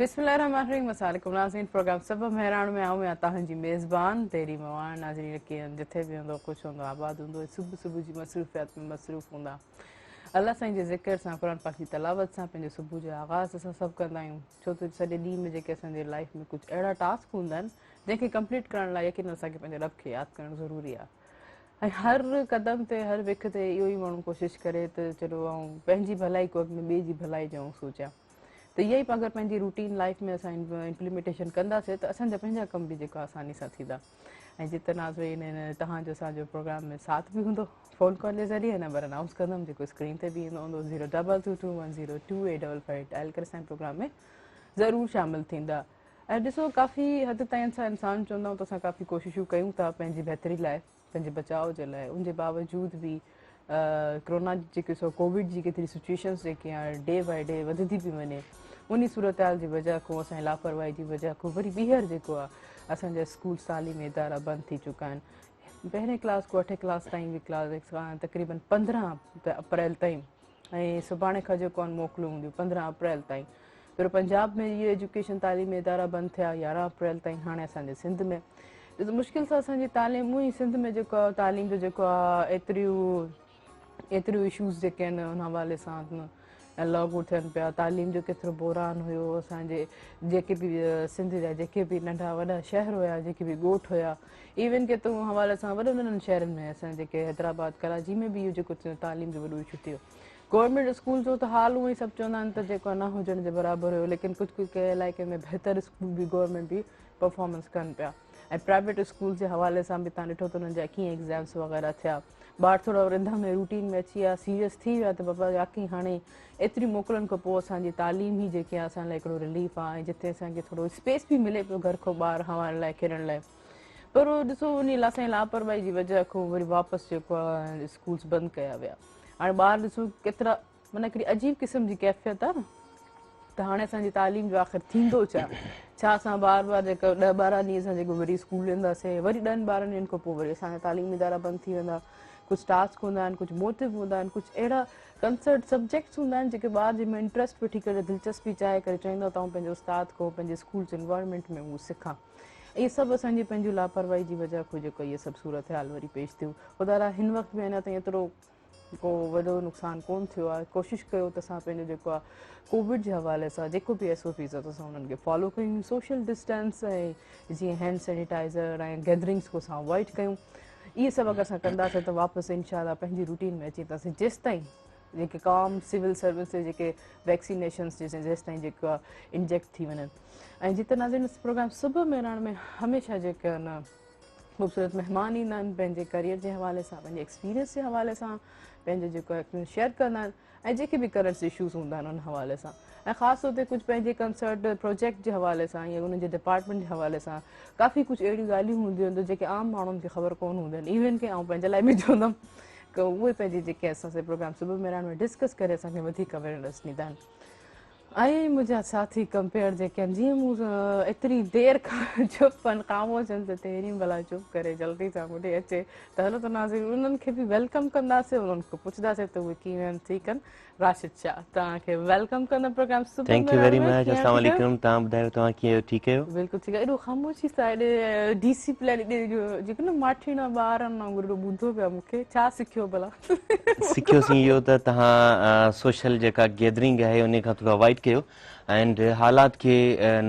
बिस्मिल्लाहिर्रहमानिर्रहीम अस्सलामुअलैकुम नाज़रीन प्रोग्राम सब मेहरान में आऊं या तव्हांजी मेज़बान तेरी मवान नाज़रीन की जिथे भी हूंदो ख़ुशि हूंदो आबाद हूंदो सुबुह सुबुह जी मसरूफ़ियात में मसरूफ़ हूंदा अल्लाह साईं जे ज़िक्र सां क़ुरान पाक जी तलावत सां पंहिंजे सुबुह जो आगाज़ असां सभु कंदा आहियूं छो त सॼे ॾींहं में जेके असांजे लाइफ में कुझु अहिड़ा टास्क हूंदा आहिनि जंहिंखे कंप्लीट करण लाइ यकीन असांखे पंहिंजे रब खे यादि करणु ज़रूरी आहे ऐं हर क़दम ते हर विख ते इहो ई माण्हू कोशिशि करे त चलो ऐं पंहिंजी भलाई को अॻु में ॿिए जी भलाई जो सोचियां त इहा ई अगरि पंहिंजी रूटीन लाइफ में असां इम्प्लीमेंटेशन कंदासीं त असांजा पंहिंजा कम बि जेको आसानी सां थींदा ऐं जिते नाज़रीन तव्हांजो असांजो प्रोग्राम में साथ बि हूंदो फ़ोन कॉल जे ज़रिए नंबर अनाउंस कंदमि जेको स्क्रीन ते बि ईंदो हूंदो 02221022855 डायल करे असांजे प्रोग्राम में ज़रूरु शामिलु थींदा ऐं ॾिसो काफ़ी हद ताईं असां इंसान चवंदा आहियूं त असां काफ़ी कोशिशूं कयूं था पंहिंजी बहितरी लाइ पंहिंजे बचाव जे लाइ उनजे बावजूद बि कोरोना जेके कोविड जी केतिरी सिचुएशन्स जेके आहे डे बाए डे वधंदी पई वञे उन सूरत हाल जी वजह खां असांजी लापरवाही जी वजह खां वरी ॿीहर जेको आहे असांजा स्कूल तालीमी इदारा बंदि थी चुका आहिनि पहिरें क्लास खां 8 क्लास ताईं बि क्लास तक़रीबन 15 अप्रैल ताईं ऐं सुभाणे खां जेको आहे मोकलूं हूंदियूं 15 अप्रैल ताईं पर पंजाब में इहे एजुकेशन तालीमी इदारा बंदि थिया 11 अप्रैल ताईं हाणे असांजे सिंध में ॾिसो मुश्किल सां असांजी तालीमूं ई सिंध में जेको आहे तालीम जो जेको आहे एतिरियूं इशूज़ जेके आहिनि उन हवाले सां लागू थियनि पिया तालीम जो केतिरो बहिरान हुयो असांजे जेके बि सिंध जा जेके बि नंढा वॾा शहर हुया जेके बि ॻोठ हुया इवन के त हवाले सां वॾनि वॾनि शहरनि में असां जेके हैदराबाद कराची में बि इहो जेको तालीम जो वॾो इशू थियो गवर्नमेंट स्कूल जो त हाल उहो ई सभु चवंदा आहिनि त जेको न हुजण जे बराबरि हुयो लेकिन कुझु कुझु कंहिं इलाइक़े में बहितर स्कूल बि गवर्नमेंट बि परफॉर्मेंस कनि पिया ऐं प्राइवेट स्कूल जे हवाले सां बि तव्हां ॾिठो त हुननि जा कीअं एग्ज़ाम्स वग़ैरह थिया ॿार थोरो रिंधा में रूटीन में अची विया सीरियस थी विया त बाबा याकी हाणे एतिरी मोकिलनि खां पोइ असांजी तालीम ई जेकी आहे असां लाइ हिकिड़ो रिलीफ आहे ऐं जिते असांखे थोरो स्पेस बि मिले पियो घर खां ॿाहिरि हवण लाइ खेॾण लाइ पर ॾिसो उन असांजी लापरवाही जी वजह खां वरी वापसि जेको आहे स्कूल्स बंदि कया विया हाणे ॿार ॾिसो केतिरा माना हिकिड़ी अजीब क़िस्म जी कैफ़ियत आहे न त हाणे असांजी तालीम जो आख़िर थींदो छा असां बार बार जेको 10-12 ॾींहं असां जेको वरी स्कूल वेंदासीं वरी 10-12 ॾींहंनि खां पोइ वरी असांजा तालीमी इदारा बंदि थी वेंदा कुझु टास्क हूंदा आहिनि कुझु मोटिव हूंदा आहिनि कुझु अहिड़ा कंसर्ट सब्जेक्ट्स हूंदा आहिनि जेके ॿार जंहिंमें इंट्रस्ट वठी करे दिलचस्पी चाहे करे चवंदो त आउं पंहिंजे उस्ताद खां पंहिंजे स्कूल जे इन्वायरमेंट में उहो सिखां इहे सभु असांजी पंहिंजूं लापरवाही जी वजह खां जेको इहे सभु सूरत हाल वरी पेश थियूं ख़ुदा हिन वक़्त में अञा ताईं एतिरो को वॾो नुक़सानु कोन्ह थियो आहे कोशिशि कयो त असां पंहिंजो जेको आहे कोविड जे हवाले सां जेको बि SOPs आहे त असां उन्हनि खे फॉलो कयूं सोशल डिस्टेंस ऐं जीअं हैंड सैनिटाइज़र ऐं गैदरिंग्स को असां अवॉइड कयूं इहे सभु अगरि असां कंदासीं त वापसि इनशाला पंहिंजी रूटीन में अची वेंदासीं जेसि ताईं जेके काम सिविल सर्विस जेके वैक्सीनेशन्स जेसि ताईं जेको आहे इंजेक्ट थी वञनि ऐं जिते नाज़रीन प्रोग्राम सुबुह मेराण में हमेशह जेके आहिनि ख़ूबसूरत महिमान ईंदा आहिनि पंहिंजे करियर जे हवाले सां पंहिंजे एक्सपीरियंस जे हवाले सां पंहिंजो जेको आहे शेयर कंदा आहिनि ऐं जेके बि करंट इशूज़ हूंदा आहिनि उन हवाले सां ऐं ख़ासि तौर ते कुझु पंहिंजे कंसर्ट प्रोजेक्ट जे हवाले सां या उन्हनि जे डिपार्टमेंट जे हवाले सां काफ़ी कुझु अहिड़ियूं ॻाल्हियूं हूंदियूं आहिनि जेके आम माण्हुनि खे ख़बर कोन हूंदियूं आहिनि इवन के आउं पंहिंजे लाइ बि चवंदमि की उहे पंहिंजे जेके असांजे प्रोग्राम सुबुह मेराण में डिस्कस करे असांखे वधीक अवेयरनेस ॾींदा आहिनि ऐं मुंहिंजा साथी कंपेयर जेके आहिनि जीअं मूं एतिरी देरि खां चुप आहिनि ख़ामोश आहिनि त तेरी भला चुप करे जल्दी सां ॿुधी अचे त हलो त नाज़रीन उन्हनि खे बि वेलकम कंदासीं उन्हनि खां पुछंदासीं त उहे कीअं आहिनि ठीकु आहिनि राशिद शाह तव्हांखे वेलकम कंदमि प्रोग्राम सुबुह थैंक यू मेराण वेरी में मच कीअं अस्सलाम ठीकु आहियो वालेकुम तव्हां ॿुधायो तव्हां कीअं आहियो ठीकु आहियो बिल्कुलु ठीकु आहे एॾो ख़ामोशी सां हेॾे डिसिप्लिन जेको न माठीना ॿार आहिनि एॾो ॿुधो पिया मूंखे छा सिखियो भला सिखियोसीं इहो त तव्हां सोशल जेका गैदरिंग आहे उन खां थोरो अवॉइड कयो एंड हालात खे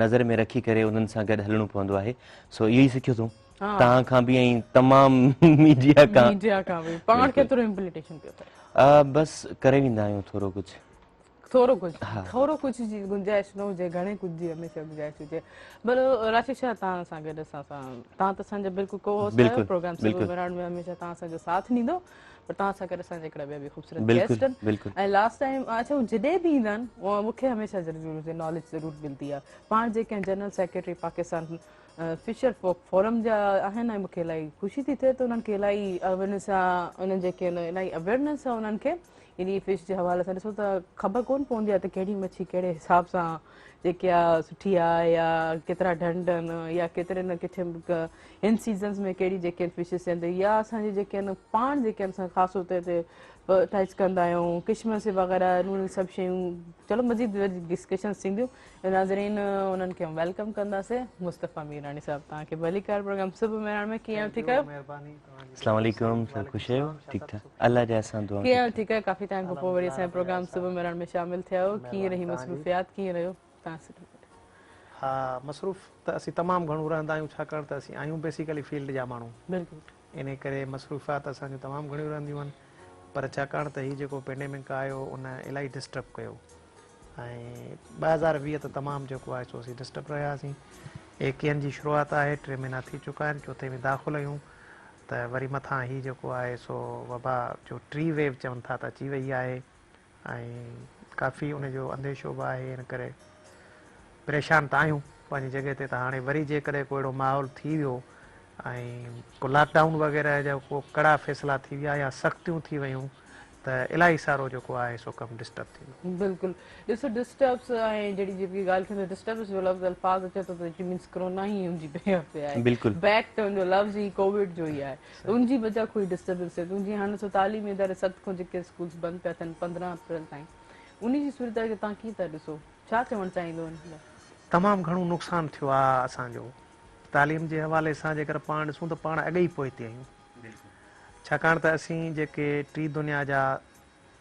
नज़र में रखी करे उन्हनि सां गॾु हलणो पवंदो आहे सो इहो ई सिखियो अथऊं हा तव्हां खां बि ऐं तमामु मीडिया खां बि पाण बिल्कुलु केतिरो इम्प्लीमेंटेशन पियो थिए बसि करे वेंदा आहियूं थोरो कुझु थोरो कुझु जी गुंजाइश न हुजे घणे कुझु जी हमेशह गुंजाइश हुजे भलो राशिद शाह तव्हां सां गॾु तव्हां त असांजा बिल्कुलु को होस्ट आहियो बिल्कुलु प्रोग्राम सुबुह बिल्कुलु मेराण में हमेशह तव्हां असांजो साथ ॾींदो पर तव्हां सां गॾु असांजा हिकिड़ा ॿिया बि ख़ूबसूरत बिल्कुलु गेस्ट आहिनि बिल्कुलु ऐं लास्ट टाइम अच्छा हू जॾहिं बि ईंदा आहिनि उहा मूंखे हमेशह ज़रूरु नॉलेज ज़रूरु मिलंदी आहे पाण जेके आहिनि general secretary Pakistan fisher forum जा आहिनि ऐं मूंखे इलाही ख़ुशी थी थिए त उन्हनि खे इलाही अवेयरनेस आहे उन्हनि जेके आहिनि इलाही अवेयरनेस आहे उन्हनि खे इन फिश जे हवाले सां ॾिसो त ख़बर कोन पवंदी आहे त कहिड़ी मच्छी कहिड़े हिसाब सां जेकी आहे सुठी आहे या केतिरा ढंढ आहिनि या केतिरे न किथे हिन सीज़न्स में कहिड़ी जेके आहिनि फिशिस आहिनि या असांजे जेके आहिनि पाण जेके आहिनि असां ख़ासि तौर ते अटैच कंदा आहियूं, किशमिश वग़ैरह नून सभु शयूं। चलो मज़ीद डिस्कशन थींदियूं। नाज़रीन उन्हनि खे वेलकम कंदासीं। मुस्तफ़ा मीरानी साहब तव्हांखे भली कार प्रोग्राम सुबुह मेराण में कीअं ठीक आहियो? अस्सलाम वालेकुम, सब खुश आहियो? ठीक ठाक, अल्लाह जे अहसान दुआ। कीअं ठीक आहे? काफ़ी टाइम खां पोइ वरी असांजो प्रोग्राम सुबुह मेराण में शामिल थिया आहियो। कीअं रही मसरूफ़ियात, कीअं रहियो तव्हां? हाँ, मसरूफ़ त असीं तमामु घणो रहंदा आहियूं, छाकाणि त असीं आहियूं बेसिकली फील्ड जा माण्हू। बिल्कुलु। इन करे मसरूफ़ात असांजूं तमामु घणियूं रहंदियूं आहिनि, पर छाकाणि त हीउ जेको पेंडेमिक आयो उन इलाही डिस्टर्ब कयो ऐं 2020 त तमामु जेको आहे सो असीं डिस्टर्ब रहियासीं। 21 जी शुरूआति आहे, 3 महीना थी चुका आहिनि, चौथे में दाख़िल आहियूं त वरी मथां हीउ जेको आहे सो वबा जो टी वेव चवनि था त अची वई आहे ऐं काफ़ी उनजो अंदेशो बि आहे। इन करे परेशान त आहियूं पंहिंजी जॻह ते। त हाणे वरी जेकॾहिं को अहिड़ो माहौल थी वियो ऐं को लॉकडाउन वग़ैरह जा को कड़ा फ़ैसिला थी विया या सख़्तियूं थी वियूं त इलाही सारो जेको आहे सो कमु डिस्टर्ब थी वियो। बिल्कुलु। ॾिसो डिस्टर्ब्स ऐं जहिड़ी जेकी ॻाल्हि थींदी डिस्टर्ब्स जो लफ़्ज़ अल्फाज़ अचे थो त इट मीन्स कोरोना ई हुनजी पे आहे। बिल्कुल बैक त हुनजो लफ़्ज़ ई कोविड जो ई आहे। उनजी वजह कोई डिस्टर्बेंस थिए थी। हाणे ॾिसो तालीमी इदारे 7 खां जेके स्कूल्स बंदि पिया थियनि 15 अप्रैल ताईं, उन जी सूरत खे तव्हां कीअं था ॾिसो? छा चवणु चाहींदो उन लाइ? तमामु घणो नुक़सानु थियो आहे असांजो तालीम जे हवाले सां। जेकर पाण ॾिसूं त पाण अॻे ई पोइते आहियूं, छाकाणि त असीं जेके टी दुनिया जा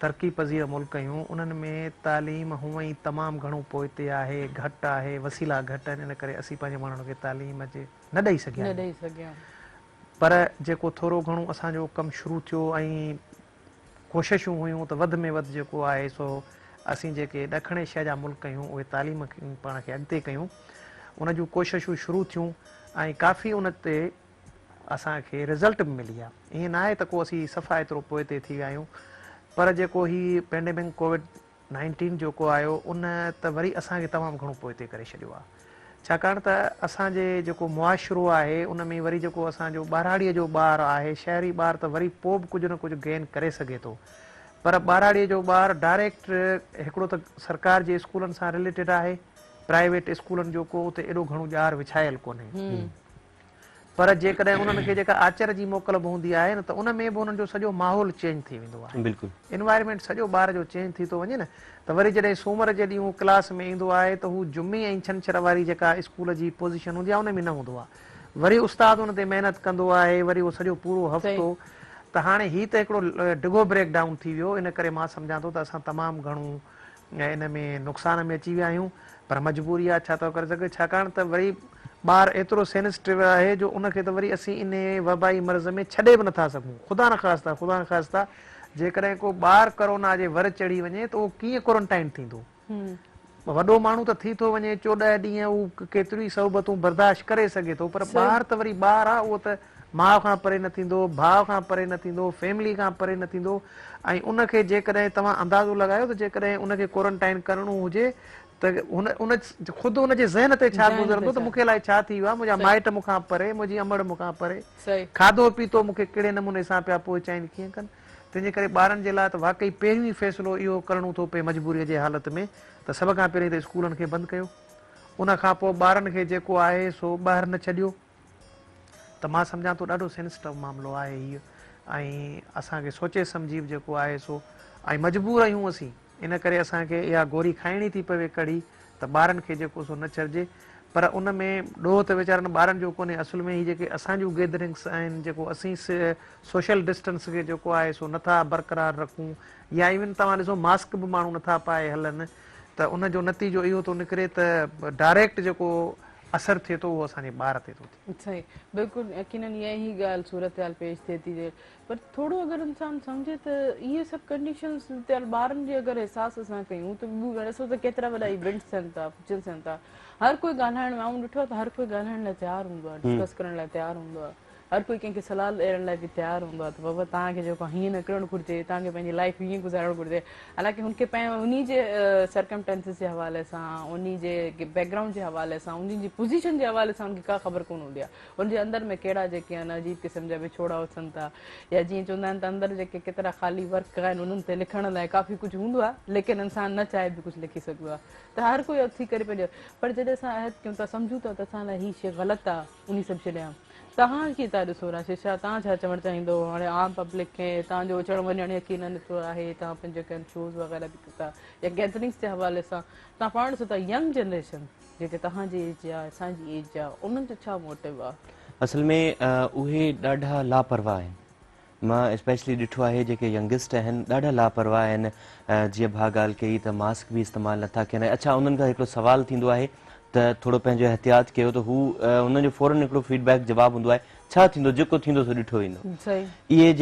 तरक़ी पज़ीर मुल्क आहियूं उन्हनि में तालीम हूअं ई तमामु घणो पोइते आहे, घटि आहे, वसीला घटि आहिनि। इन करे असीं पंहिंजे माण्हुनि खे तालीम जे न ॾेई सघिया। पर जेको थोरो घणो असांजो कमु शुरू थियो ऐं कोशिशूं हुयूं त वधि में वधि जेको आहे सो असीं जेके ॾखिण एशिया जा मुल्क आहियूं उहे तालीम पाण खे अॻिते कयूं। उन जूं कोशिशूं शुरू थियूं ऐं काफ़ी उन ते असांखे रिज़ल्ट बि मिली आहे। ईअं न आहे त को असीं सफ़ा एतिरो पोइते थी विया आहियूं, पर जेको हीउ पेंडेमिक कोविड-19 जेको आयो उन त वरी असांखे तमामु घणो पोइते करे छॾियो आहे। छाकाणि त असांजे जेको मुआशिरो आहे उन में वरी जेको असांजो ॿारहाड़ीअ जो ॿारु आहे, शहरी ॿारु त वरी पोइ बि कुझु न कुझु गेन करे सघे थो, पर ॿारहाड़ीअ जो ॿारु डायरेक्ट हिकिड़ो त सरकार जे स्कूलनि सां रिलेटेड आहे, प्राइवेट स्कूलनि जो को उते एॾो घणो ॼार विछायल कोन्हे। पर जेकॾहिं उन्हनि खे जेका आचर जी मोकल बि हूंदी आहे न त उन में बि उन्हनि जो सॼो माहौल चेंज थी वेंदो आहे। बिल्कुलु इन्वायरमेंट सॼो ॿार जो चेंज थी थो वञे न, त वरी जॾहिं सूमर जे ॾींहुं क्लास में ईंदो आहे त हू जुमे ऐं छंछरु वारी जेका स्कूल जी पोज़ीशन हूंदी आहे उन में न हूंदो आहे। वरी उस्ताद उन ते महिनत कंदो आहे, वरी उहो सॼो पूरो हफ़्तो। त हाणे हीउ त हिकिड़ो डिघो ब्रेक डाउन थी वियो। इन करे मां सम्झां थो त असां तमामु घणो इन में नुक़सान में अची विया आहियूं, पर मजबूरी आहे, छा थो करे सघे। छाकाणि त वरी ॿारु एतिरो सेंसिटिव आहे जो उनखे त वरी असीं इन वबाई मर्ज़ में छॾे बि नथा सघूं। ख़ुदा न ख़ास्ता जेकॾहिं को ॿारु कोरोना जे वर चढ़ी वञे त उहो कीअं क्वारंटाइन थींदो? वॾो माण्हू त थी थो वञे 14 ॾींहं, उहो केतिरी सहूबतूं बर्दाश्त करे सघे थो, पर ॿारु त वरी ॿारु आहे, उहो त माउ खां परे न थींदो, भाउ खां परे न थींदो, फैमिली खां परे न थींदो। ऐं उनखे जेकॾहिं तव्हां अंदाज़ो लॻायो त जेकॾहिं उनखे क्वारंटाइन करिणो हुजे त उन ख़ुदि उनजे ज़हन ते छा गुज़रंदो त मूंखे अलाए छा थी वियो आहे, मुंहिंजा माइट मूंखां परे, मुंहिंजी अमड़ मूंखां परे, खाधो पीतो मूंखे कहिड़े नमूने सां पिया पहुचाइनि, कीअं कनि। तंहिंजे करे ॿारनि जे लाइ त वाक़ई पहिरियों ई फ़ैसिलो इहो करिणो थो पए मजबूरीअ जे हालत में त सभ खां पहिरीं त स्कूलनि खे बंदि कयो। उनखां पोइ ॿारनि खे जेको आहे सो ॿाहिरि न छॾियो। त मां सम्झां थो ॾाढो सेंसिटिव मामिलो आहे हीअ, ऐं असांखे सोचे सम्झी जेको आहे सो ऐं मजबूर आहियूं असीं। इन करे असांखे इहा गोरी खाइणी थी पवे कड़ी त ॿारनि खे जेको सो न छॾिजे। पर उन में ॾोह त वीचारनि ॿारनि जो कोन्हे, असुल में ही जेके असांजूं गैदरिंग्स आहिनि, जेको असीं सोशल डिस्टेंस खे जेको आहे सो नथा बरक़रार रखूं, या इवन तव्हां ॾिसो मास्क बि माण्हू नथा पाए हलनि, त उनजो नतीजो इहो थो निकिरे त डायरेक्ट जेको असरु थिए थो उहो असांजे ॿार ते थो थिए। सही, बिल्कुलु यकीनन इहा ई ॻाल्हि सूरत हाल पेश थिए थी। पर थोरो अगरि इंसानु सम्झे त इहे सभु कंडीशन्स ॿारनि जे अगरि अहसास असां कयूं त ॾिसो त केतिरा वॾा इवेंट्स थियनि था, फंक्शन्स थियनि था, हर कोई ॻाल्हाइण में, ऐं ॾिठो त हर कोई ॻाल्हाइण लाइ तयारु हूंदो आहे, डिस्कस करण लाइ तयारु हूंदो आहे, हर कोई कंहिंखे सलाह ॾियण लाइ बि तयारु हूंदो आहे त बाबा तव्हांखे जेको हीअं न करणु घुरिजे, तव्हांखे पंहिंजी लाइफ हीअं गुज़ारणु घुरिजे। हालांकि हुनखे उन जे सर्कमस्टेंसिस जे हवाले सां, उन जे बैकग्राउंड जे हवाले सां, उन जी पोज़ीशन जे हवाले सां उनखे का ख़बर कोन हूंदी आहे। उनजे अंदरि में कहिड़ा जेके आहिनि अजीब क़िस्म जा विछोड़ा उथनि था, या जीअं चवंदा आहिनि त अंदरि जेके केतिरा ख़ाली वर्क आहिनि उन्हनि ते लिखण लाइ काफ़ी कुझु हूंदो आहे, लेकिन इंसानु न चाहे बि कुझु लिखी सघंदो आहे। त हर कोई उथी करे पंहिंजो, पर जॾहिं असां अहद कयूं था, सम्झूं था त असां लाइ हीअ शइ ग़लति आहे, उन सभु छॾियां तव्हां कीअं था ॾिसो राशिश तव्हां छा चवणु चाहींदो हाणे आम पब्लिक खे तव्हांजो अचणु वञणु यकीन निकितो आहे तव्हां पंहिंजे कंहिं शोज़ वग़ैरह बि कयो था या गैदरिंग्स जे हवाले सां तव्हां पाण ॾिसो था यंग जनरेशन जेके तव्हांजी एज आहे असांजी एज आहे उन्हनि जो छा मोटिव आहे? असल में उहे ॾाढा लापरवाह आहिनि। मां स्पेशली ॾिठो आहे जेके यंगेस्ट आहिनि ॾाढा लापरवाह आहिनि। जीअं भाउ ॻाल्हि कई त मास्क बि इस्तेमालु नथा कनि। अच्छा, उन्हनि खां हिकिड़ो सुवालु थींदो आहे त थोरो पंहिंजो एहतियात कयो त हू उन्हनि जो फ़ौरन हिकिड़ो फीडबैक जवाबु हूंदो आहे छा थींदो, जेको थींदो सो ॾिठो वेंदो। इहे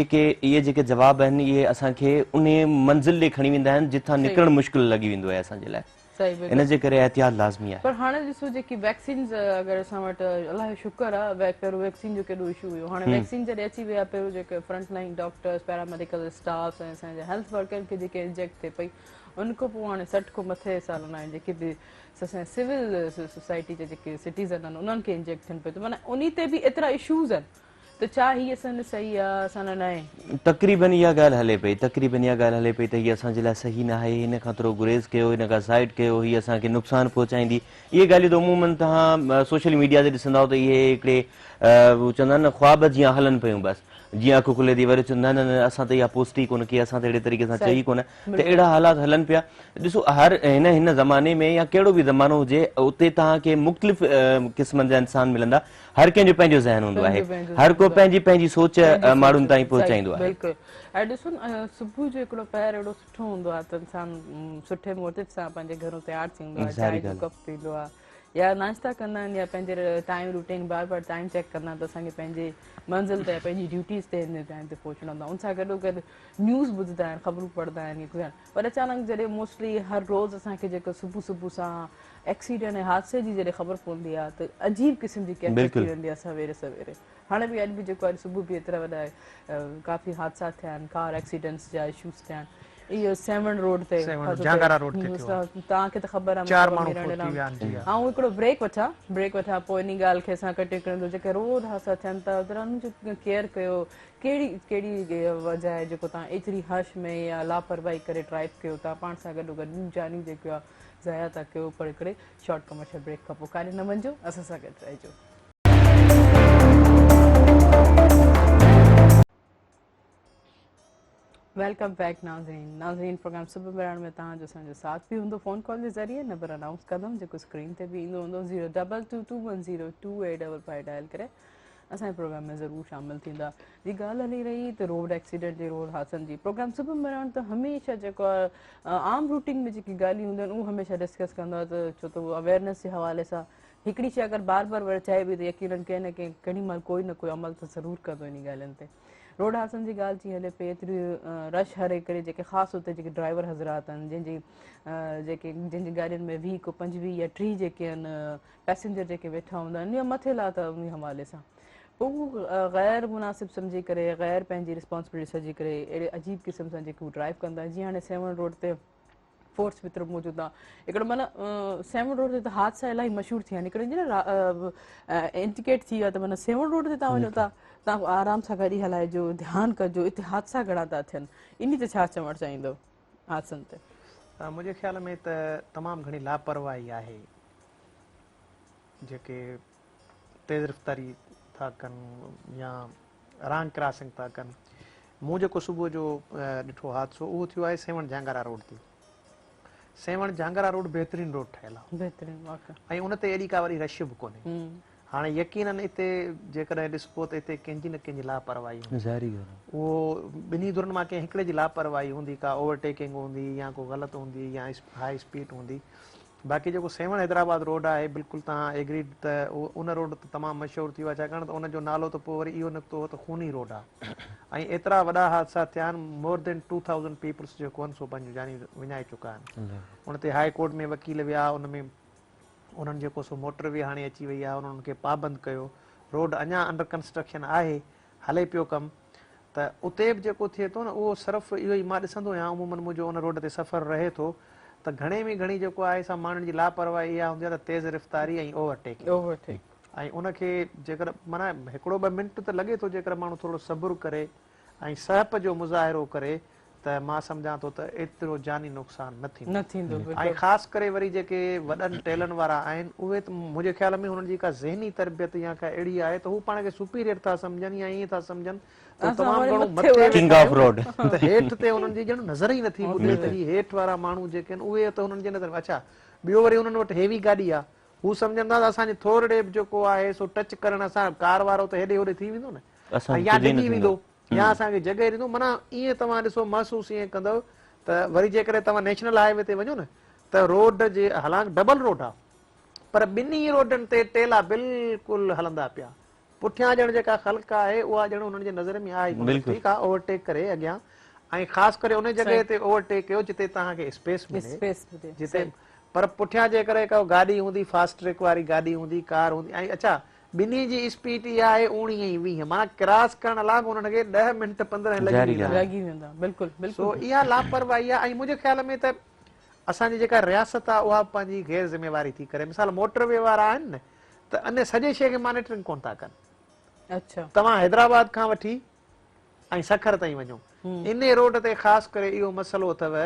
जेके जवाब आहिनि इहे असांखे उन मंज़िल ॾे खणी वेंदा आहिनि जिथां निकिरणु मुश्किल लॻी वेंदो आहे असांजे लाइ। इन जे करे एहतियात लाज़मी आहे। पर हाणे ॾिसो जेकी वैक्सीन्स अगरि असां वटि अलाह जो शुक्र आहे पहिरियों वैक्सीन जो केॾो इशू हुयो हाणे वैक्सीन जॾहिं अची विया पहिरियों जेके front line doctors paramedical staff ऐं असांजे हेल्थ वर्करनि खे जेके इंजेक्ट थिए पई उन खां पोइ हाणे 60 खां मथे सालनि आहिनि जेके बि असांजे सिविल सोसाइटी जा जेके सिटीज़न आहिनि उन्हनि खे इंजेक्ट थियनि पियो त माना उन ते बि एतिरा इशूज़ आहिनि त छा हीअ असांजे सही आहे असां न आहे? तक़रीबन इहा ॻाल्हि हले पई त हीअ असांजे लाइ सही न आहे, हिन खां थोरो गुरेज़ कयो, हिन खां साइड कयो, हीअ असांखे नुक़सानु पहुचाईंदी। इहे ॻाल्हियूं त उमूमन तव्हां सोशल मीडिया ते ॾिसंदव त इहे हिकिड़े चवंदा आहिनि न ख्वाब जीअं हलनि पियूं बसि। जीअं अखि खुले थी वरी चवंदा न न असां त इहा पोस्ट ई कोन कई, असां त अहिड़े तरीक़े सां चई कोन, त अहिड़ा हालात हलनि पिया। ॾिसो हर हिन ज़माने में या कहिड़ो बि ज़मानो हुजे उते तव्हांखे मुख़्तलिफ़ क़िस्मनि जा इंसान मिलंदा। हर कंहिंजो पंहिंजो ज़हन हूंदो आहे, हर को पंहिंजी पंहिंजी सोच माण्हुनि ताईं पहुचाईंदो आहे। बिल्कुलु। ऐं ॾिसो न सुबुह जो हिकिड़ो पैर एॾो सुठो हूंदो आहे त इंसानु सुठे मोटिव सां पंहिंजे घरो तयारु थींदो आहे, चांहि जो कप पींदो आहे या नाश्ता कंदा आहिनि या पंहिंजे टाइम रूटीन बार बार टाइम चेक कंदा आहिनि त असांखे पंहिंजे मंज़िल ते पंहिंजी ड्यूटीज़ ते हिन टाइम ते पहुचणो हूंदो आहे। उन सां गॾो गॾु न्यूज़ ॿुधंदा आहिनि, ख़बरूं पढ़ंदा आहिनि पर अचानक जॾहिं मोस्टली हर रोज़ु असांखे जेको सुबुह सुबुह सां एक्सीडेंट ऐं हादसे जी जॾहिं ख़बर पवंदी आहे त अजीब क़िस्म जी कैफियत थी वेंदी आहे सवेरे सवेरे। हाणे बि अॼु बि जेको आहे सुबुह बि एतिरा वॾा काफ़ी हादसा थिया आहिनि, कार एक्सीडेंट्स जा इशूज़ थिया आहिनि। इहो 7 रोड ते तव्हांखे त ख़बर आहे ऐं हिकिड़ो ब्रेक वठां पोइ इन ॻाल्हि खे असां कंटिन्यू कंदो जेके रोड हादसा थियनि था उन्हनि जो केयर कयो। कहिड़ी वजह आहे जेको तव्हां एतिरी हश में या लापरवाही करे ड्राइव कयो था पाण सां गॾो गॾु ॿियूं जानियूं जेको आहे ज़ाया था कयो। पर हिकिड़े शॉर्ट कमर्शियल ब्रेक खां पोइ काॾे न वञिजो, असां सां गॾु रहिजो। वेलकम बैक नाज़रीन प्रोग्राम सुबुह बराइण में तव्हांजो असांजो साथ बि हूंदो फ़ोन कॉल जे ज़रिए नंबर अनाउंस कंदमि जेको स्क्रीन ते बि ईंदो हूंदो 02221022855 डायल करे असांजे प्रोग्राम में ज़रूरु शामिलु थींदा। जी ॻाल्हि हली रही त रोड एक्सीडेंट जी रोड हादसनि जी प्रोग्राम सुबुह बराइण त हमेशह जेको आहे आम रूटीन में जेकी ॻाल्हियूं हूंदियूं आहिनि उहो हमेशह डिस्कस कंदो आहे त छो त उहो अवेयरनेस जे हवाले सां हिकिड़ी शइ अगरि बार बार वरी चए बि त यकीननि कंहिं न कंहिं केॾी महिल कोई न कोई अमल त ज़रूरु कंदो इन ॻाल्हियुनि ते। रोड हादसनि जी ॻाल्हि जी हले पई एतिरी रश हरे करे जेके ख़ासि हुते जेके ड्राइवर हज़रात आहिनि जंहिंजी गाॾियुनि में 20 को 25 या 30 जेके आहिनि पैसेंजर जेके वेठा हूंदा आहिनि या मथे लाथा उन हवाले सां पोइ हू ग़ैर मुनासिब सम्झी करे ग़ैर पंहिंजी रिस्पॉन्सिबिलिटी सॼी करे अहिड़े अजीब क़िस्म सां जेके हू ड्राइव कंदा आहिनि। जीअं हाणे 7 रोड ते फोर्स वित्र मौजूदु आहे हिकिड़ो माना 7 रोड ते त हादसा इलाही मशहूरु थी विया आहिनि। हिकिड़े न इंडिकेट थी वियो आहे त माना 7 रोड ते तव्हां वञो था तव्हां आराम सां गाॾी हलाइजो, ध्यानु कजो, हिते हादसा घणा था थियनि। इन ते छा चवणु चाहींदो हादसनि ते? मुंहिंजे ख़्याल में त तमामु घणी लापरवाही आहे जेके तेज़ रफ़्तारी था कनि या रांग क्रॉसिंग था कनि। मूं जेको सुबुह जो ॾिठो हादसो उहो थियो आहे 7 झांगरा रोड ते। 7 झांगरा रोड बहितरीनु रोड ठहियल आहे ऐं उन ते एॾी का वरी रश बि कोन्हे। हाणे यकीननि हिते जेकॾहिं ॾिसबो त हिते कंहिंजी न कंहिंजी लापरवाही उहो ॿिन्ही धुरनि मां कंहिं हिकिड़े जी लापरवाही हूंदी, का ओवरटेकिंग हूंदी या को ग़लति हूंदी या हाई स्पीड हूंदी। बाक़ी जेको 7 हैदराबाद रोड आहे बिल्कुलु तव्हां एग्रीड त उन रोड त तमामु मशहूरु थी वियो आहे छाकाणि त उनजो नालो त पोइ वरी इहो निकितो हो त खूनी रोड आहे ऐं एतिरा वॾा हादसा थिया आहिनि। मोर देन 2000 पीपल्स जेको आहिनि सो पंहिंजूं जानियूं विञाए चुका आहिनि। उन ते हाई कोर्ट में वकील विया, उन में उन्हनि जेको सो मोटर बि हाणे अची वई आहे, उन्हनि खे पाबंदि कयो। रोड अञा अंडर कंस्ट्रक्शन आहे, हले पियो कमु। त उते बि जेको थिए थो न उहो सिर्फ़ु इहो ई मां ॾिसंदो आहियां अमूमन मुंहिंजो उन रोड ते सफ़र रहे थो त घणे में घणी जेको आहे सा माण्हुनि जी लापरवाही इहा हूंदी आहे त तेज़ रफ़्तारी ऐं ओवरटेकिंग ऐं उनखे जेकर माना हिकिड़ो 2 मिंट त लॻे थो जेकर माण्हू थोरो सब्र करे ऐं सहप जो मुज़ाहिरो करे त मां सम्झां थो त एतिरो जानी नुक़सान न थींदो न थींदो ऐं बिल्कुलु ख़ासि करे वरी जेके वॾनि टेलनि वारा आहिनि उहे त मुंहिंजे ख़्याल में हुननि जी का ज़हनी तरबियत या का अहिड़ी आहे त हू पाण खे सुपीरियर था सम्झनि या ईअं था सम्झनि त असां तमामु वरी घणो मथे मथे वरी किंग वेठा ऑफ आहियूं रोड न, त हेठि ते हुननि जी ॼण नज़र ई नथी ॿुधे त बिल्कुलु। ही हेठि वारा माण्हू जेके आहिनि उहे त हुननि जे नज़र में अच्छा ॿियो वरी हुननि वटि हेवी गाॾी आहे हू सम्झंदा त असांजे थोरे बि जेको आहे सो टच करण सां कार वारो त हेॾे होॾे थी वेंदो न ऐं असांखे या कुझु ई न डिॼी थींदो वेंदो या असांखे जॻह ॾींदो माना ईअं तव्हां ॾिसो महसूस ईअं कंदव त वरी जेकॾहिं तव्हां नेशनल हाईवे ते वञो न त रोड जे हालांकि डबल रोड आहे पर ॿिन्ही रोडनि ते टेला बिल्कुलु हलंदा पिया पुठियां ॼण जेका ख़ल्क आहे उहा ॼण हुननि जे नज़र में आहे ई कोन बिल्कुलु। ठीकु आहे ओवरटेक करे अॻियां ऐं ख़ासि करे उन जॻह ते ओवरटेक कयो जिते तव्हांखे स्पेस मिले स्पेस हुजे जिते पर पुठियां जेकॾहिं का गाॾी हूंदी फास्ट ट्रैक वारी गाॾी हूंदी कार हूंदी ऐं अच्छा ॿिन्ही जी स्पीड इहा आहे 19 ऐं 20 माना क्रॉस करण लाइ बि उन्हनि खे 10 मिंट 15 लॻी ज़ाहिरी वेंदा ॻाल्हि आहे। आहिनि लॻी वेंदा बिल्कुलु सो बिल्कुलु इहा लापरवाही आहे ऐं मुंहिंजे ख़्याल में त असांजी जेका रियासत आहे उहा पंहिंजी गैर ज़िम्मेवारी थी करे मिसाल मोटरवे वारा आहिनि न त अने सॼे शइ खे मॉनिटरिंग कोन था कनि अच्छा तव्हां हैदराबाद खां वठी ऐं सखर ताईं वञो इन रोड ते ख़ासि करे इहो मसइलो अथव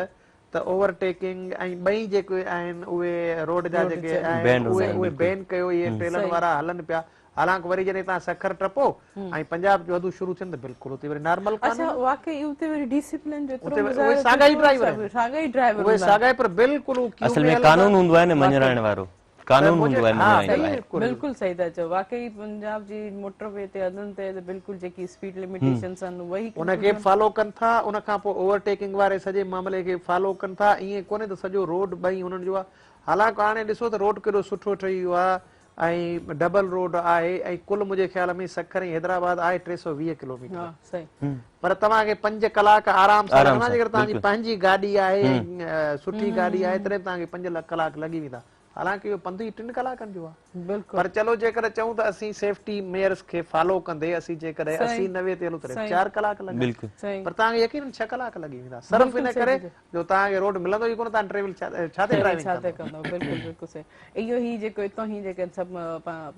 त ओवरटेकिंग ऐं ॿई जेके आहिनि उहे रोड जा रोड जेके चल आहिनि बैन हूंदा उहे आहिनि उहे बिल्कुलु। बैन कयो इहे टेलनि सही। वारा हलनि पिया हालांकि वरी जॾहिं तव्हां सखर टपो ऐं पंजाब जो हदूं शुरू थियनि त बिल्कुलु उते वरी नॉर्मल अच्छा वाकई उते वरी डिसिप्लिन जो उते उहे साॻा ई ड्राइवर आहिनि साॻा ई ड्राइवर उहे साॻा ई पर बिल्कुलु क्यू असल में में हलंदा कानून हूंदो आहे न वाकई। मञराइण वारो कानून हूंदो आहे हा मञराईंदो आहे बिल्कुलु बिल्कुलु सही था चओ वाकई पंजाब जी मोटरवे ते हदनि ते त बिल्कुलु जेकी स्पीड लिमिटेशंस आहिनि वही उनखे फॉलो कनि था उन खां पोइ ओवरटेकिंग वारे सॼे मामले खे फॉलो कनि था ईअं कोन्हे त सॼो रोड ॿई हुननि जो आहे हालांकि हाणे ॾिसो त रोड केॾो सुठो ठही वियो आहे ऐं डबल रोड आहे ऐं कुल मुंहिंजे ख़्याल में सखर ऐं हैदराबाद आहे 320 किलोमीटर हा सही पर तव्हांखे 5 कलाक आराम सां आराम लॻंदा सां, जेकर तव्हांजी बिल्कुलु। पंहिंजी गाॾी आहे ऐं सुठी गाॾी आहे तॾहिं तव्हांखे 5 कलाक लॻी वेंदा हालांकि इहो पंधु ई 3 कलाकनि जो आहे बिल्कुलु पर चलो जेकर चऊं त असीं सेफ्टी मेयर्स खे फॉलो कंदे असीं जेकॾहिं सही। 80-90 ते हलूं त सही। 4 कलाक लॻा बिल्कुलु सही पर तव्हांखे यकीन 6 कलाक लॻी वेंदा सिर्फ़ु बिल्कुलु इन सही करे था चओ। जो तव्हांखे रोड मिलंदो ई कोन तव्हां ट्रेवल छा ते ड्राइविंग छा ते कंदो कंदो बिल्कुलु बिल्कुलु सही इहो ई जेको हितां ई जेके सभु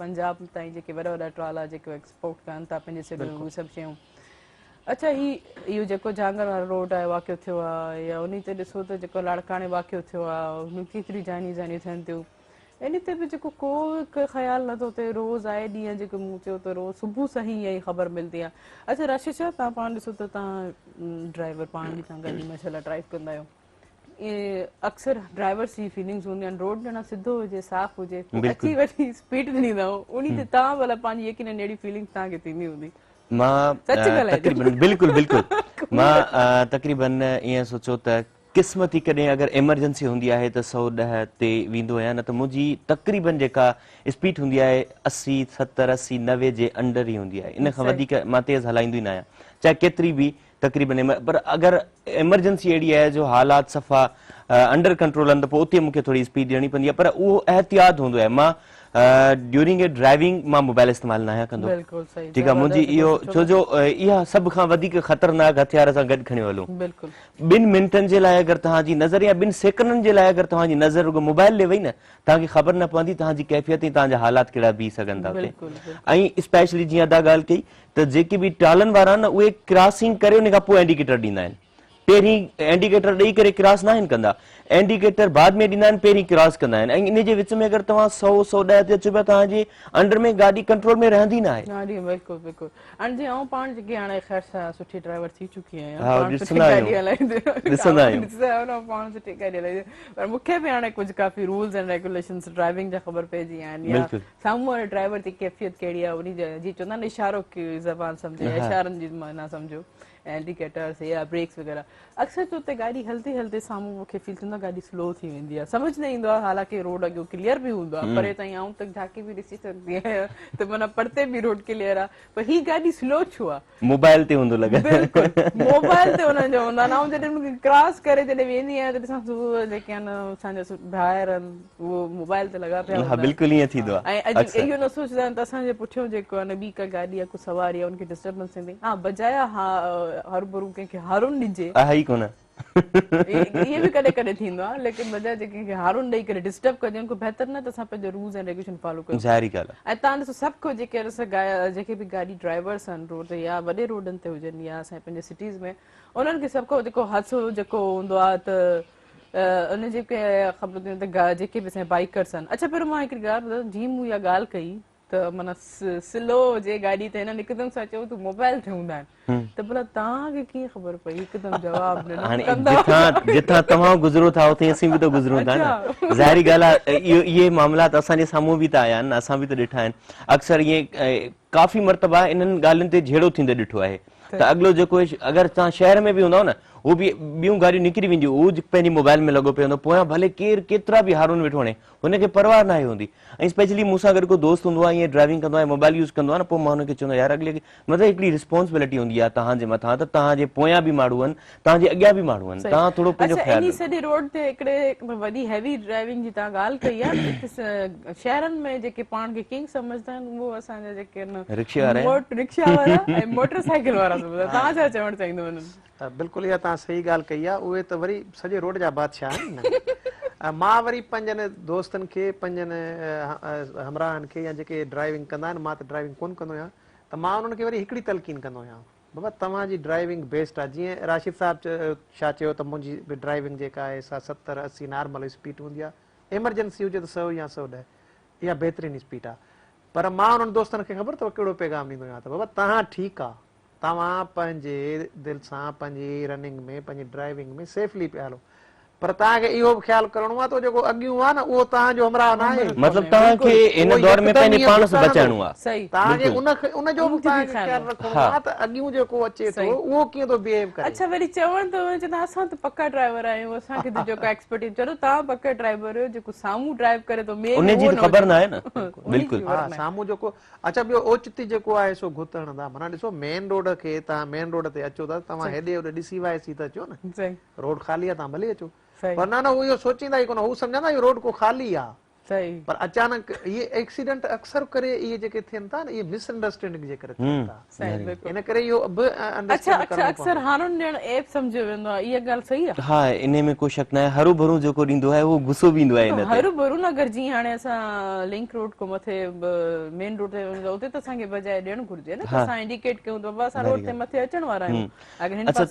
पंजाब ताईं जेके वॾा वॾा ट्राला जेके एक्सपोर्ट कनि था पंहिंजे सिविल उहे सभु शयूं अच्छा इहो जेको जांगर वारो रोड आहे वाक़ियो थियो आहे या उन ते ॾिसो त जेको लाड़काणे वाक़ियो थियो आहे उन केतिरी जानी जानियूं थियनि थियूं इन ते बि जेको को ख़्यालु नथो थिए रोज़ आहे ॾींहं जेको मूं चयो त रोज़ सुबुह सां ई इहा ई ख़बर मिलंदी आहे अच्छा राशिद शाह तव्हां पाण ॾिसो त तव्हां ड्राइवर पाण बि तव्हां गाॾी माशाल्लाह ड्राइव कंदा आहियो अक्सर ड्राइवर्स जी फीलिंग्स हूंदियूं आहिनि रोड ॼणा सिधो हुजे साफ़ हुजे पोइ अची वठी स्पीड ॾींदा उन ते तव्हां भला पंहिंजी यकीन अहिड़ी फीलिंग तव्हांखे थींदी हूंदी मां सच ॻाल्हाइजो। तक़रीबन बिल्कुलु बिल्कुलु मां तक़रीबन ईअं सोचो त क़िस्मती कॾहिं अगरि एमरजेंसी हूंदी आहे त 110 ते वेंदो आहियां न त मुंहिंजी तक़रीबन जेका स्पीड हूंदी आहे 80 70 80 90 जे अंडर ई हूंदी आहे इन खां वधीक मां तेज़ हलाईंदो ई न आहियां चाहे केतिरी बि तक़रीबन पर अगरि एमरजेंसी अहिड़ी आहे जो हालात सफ़ा अंडर कंट्रोल आहिनि त पोइ उते मूंखे थोरी स्पीड ॾियणी पवंदी आहे पर उहो एहतियात हूंदो आहे मां ड्यूरिंग ए ड्राइविंग मां मोबाइल इस्तेमालु न आहियां कंदो बिल्कुलु सही ठीकु आहे मुंहिंजी इहो छो जो इहा सभ खां वधीक ख़तरनाक हथियार सां गॾु खणी हलूं बिल्कुलु 2 मिंटनि जे लाइ अगरि तव्हांजी नज़र या 2 सेकंडनि जे लाइ अगरि तव्हांजी नज़र रुगो मोबाइल ॾे वई न तव्हांखे ख़बर न पवंदी तव्हांजी कैफ़ियत ऐं तव्हांजा हालात कहिड़ा बीह सघनि था हुते ऐं स्पेशली जीअं अदा ॻाल्हि कई त जेके बि टालनि वारा आहिनि उहे क्रॉसिंग करे उन खां पोइ इंडिकेटर ॾींदा आहिनि पहिरीं इंडिकेटर ॾेई करे क्रॉस न आहिनि कंदा इंडिकेटर बाद में ॾींदा आहिनि पहिरीं क्रॉस कंदा आहिनि ऐं इन जे विच में अगरि तव्हां 100-110 ते अचो पिया तव्हांजे अंडर में गाॾी कंट्रोल में रहंदी न आहे बिल्कुलु बिल्कुलु हाणे जीअं आउं पाण जेकी हाणे ख़ैर सां सुठी ड्राइवर थी चुकी आहियां हा, पाण सुठी ॾिसंदा गाॾी आहियूं। हलाईंदी ॾिसंदा आहियूं। ॾिसंदा आहियो न पाण सुठी गाॾी हलाईंदी पर मूंखे बि हाणे कुझु काफ़ी रूल्स एंड रेगुलेशन्स ड्राइविंग जा ख़बर पइजी विया आहिनि या बिल्कुलु। साम्हूं वारे ड्राइवर जी कैफ़ियत कहिड़ी आहे उन जी चवंदा आहिनि इशारो की ज़बान सम्झे हा। इशारनि जी माना सम्झो इंडिकेटर्स या ब्रेक्स वग़ैरह अक्सर तो उते गाॾी हलते हलते साम्हूं मूंखे फील थींदो आहे गाॾी स्लो थी वेंदी आहे सम्झ न ईंदो आहे हालांकि रोड अॻियो क्लियर बि हूंदो आहे परे ताईं आउं त झांकी बि ॾिसी सघंदी आहियां त माना परते बि रोड क्लियर आहे पर ही गाॾी स्लो छो आहे मोबाइल ते हूंदो लॻे बिल्कुलु मोबाइल ते हुननि जो हूंदो आहे ऐं जॾहिं क्रॉस करे जॾहिं वेंदी आहियां त ॾिसां सुबुह जेके आहिनि असांजा ॿाहिरि आहिनि उहो मोबाइल ते लॻा पिया हा हूंदा बिल्कुलु ईअं थींदो आहे ऐं अॼु इहो न सोचंदा आहिनि त असांजे पुठियो जेको आहे न ॿी का गाॾी आहे को सवारी आहे उनखे डिस्टर्बेंस थींदी हा बजाया हा हरू भरू कंहिंखे हारून ॾिजे आहे ई कोन ये भी कॾहिं कॾहिं थींदो आहे, लेकिन बजाए जेके हारून ॾेई करे डिस्टर्ब कजे उनको बहितर न त असां पंहिंजो रूल्स एंड रेगुलेशन फॉलो कयूं। ज़ाहिरी ॻाल्हि आहे। ऐं तव्हां ॾिसो सभु को जेके बि गाॾी ड्राइवर्स आहिनि रोड ते या वॾे रोडनि ते हुजनि या असांजे पंहिंजे सिटीज़ में, उन्हनि खे सभु को जेको हादसो जेको हूंदो आहे त उन जेके ख़बर त जेके बि असांजा बाइकर्स आहिनि। अच्छा पहिरियों मां हिकिड़ी ॻाल्हि ॿुधायां, जीअं मूं इहा ॻाल्हि कई त माना स्लो हुजे गाॾी त हिननि हिकदमि सां चयो तूं मोबाइल ते हूंदा आहिनि, त भला तव्हांखे कीअं ख़बर पई हिकदमि जवाबु ॾिनो? हाणे जिथां तव्हां गुज़रो था उते असीं बि त गुज़रूं था न, ज़ाहिरी ॻाल्हि आहे। इहे मामलात असांजे साम्हूं बि त आया आहिनि, असां बि त ॾिठा आहिनि। अक्सर ईअं काफ़ी मरतबा इन्हनि ॻाल्हियुनि ते झेड़ो थींदे ॾिठो आहे त अॻिलो जेको अगरि तव्हां शहर में बि हूंदव न, उहो बि ॿियूं गाॾियूं निकिरी वेंदियूं, उहो पंहिंजी मोबाइल में लॻो पियो हूंदो, पोयां भले केतिरा बि हारून वेठो वञे हुनखे परवाह न आहे हूंदी। ऐं स्पेशली मूंसां गॾु को दोस्त हूंदो आहे ईअं ड्राइविंग कंदो आहे, मोबाइल यूज़ कंदो आहे न, पोइ मां हुनखे चवंदो आहियां यार अॻिले मतिलबु हिकिड़ी रिस्पॉन्सिबिलिटी हूंदी आहे तव्हांजे मथां, त तव्हांजे पोयां बि माण्हू आहिनि, तव्हांजे अॻियां बि माण्हू आहिनि, तव्हां थोरो पंहिंजो ख्यालु रखो। सॼी रोड ते हिकिड़े वॾी हैवी ड्राइविंग जी तव्हां ॻाल्हि कई आहे, शहरनि में जेके पाण खे किंग सम्झंदा आहिनि उहो असांजा जेके रिक्शा वारा ऐं मोटरसाइकिल वारा सम्झंदा। तव्हां छा चवणु चाहींदो हुननि? बिल्कुलु इहा तव्हां सही ॻाल्हि कई आहे। उहे त वरी सॼे रोड जा बादशाह आहिनि न। मां वरी पंहिंजनि दोस्तनि खे, पंहिंजनि हमराहनि खे या जेके ड्राइविंग कंदा आहिनि, मां त ड्राइविंग कोन कंदो आहियां, त मां उन्हनि खे वरी हिकिड़ी तलक़ीन कंदो आहियां, बाबा तव्हांजी ड्राइविंग बेस्ट आहे। जीअं राशिद साहिबु छा चयो त मुंहिंजी ड्राइविंग जेका आहे सा 70-80 नॉर्मल स्पीड हूंदी आहे, एमरजेंसी हुजे त 100 या 110, इहा बहितरीनु स्पीड आहे। पर मां उन्हनि दोस्तनि खे ख़बर अथव कहिड़ो पैगाम ॾींदो आहियां त बाबा तव्हां ठीकु आहे, तव्हां पंहिंजे दिलि सां पंहिंजी रनिंग में, पंहिंजी ड्राइविंग में सेफली पिया हलो, पर तव्हांखे इहो बि ख़्यालु करिणो आहे त जेको अॻियूं आहे न उहो तव्हांजो हमराह न आहे। मतिलबु तव्हांखे इन दौर में पंहिंजे पाण सां बचाइणो आहे। तव्हांखे उनजो बि तव्हांखे ख़्यालु रखणो आहे त अॻियूं जेको अचे थो उहो कीअं थो बिहेव करे। अच्छा वरी चवण त चवंदा असां त पक्का ड्राइवर आहियूं, असांखे त जेको एक्सपर्टीज, चलो तव्हां पक्का ड्राइवर आहियो, जेको साम्हूं ड्राइव करे थो उनजी त ख़बर न आहे न। बिल्कुलु हा, साम्हूं जेको अच्छा ॿियो ओचिती जेको आहे सो घुतण था। माना ॾिसो मेन रोड खे तव्हां मेन रोड ते अचो था, तव्हां हेॾे होॾे ॾिसी वाइसी था अचो न, रोड ख़ाली आहे तव्हां भले अचो, पर न हू इहो सोचींदा ई कोन, हू सम्झंदा इहो रोड को ख़ाली आहे। पर अचानक इहे एक्सीडेंट अक्सर करे इहे जेके थियनि था न, इहे मिसअंडरस्टैंडिंग जे करे थियनि था। इन करे इहो बि अक्सर हारून ॾियणु ऐप सम्झियो वेंदो आहे, इहा ॻाल्हि सही आहे? हा, इन में को शक न आहे। हरू भरू जेको ॾींदो आहे उहो गुस्सो बि ईंदो आहे इन ते। हरू भरू न, अगरि जीअं हाणे असां लिंक रोड को मथे मेन रोड ते उते त असांखे बजाए ॾियणु घुरिजे न, असां इंडिकेट कयूं त बाबा असां रोड ते मथे अचण वारा आहियूं। अच्छा,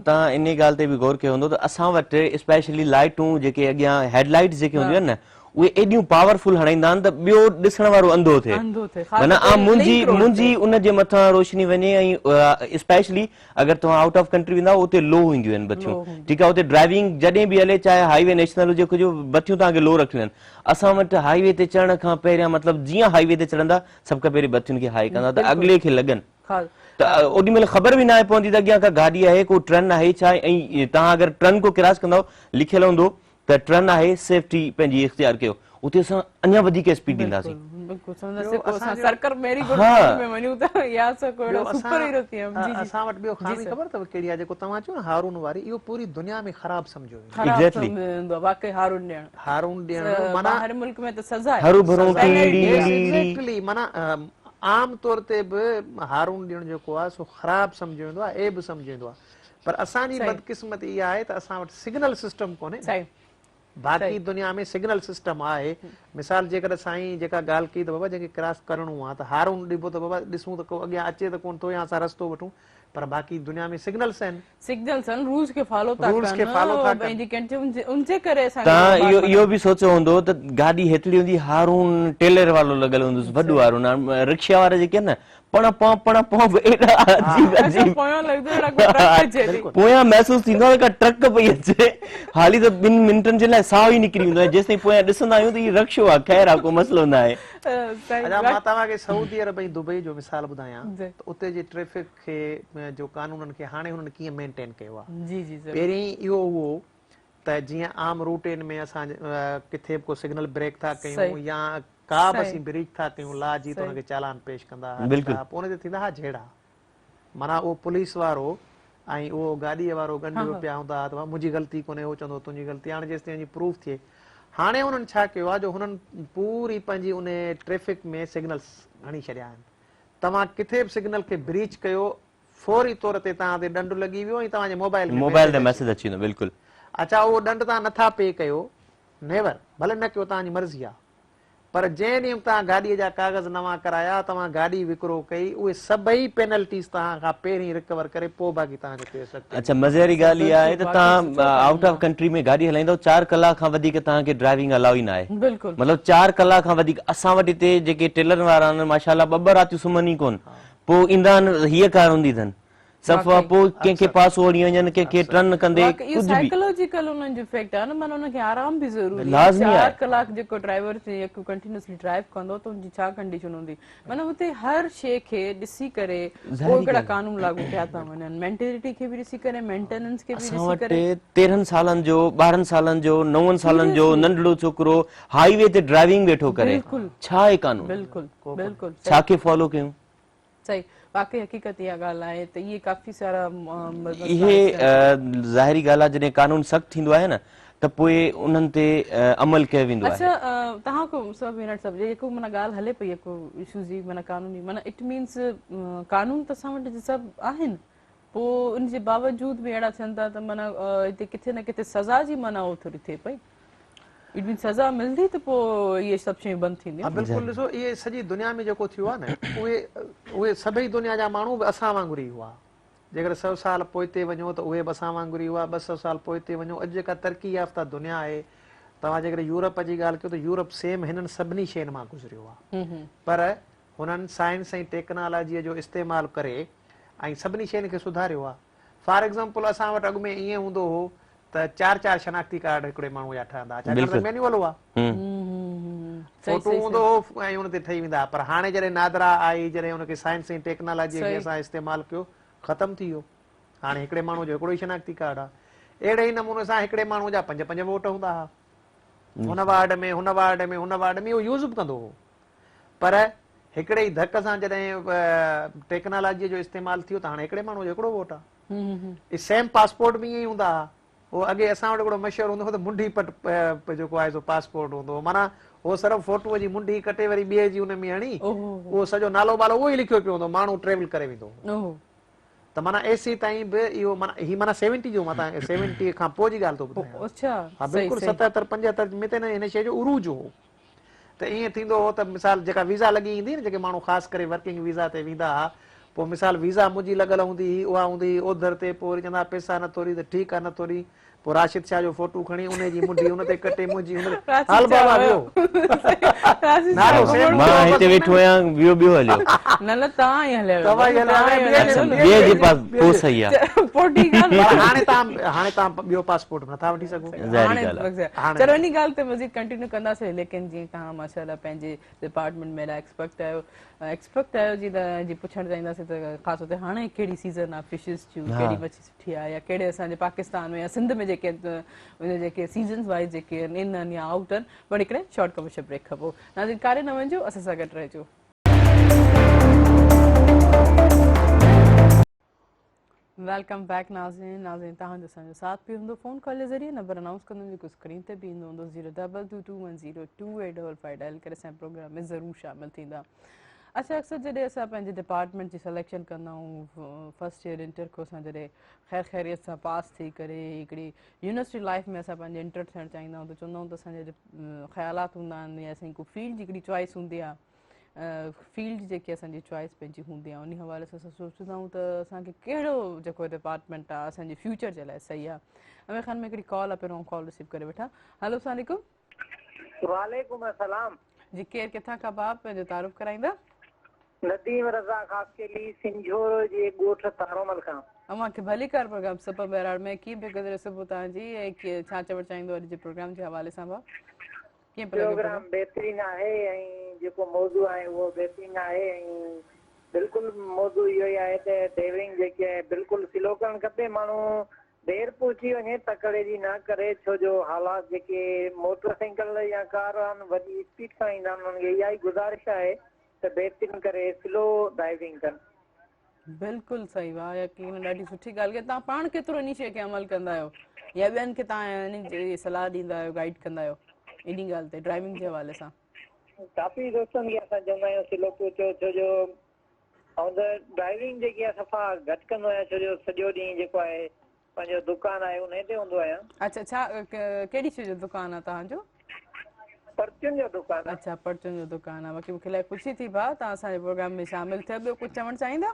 तव्हां इन ॻाल्हि ते बि गौर कयो हूंदो त असां वटि स्पेशली लाइटूं जेके अॻियां हेडलाइट्स जेके हूंदियूं आहिनि न, उहे एॾियूं पावरफुल हणाईंदा आहिनि त ॿियो ॾिसण वारो अंधो थिए। माना मुंहिंजी उनजे मथां रोशनी वञे। ऐं स्पेशली अगरि तव्हां आउट ऑफ कंट्री वेंदा उते लो ईंदियूं आहिनि बतियूं, ठीकु आहे। उते ड्राइविंग जॾहिं बि हले, चाहे हाईवे नेशनल हुजे कुझु, बतियूं तव्हांखे लो रखियूं आहिनि। असां वटि हाईवे ते चढ़ण खां पहिरियां, मतिलबु जीअं हाईवे ते चढ़ंदा सभ खां पहिरीं बतियुनि खे हाई कंदा त अॻिले खे लॻनि, त ओॾी महिल ख़बर बि न आहे पवंदी त अॻियां का गाॾी आहे, को ट्रन आहे छा। ऐं तव्हां अगरि ट्रन को क्रॉस कंदव, लिखियल हूंदो त ट्रन आहे, सेफ्टी पंहिंजी इख्तियार कयो, उते असां अञा वधीक स्पीड ॾींदासीं। असां वटि ॿियो ख़ामी ख़बर अथव कहिड़ी आहे, जेको तव्हां चयो न हारून वारी, इहो पूरी दुनिया में ख़राब सम्झो वेंदो। माना आम तौर ते बि हारून ॾियणु जेको आहे सो ख़राब सम्झो वेंदो आहे, ऐब सम्झो वेंदो आहे। पर असांजी बदकिस्मत इहा आहे त असां वटि सिग्नल सिस्टम कोन्हे। बाक़ी दुनिया में सिग्नल सिस्टम आहे। मिसाल जेकर साईं जेका ॻाल्हि कई त बाबा जंहिंखे क्रॉस करिणो आहे त हारून ॾिबो त बाबा ॾिसूं त को अॻियां अचे त कोन थो या असां रस्तो वठूं, पर बाक़ी दुनिया में सिग्नल्स आहिनि, रूल्स खे फॉलो था कनि। तव्हां इहो बि सोचियो हूंदो त गाॾी हेतिरी हूंदी, हारून टेलर वारो लॻल हूंदुसि, वॾो हारून। रिक्शा वारा जेके आहिनि न, पोयां महसूस थींदो आहे ट्रक पई अचे, हाली त 2 मिंटनि जे लाइ साह ई निकिरी वेंदो आहे। जेसिताईं पोयां ॾिसंदा आहियूं त हीउ रक्शो आहे, ख़ैर आहे, को मसइलो न आहे। मां तव्हांखे सऊदी अरब ऐं दुबई जो मिसाल ॿुधायां त उते जे ट्रैफिक खे जो कानूननि खे हाणे हुननि कीअं मेंटेन कयो आहे। पहिरीं इहो हुओ त जीअं आम रूटनि में असां किथे बि को सिग्नल ब्रेक था कयूं या का बि असीं ब्रिज था कयूं ला जी, त हुनखे चालान पेश कंदा हुआ, पोइ हुनते थींदा हुआ झेड़ा। माना उहो पुलिस वारो ऐं उहो गाॾीअ वारो गंढियो पिया हूंदा हुआ त मुंहिंजी ग़लती कोन्हे, उहो चवंदो तुंहिंजी ग़लती। हाणे जेसिताईं प्रूफ थिए, हाणे हुननि छा कयो आहे, जो हुननि पूरी पंहिंजी उन ट्रैफिक में सिग्नल्स हणी छॾिया आहिनि। तव्हां किथे बि सिग्नल खे ब्रीच कयो, फौरी तौर ते तव्हां ते ॾंढ लॻी वियो ऐं तव्हांजे मोबाइल में मोबाइल ते मैसेज अची वेंदो बिल्कुलु। अच्छा उहो ॾंढ तव्हां नथा पे कयो, नेवर, भले न कयो, तव्हांजी मर्ज़ी आहे, पर जंहिं ॾींहुं तव्हां गाॾीअ जा कागज़ नवां कराया, तव्हां गाॾी विकिरो कई, उहे सभई पेनल्टीज़ तव्हां खां पहिरीं रिकवर करे पोइ बाक़ी तव्हांजो केस अॻिते। अच्छा मज़े वारी ॻाल्हि इहा आहे त तव्हां आउट ऑफ कंट्री में गाॾी हलाईंदव 4 कलाक खां वधीक तव्हांखे ड्राइविंग अलाउ ई न आहे। बिल्कुलु मतिलबु 4 कलाक खां वधीक असां वटि हिते जेके टेलर वारा आहिनि माशाल्लाह 2 रातियूं सुम्हनि ई कोन, पोइ ईंदा आहिनि हीअ कार हूंदी अथनि सफ़ा, पोइ कंहिंखे पास ओड़ी वञनि, कंहिंखे टर्न कंदे इहो कुझु बि साइकोलॉजिकल उन्हनि जो इफेक्ट आहे न, माना उनखे आराम बि ज़रूरी आहे। लाज़मी आहे। 4 कलाक जेको ड्राइवर जेको कंटिन्यूअसली ड्राइव कंदो त उनजी छा कंडीशन हूंदी, माना हुते हर शइ खे ॾिसी करे पोइ हिकिड़ा कानून लागू कया था वञनि, मेंटेलिटी खे बि ॾिसी करे, मेंटेनेंस खे बि असां ॾिसी करे। वटि 13 सालनि जो 12 सालनि जो 9 सालनि जो नंढड़ो छोकिरो हाईवे ते ड्राइविंग वेठो करे, छा आहे कानून? बिल्कुलु बिल्कुलु छा खे फॉलो कयूं? सही, वाकई हक़ीक़त इहा ॻाल्हि आहे त इहे काफ़ी सारा इहे ज़ाहिरी ॻाल्हि आहे जॾहिं कानून सख़्तु थींदो आहे न त पोइ उन्हनि ते अमल कयो वेंदो आहे। अच्छा तव्हां को सभु मिनट सभु जेको माना ॻाल्हि हले पई जेको इशू जी माना कानूनी, माना इट मीन्स कानून त असां वटि सभु आहिनि, पोइ उनजे बावजूद बि अहिड़ा थियनि था त माना हिते किथे न किथे सज़ा जी माना उहो थोरी थिए पई, इट मीन सज़ा मिलंदी त पोइ इहे सभु शयूं बंदि थींदियूं। बिल्कुलु ॾिसो इहे सॼी दुनिया में जेको थियो आहे न, उहे सभई दुनिया जा माण्हू बि असां वांगुरु ई हुआ। जेकर 100 साल पोइते वञो त उहे बि असां वांगुरु ई हुआ, 200 साल पोइते वञो, अॼु जेका तरक़ी याफ़्ता दुनिया आहे, तव्हां जेकर यूरोप जी ॻाल्हि कयो त यूरोप सेम हिननि सभिनी शयुनि मां गुज़रियो आहे, पर हुननि साइंस ऐं टेक्नोलॉजीअ जो इस्तेमालु करे ऐं सभिनी शयुनि खे सुधारियो आहे। फॉर एग्ज़ाम्पल असां वटि अॻु में ईअं हूंदो हो त 4 शनाख़्ती कार्ड हिकिड़े माण्हू जा ठहंदा, छाकाणि त मैन्युअल हुआ, फोटो हूंदो हो ऐं हुन ते ठही वेंदा, पर हाणे जॾहिं नादरा आई, जॾहिं हुनखे साइंस ऐं टेक्नोलॉजीअ खे असां इस्तेमालु कयो, ख़तमु थी वियो। हाणे हिकिड़े माण्हू जो हिकिड़ो ई शनाख़्ती कार्ड आहे। अहिड़े ई नमूने सां हिकिड़े माण्हू जा 5-5 वोट हूंदा हुआ, हुन वार्ड में हुन वार्ड में हुन वार्ड में, उहो यूज़ बि कंदो हो, पर हिकिड़े ई धक सां जॾहिं टेक्नोलॉजीअ जो इस्तेमालु थियो त हाणे हिकिड़े माण्हू जो हिकिड़ो वोट आहे। सेम पासपोर्ट बि ईअं ई हूंदा हुआ, उहो अॻे असां वटि हिकिड़ो मशहूरु हूंदो हो त मुंडी पट जेको आहे सो पासपोर्ट हूंदो हो, माना उहो सिर्फ़ु फोटूअ जी मुंडी कटे वरी ॿिए जी हुन में हणी उहो सॼो नालो वालो उहो ई लिखियो पियो हूंदो, माण्हू ट्रेवल करे वेंदो हो। त माना एसी ताईं बि इहो माना ही माना 70 जो मां तव्हांखे 70 खां पोइ जी ॻाल्हि थो ॿुधायां, हा बिल्कुलु 77-75 में त हिन शइ जो उरूज हो। त ईअं थींदो हो त मिसाल जेका वीज़ा लॻी ईंदी न, जेके माण्हू ख़ासि करे वर्किंग वीज़ा ते वेंदा हुआ, पोइ मिसाल वीज़ा मुंहिंजी लॻल हूंदी हुई, उहा हूंदी हुई ओधर ते, पोइ वरी चवंदा पैसा नथो ॾी त ठीकु आहे नथो ॾी, पोइ राशिद शाह जो फोटू खणी उन जी मुंडी उन ते कटे मुंहिंजी हुन हाल बाबा वियो मां हिते वेठो आहियां, ॿियो हलियो न न तव्हां ई हलियो, ॿिए जे पास पोइ सही आहे। हाणे तव्हां ॿियो पासपोर्ट नथा वठी सघो। चलो इन ॻाल्हि ते मज़ीद कंटिन्यू कंदासीं, लेकिन जीअं तव्हां माशाल्लाह पंहिंजे डिपार्टमेंट में एक्सपर्ट आहियो जी पुछणु चाहींदासीं त ख़ासि तौर ते हाणे कहिड़ी सीज़न आहे फिशिस जूं, कहिड़ी मच्छी सुठी आहे, या कहिड़े असांजे पाकिस्तान में या सिंध में जेके सीज़न्स वाइज़ जेके इन आहिनि या आउट आहिनि, पर हिकिड़े शॉर्ट कमर्शियल ब्रेक खां पोइ नाज़रीन कारे न वञिजो, असां सां गॾु रहिजो। वेलकम बैक नाज़रीन तव्हांजो असांजो साथ बि हूंदो, फ़ोन कॉल जे ज़रिए नंबर अनाउंस कंदो जेको स्क्रीन ते बि ईंदो हूंदो 02221028555 डायल करे असांजे प्रोग्राम में ज़रूरु शामिलु थींदा। अच्छा अक्सर जॾहिं असां पंहिंजे डिपार्टमेंट जी सिलेक्शन कंदा आहियूं, फर्स्ट ईयर इंटर को असां जॾहिं ख़ैरियत सां पास थी करे हिकिड़ी यूनिवर्सिटी लाइफ में असां पंहिंजे इंटर थियणु चाहींदा आहियूं त चवंदा आहियूं त असांजे ख़्यालात हूंदा आहिनि या असांजी को फील्ड जी हिकिड़ी चॉइस हूंदी आहे, फील्ड जेकी असांजी चॉइस पंहिंजी हूंदी आहे, उन हवाले सां असां सोचंदा आहियूं त असांखे कहिड़ो जेको डिपार्टमेंट आहे असांजे फ्यूचर जे लाइ सही आहे। अमे ख़ान में हिकिड़ी कॉल आहे, पहिरियों कॉल रिसीव करे वेठा। हलो अस्सलाम वालेकुम। वालेकुम अस्सलाम जी, केरु किथां खां बाप पंहिंजो तारुफ़ कराईंदा? नदीम रज़ा ख़ासकेली सिंझोर जे ॻोठ तारोमल खां। अमां खे भली कार प्रोग्राम सभ बहराड़ में कीअं पियो गुज़रे सुबुह तव्हांजी, ऐं छा चवणु चाहींदो अॼु जे प्रोग्राम जे हवाले सां? भाउ कीअं पियो लॻे प्रोग्राम? बहितरीन आहे ऐं जेको मौज़ू आहे उहो बहितरीन आहे, ऐं बिल्कुलु मौज़ू इहो ई आहे त ड्राइविंग जेकी आहे बिल्कुलु स्लो करणु खपे, माण्हू देरि पहुची वञे तकड़े जी न करे, छो जो हालात जेके मोटरसाइकिल या कार आहिनि वॾी स्पीड सां ईंदा आहिनि, उन्हनि खे इहा ई गुज़ारिश आहे त बहितरीन करे स्लो ड्राइविंग कनि। बिल्कुलु सही, वाह यकीन ॾाढी सुठी ॻाल्हि आहे। तव्हां पाण केतिरो इन शइ खे अमल कंदा आहियो या ॿियनि खे तव्हां इन जी सलाह ॾींदा आहियो, गाइड कंदा आहियो इन ॻाल्हि ते ड्राइविंग जे हवाले सां? काफ़ी दोस्तनि खे असां चवंदा आहियूं स्लो पहुचो, छो जो ऐं ड्राइविंग जेकी आहे सफ़ा घटि कंदो आहियां, छो जो सॼो ॾींहुं जेको आहे पंहिंजो दुकानु आहे उन ते हूंदो आहियां। अच्छा, छा कहिड़ी शइ जो दुकानु आहे तव्हांजो? परचुनि जो दुकानु आहे। अच्छा, परचुनि जो दुकानु आहे। बाक़ी मूंखे इलाही ख़ुशी थी भाउ तव्हां असांजे प्रोग्राम में शामिलु थियो। ॿियो कुझु चवणु चाहींदा?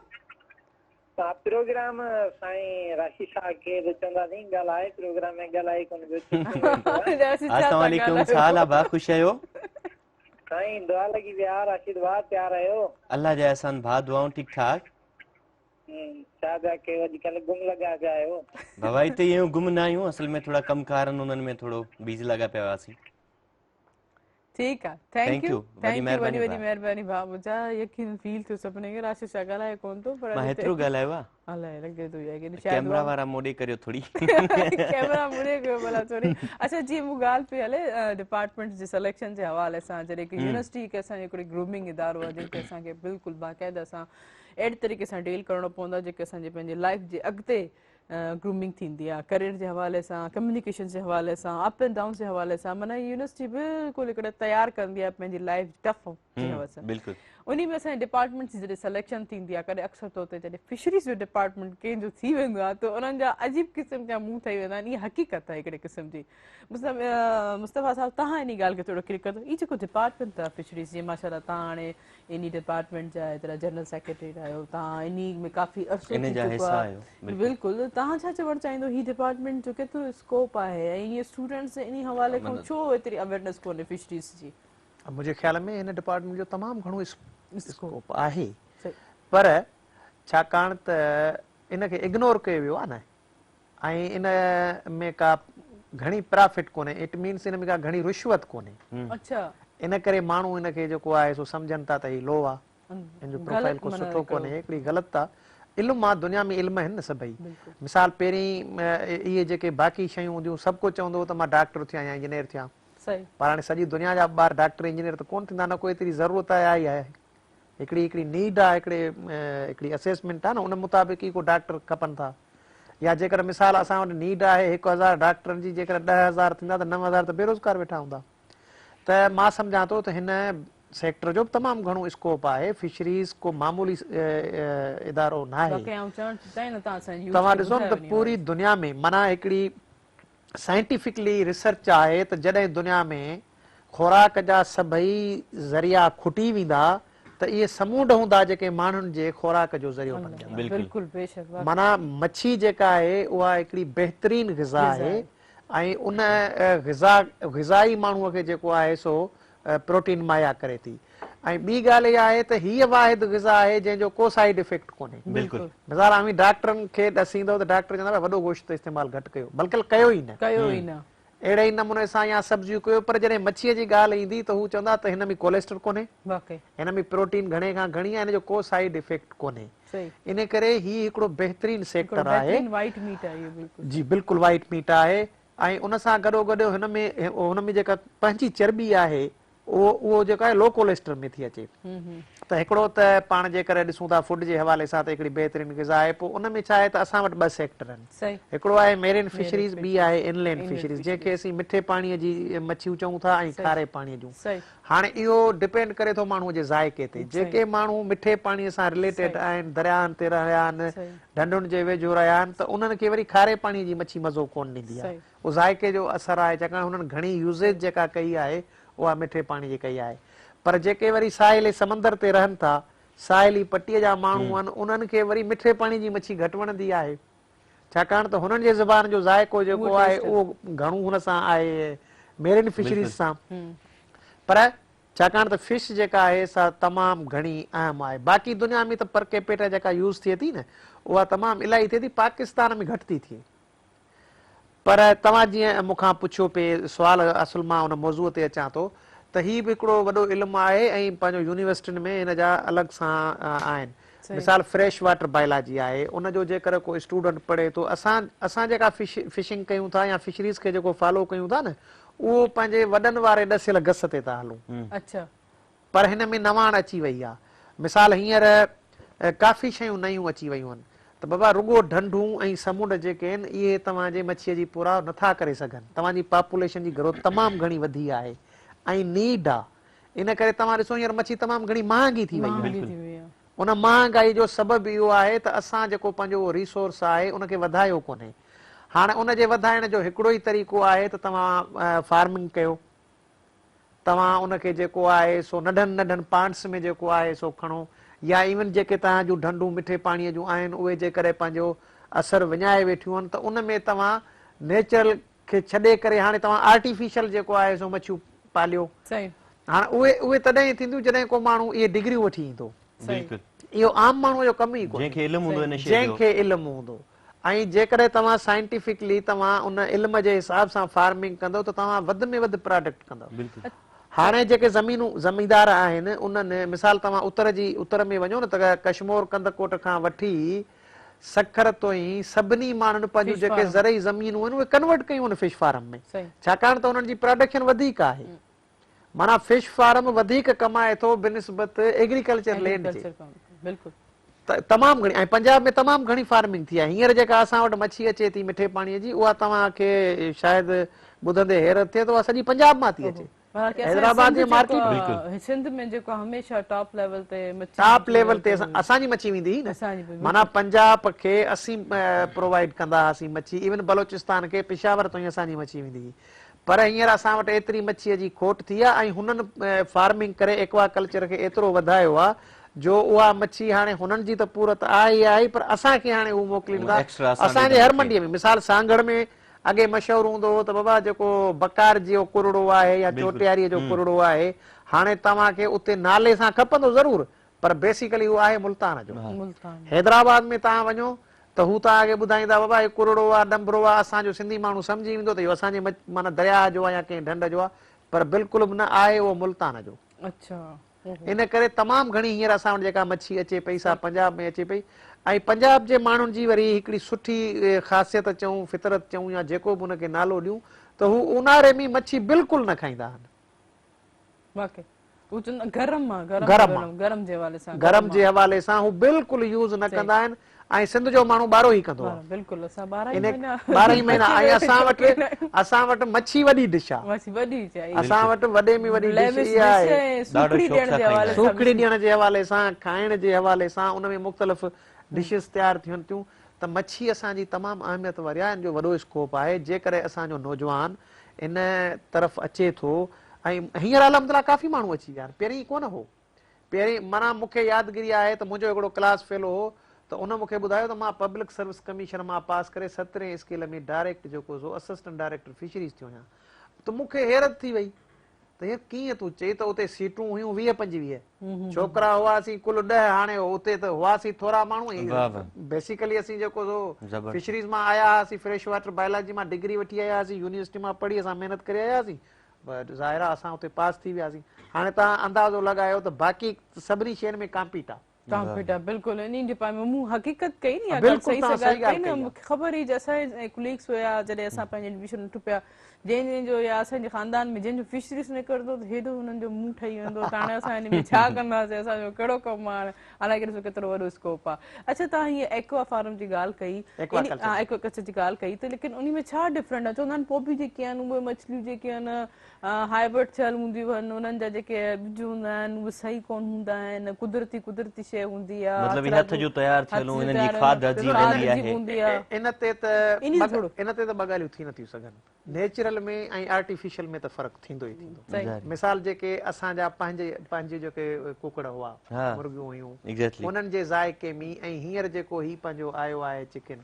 प्रोग्राम साईं राशि साहब खे चवंदासीं ॻाल्हाए, प्रोग्राम में ॻाल्हाए कोन अस्सलाम वालेकुम, छा हाल आहे भाउ? ख़ुशि आहियो? साईं दुआ लॻी विया, राशिद भाउ तयारु आहियो? अल्लाह जा एहसान भाउ, दुआऊं ठीकु ठाक। छा पिया कयो अॼुकल्ह, गुम लॻा पिया आहियो? बाबा हिते ईअं गुम न आहियूं, असल में थोड़ा कमकार आहिनि, उन्हनि में थोड़ो बिज़ी लॻा पिया हुआसीं। ठीकु आहे, थैंक यू, वॾी महिरबानी वॾी महिरबानी भाउ। मुंहिंजा यकीन फील थियो सभिनी खे राशिद सां ॻाल्हाए कोन थो, पर मां हेतिरो ॻाल्हायो आहे, अलाए लॻे थो कैमरा वारा मोॾे करियो थोड़ी। कैमरा मुड़े कयो भला थोरी। अच्छा, जीअं मूं ॻाल्हि पई हले डिपार्टमेंट जे सिलेक्शन जे हवाले सां, जॾहिं की यूनिवर्सिटी हिकु असांजो हिकिड़ी ग्रूमिंग इदारो आहे जंहिंखे असांखे बिल्कुलु बाक़ाइदा सां अहिड़े तरीक़े सां डील करणो पवंदो आहे जेके असांजे पंहिंजे लाइफ जे अॻिते ग्रूमिंग थींदी आहे, करियर जे हवाले सां, कम्युनिकेशन जे हवाले सां, अप एंड डाउन जे हवाले सां। माना यूनिवर्सिटी बिल्कुलु हिकिड़े तयारु कंदी आहे पंहिंजी लाइफ टफ बिल्कुलु। उन में असांजे डिपार्टमेंट जी जॾहिं सिलेक्शन थींदी आहे, कॾहिं अक्सर तौर ते जॾहिं फिशरीज़ जो डिपार्टमेंट कंहिंजो थी वेंदो आहे त उन्हनि जा अजीब क़िस्म जा मुंहुं ठही वेंदा आहिनि। इहा हक़ीक़त आहे हिकिड़े क़िस्म जी। मुस्तफ़ा साहिबु, तव्हां इन ॻाल्हि खे थोरो क्लियर कयो। ई जेको डिपार्टमेंट आहे फिशरीज़, जीअं माशाल्लाह तव्हां हाणे इन डिपार्टमेंट जा एतिरा जनरल सेक्रेटरी आहियो, तव्हां इन में काफ़ी अर्सो थी चुको आहे। बिल्कुलु, तव्हां छा चवणु चाहींदो हीउ डिपार्टमेंट जो केतिरो स्कोप आहे ऐं ईअं स्टूडेंट्स इन हवाले खां छो एतिरी अवेयरनेस कोन्हे फिशरीज़ जी? मुंहिंजे ख़्याल में हिन डिपार्टमेंट जो तमामु घणो स्कोप आहे, पर छाकाणि त इनखे इग्नोर कयो वियो आहे न, ऐं इन में का घणी प्रॉफिट कोन्हे, इट मीन्स इन में का घणी रिश्वत कोन्हे। अच्छा, इन करे माण्हू इनखे जेको आहे सो सम्झनि था त हीउ लो आहे, हिन जो प्रोफाइल को सुठो कोन्हे, हिकिड़ी ग़लति आहे। इल्मु आहे, दुनिया में इल्म आहिनि न सभई। मिसाल पहिरीं इहे जेके बाक़ी शयूं हूंदियूं सभु कुझु चवंदो हो त मां डॉक्टर थियां या इंजीनियर थियां, पर हाणे सॼी दुनिया जा ॿार डॉक्टर इंजीनियर त कोन थींदा, न कोई एतिरी ज़रूरत आहे। हिकिड़ी नीड आहे, हिकिड़ी असेसमेंट आहे न, उन मुताबिक़ ई को डॉक्टर खपनि था। या जेकर मिसाल असां वटि नीड आहे 1000 डॉक्टरनि जी, जेकर 10,000 थींदा त 9,000 त बेरोज़गार वेठा हूंदा। त मां सम्झां थो त हिन सेक्टर जो तमामु घणो स्कोप आहे। फिशरीज़ को मामूली इदारो न आहे। तव्हां ॾिसो न त पूरी दुनिया में माना हिकिड़ी साइंटिफिकली रिसर्च आहे त जॾहिं दुनिया में खुराक जा सभई ज़रिया खुटी वेंदा त इहे समूंड हूंदा जेके माण्हुनि जे खुराक जो ज़रियो बणजंदा। माना मच्छी जेका आहे उहा हिकिड़ी बहितरीन ग़िज़ा आहे, ऐं उन ग़िज़ाई माण्हूअ खे जेको आहे सो प्रोटीन मुहैया करे थी। ऐं ॿी ॻाल्हि इहा आहे त हीअ वाहिद ग़िज़ा आहे जंहिंजो को साइड इफेक्ट कोन्हे। मिसाल आमी डॉक्टरनि खे ॾसींदो त डॉक्टर चवंदा वॾो गोश्त इस्तेमालु घटि कयो, बल्कि कयो ई न। अहिड़े ई नमूने सां या सब्जियूं कयो, पर जॾहिं मच्छीअ जी ॻाल्हि ईंदी त हू चवंदा त हिन में कोलेस्ट्रॉल कोन्हे, हिन में प्रोटीन घणे खां घणी आहे, हिन जो को साइड इफेक्ट कोन्हे। इन करे ही हिकिड़ो बहितरीन सेक्टर आहे जी, बिल्कुलु वाइट मीट आहे। ऐं उन सां गॾोगॾु हुन में जेका पंहिंजी चर्बी आहे उहो जेको आहे लो कोलेस्ट्रॉल में थी अचे। त हिकिड़ो त पाण जेकर ॾिसूं था फूड जे हवाले सां त हिकिड़ी बहितरीन ग़िज़ा आहे। पोइ उन में छा आहे त असां वटि 2 सेक्टर आहिनि, हिकिड़ो आहे मेरिन फिशरीज़, ॿी आहे इनलैंड फिशरीज़, जंहिंखे असीं मिठे पाणीअ जी मच्छियूं चऊं था ऐं खारे पाणीअ जूं। हाणे इहो डिपेंड करे थो माण्हूअ जे ज़ाइके ते। जेके माण्हू मिठे पाणीअ सां रिलेटेड आहिनि, दरियाहनि ते रहिया आहिनि, ढंढुनि जे वेझो रहिया आहिनि, त उन्हनि खे वरी खारे पाणीअ जी मच्छी मज़ो कोन ॾींदी आहे। उहो ज़ाइके जो असरु आहे, छाकाणि हुननि घणी यूज़ेज जेका कई आहे उहा मिठे पाणी जी कई आहे। पर जेके वरी साहिल समंदर ते रहनि था, साहिली पटीअ जा माण्हू आहिनि, उन्हनि खे वरी मिठे पाणी जी मच्छी घटि वणंदी आहे, छाकाणि त हुननि जे ज़बान जो ज़ाइको जेको आहे उहो घणो हुन सां आहे मेरिन फिशरीज़ सां। पर छाकाणि त फिश जेका आहे सा तमामु घणी अहम आहे। बाक़ी दुनिया में त पर कैपिटा जेका यूज़ थिए थी न उहा तमामु इलाही थिए थी, पाकिस्तान में घटि थी थिए। पर तव्हां जीअं मूंखां पुछियो पिए सुवाल, असुल मां हुन मौज़ूअ ते अचां थो त हीउ बि हिकिड़ो वॾो इल्मु आहे ऐं पंहिंजो यूनिवर्सिटियुनि में हिन जा अलॻि सां आहिनि। मिसाल फ्रेश वाटर बायोलॉजी आहे, उनजो जेकर को स्टूडेंट पढ़े थो, असां जेका फिशिंग कयूं था या फिशरीज़ खे जेको फॉलो कयूं था न, उहो पंहिंजे वॾनि वारे ॾसियल गस ते था हलूं। पर हिन में नवाण अची वई आहे। मिसाल हींअर काफ़ी शयूं नयूं अची वयूं आहिनि त बाबा रुगो ढंढूं ऐं समुंड जेके आहिनि इहे तव्हांजे मच्छीअ जी पूरा नथा करे सघनि। तव्हांजी पॉपुलेशन जी ग्रोथ तमामु घणी वधी आहे ऐं नीड आहे। इन करे तव्हां ॾिसो हींअर मच्छी तमामु घणी महांगी थी वई आहे। उन महांगाई जो सबबु इहो आहे त असां जेको पंहिंजो रिसोर्स आहे उनखे वधायो कोन्हे। हाणे उनजे वधाइण जो हिकिड़ो ई तरीक़ो आहे त तव्हां फार्मिंग कयो, तव्हां उनखे जेको आहे सो नंढनि नंढनि पांड्स में जेको आहे सो खणो, या इवन जेके तव्हां जूं ढंढूं मिठे पाणीअ जूं आहिनि उहे जेकॾहिं पंहिंजो असरु विञाए वेठियूं आहिनि त उन में तव्हां नेचुरल खे छॾे करे हाणे तव्हां आर्टिफिशियल जेको आहे सो मच्छियूं पालियो। हाणे उहे तॾहिं थींदियूं जॾहिं को माण्हू इहे डिग्रियूं वठी ईंदो। इहो आम माण्हूअ जो कमु ई कोन्हे, जंहिंखे इल्मु हूंदो। ऐं जेकॾहिं तव्हां साइंटिफिकली तव्हां उन इल्म जे हिसाब सां फार्मिंग कंदव त तव्हां वधि में वधि प्रोडक्ट कंदव। हाणे जेके ज़मींदार आहिनि उन्हनि मिसाल तव्हां उत्तर में वञो न त कश्मीर कंदकोट खां वठी सखर तो ई सभिनी माण्हुनि पंहिंजूं जेके ज़रई ज़मीनूं आहिनि उहे कन्वर्ट कयूं आहिनि फिश फार्म में, छाकाणि त उन्हनि जी प्रोडक्शन वधीक आहे। माना फिश फार्म वधीक कमाए थो बिनिस्बत एग्रीकल्चर लैंड जे। तमामु घणी, ऐं पंजाब में तमामु घणी फार्मिंग थी आहे। हींअर जेका असां वटि मच्छी अचे थी मिठे पाणीअ जी, उहा तव्हांखे शायदि ॿुधंदे हैरत थिए त उहा सॼी पंजाब मां थी अचे। हैदराबाद जी मार्केट सिंध में जेको हमेशा टॉप लेवल ते असांजी मच्छी वेंदी न। माना पंजाब खे असीं प्रोवाइड कंदा हुआसीं मच्छी, इवन बलोचिस्तान खे पिशावर ताईं असांजी मच्छी वेंदी हुई। पर हींअर असां वटि एतिरी मच्छीअ जी खोट थी आहे ऐं हुननि फार्मिंग करे एक्वाकल्चर खे एतिरो वधायो आहे जो उहा मच्छी हाणे हुननि जी त पूरत आहे ई आहे, पर असांखे हाणे उहो मोकिलींदा असांजे हर मंडीअ में। मिसाल सांगड़ में अॻे मशहूरु हूंदो हो त बाबा जेको बकार जो कुरड़ो आहे या चोटियारीअ जो कुरड़ो आहे, हाणे तव्हांखे उते नाले सां खपंदो ज़रूर, पर बेसिकली उहो आहे मुल्तान जो। हैदराबाद में तव्हां वञो त हू तव्हांखे ॿुधाईंदा बाबा इहो कुरड़ो आहे, डंबरो आहे, असांजो सिंधी माण्हू सम्झी वेंदो त इहो असांजे माना दरिया जो आहे या कंहिं ढंढ जो आहे, पर बिल्कुलु बि न आहे उहो मुल्तान जो। इन करे तमामु घणी हींअर असां वटि जेका मच्छी अचे पई सा पंजाब में अचे पई। ऐं पंजाब जे माण्हुनि जी वरी हिकिड़ी सुठी ख़ासियत चऊं, फितरत चऊं या जेको बि हुनखे नालो ॾियूं त हू ऊन्हारे में मच्छी बिल्कुलु न खाईंदा आहिनि। गरम जे हवाले सां हू बिल्कुलु यूज़ न कंदा आहिनि। ऐं सिंध जो माण्हू 12 ई कंदो आहे, 12 ई महीना। ऐं असां वटि मच्छी वॾी डिश आहे, असां वटि वॾे में वॾी डिश इहा आहे। सूखड़ी ॾियण जे हवाले सां, खाइण जे हवाले सां उन में मुख़्तलिफ़ डिशिस तयारु थियनि थियूं। त मच्छी असांजी तमामु अहमियत वारी आहे, इन जो वॾो स्कोप आहे। जेकॾहिं असांजो नौजवान इन तरफ़ अचे थो, ऐं हींअर अलहमदिल्ला काफ़ी माण्हू अची विया आहिनि, पहिरीं कोन हो। पहिरीं माना मूंखे यादगिरी आहे त मुंहिंजो हिकिड़ो क्लास फेलो हो त उन मूंखे ॿुधायो त मां पब्लिक सर्विस कमीशन मां पास करे 17 स्केल में डायरेक्ट जेको असिस्टेंट डायरेक्टर फिशरीज़ थी वञा। त मूंखे हैरत थी वई त हीअ कीअं तूं चई त उते सीटूं हुयूं 20-25 छोकिरा हुआसीं कुल 10। हाणे उते त हुआसीं थोरा माण्हू। बेसिकली असीं जेको फिशरीज़ मां आया हुआसीं, फ्रेश वाटर बायोलॉजी मां डिग्री वठी आया हुआसीं, यूनिवर्सिटी मां पढ़ी असां महिनत करे आया हुआसीं, ज़ाहिर आहे असां उते पास थी वियासीं। हाणे तव्हां अंदाज़ो लॻायो त बाक़ी सभिनी शयुनि में कॉम्पीट आहे। बिल्कुलु इन जे पाए मूं हक़ीक़त कई न, मूंखे ख़बर हुई असांजे कुलीग्स हुया जॾहिं असां पंहिंजे एडमिशन वठूं पिया, जंहिंजो या असांजे ख़ानदान में जंहिंजो फिशरीज़ निकिरंदो त हेॾो हुननि जो मुंहुं ठही वेंदो त हाणे असां हिन में छा कंदासीं, असांजो कहिड़ो कमु आहे। हालांकि ॾिसो केतिरो वॾो स्कोप आहे। अच्छा, तव्हां हीअ एक्वा फार्म जी ॻाल्हि कई, एक्वाकल्चर जी ॻाल्हि कई, त लेकिन उन में छा डिफरेंट आहे? चवंदा आहिनि पोइ बि जेके आहिनि उहे मछलियूं जेके आहिनि हाइब्रिड थियल हूंदियूं आहिनि, उन्हनि जा जेके ॿिज हूंदा आहिनि उहे सही कोन हूंदा आहिनि, कुदरती शइ हूंदी आहे, मतलब हथ जो तयार थियल इनजी खाद हजी वेंदी आहे। इन ते त ॿ ॻाल्हियूं थी नथियूं सघनि। नेचुरल में ऐं आर्टिफिशियल में त फ़र्क़ु थींदो ई थींदो। मिसाल जेके असांजा पंहिंजे जेके कुकड़ हुआ, मुर्गियूं हुयूं, उन्हनि जे ज़ाइके में ऐं हींअर जेको ही पंहिंजो आयो आहे चिकन,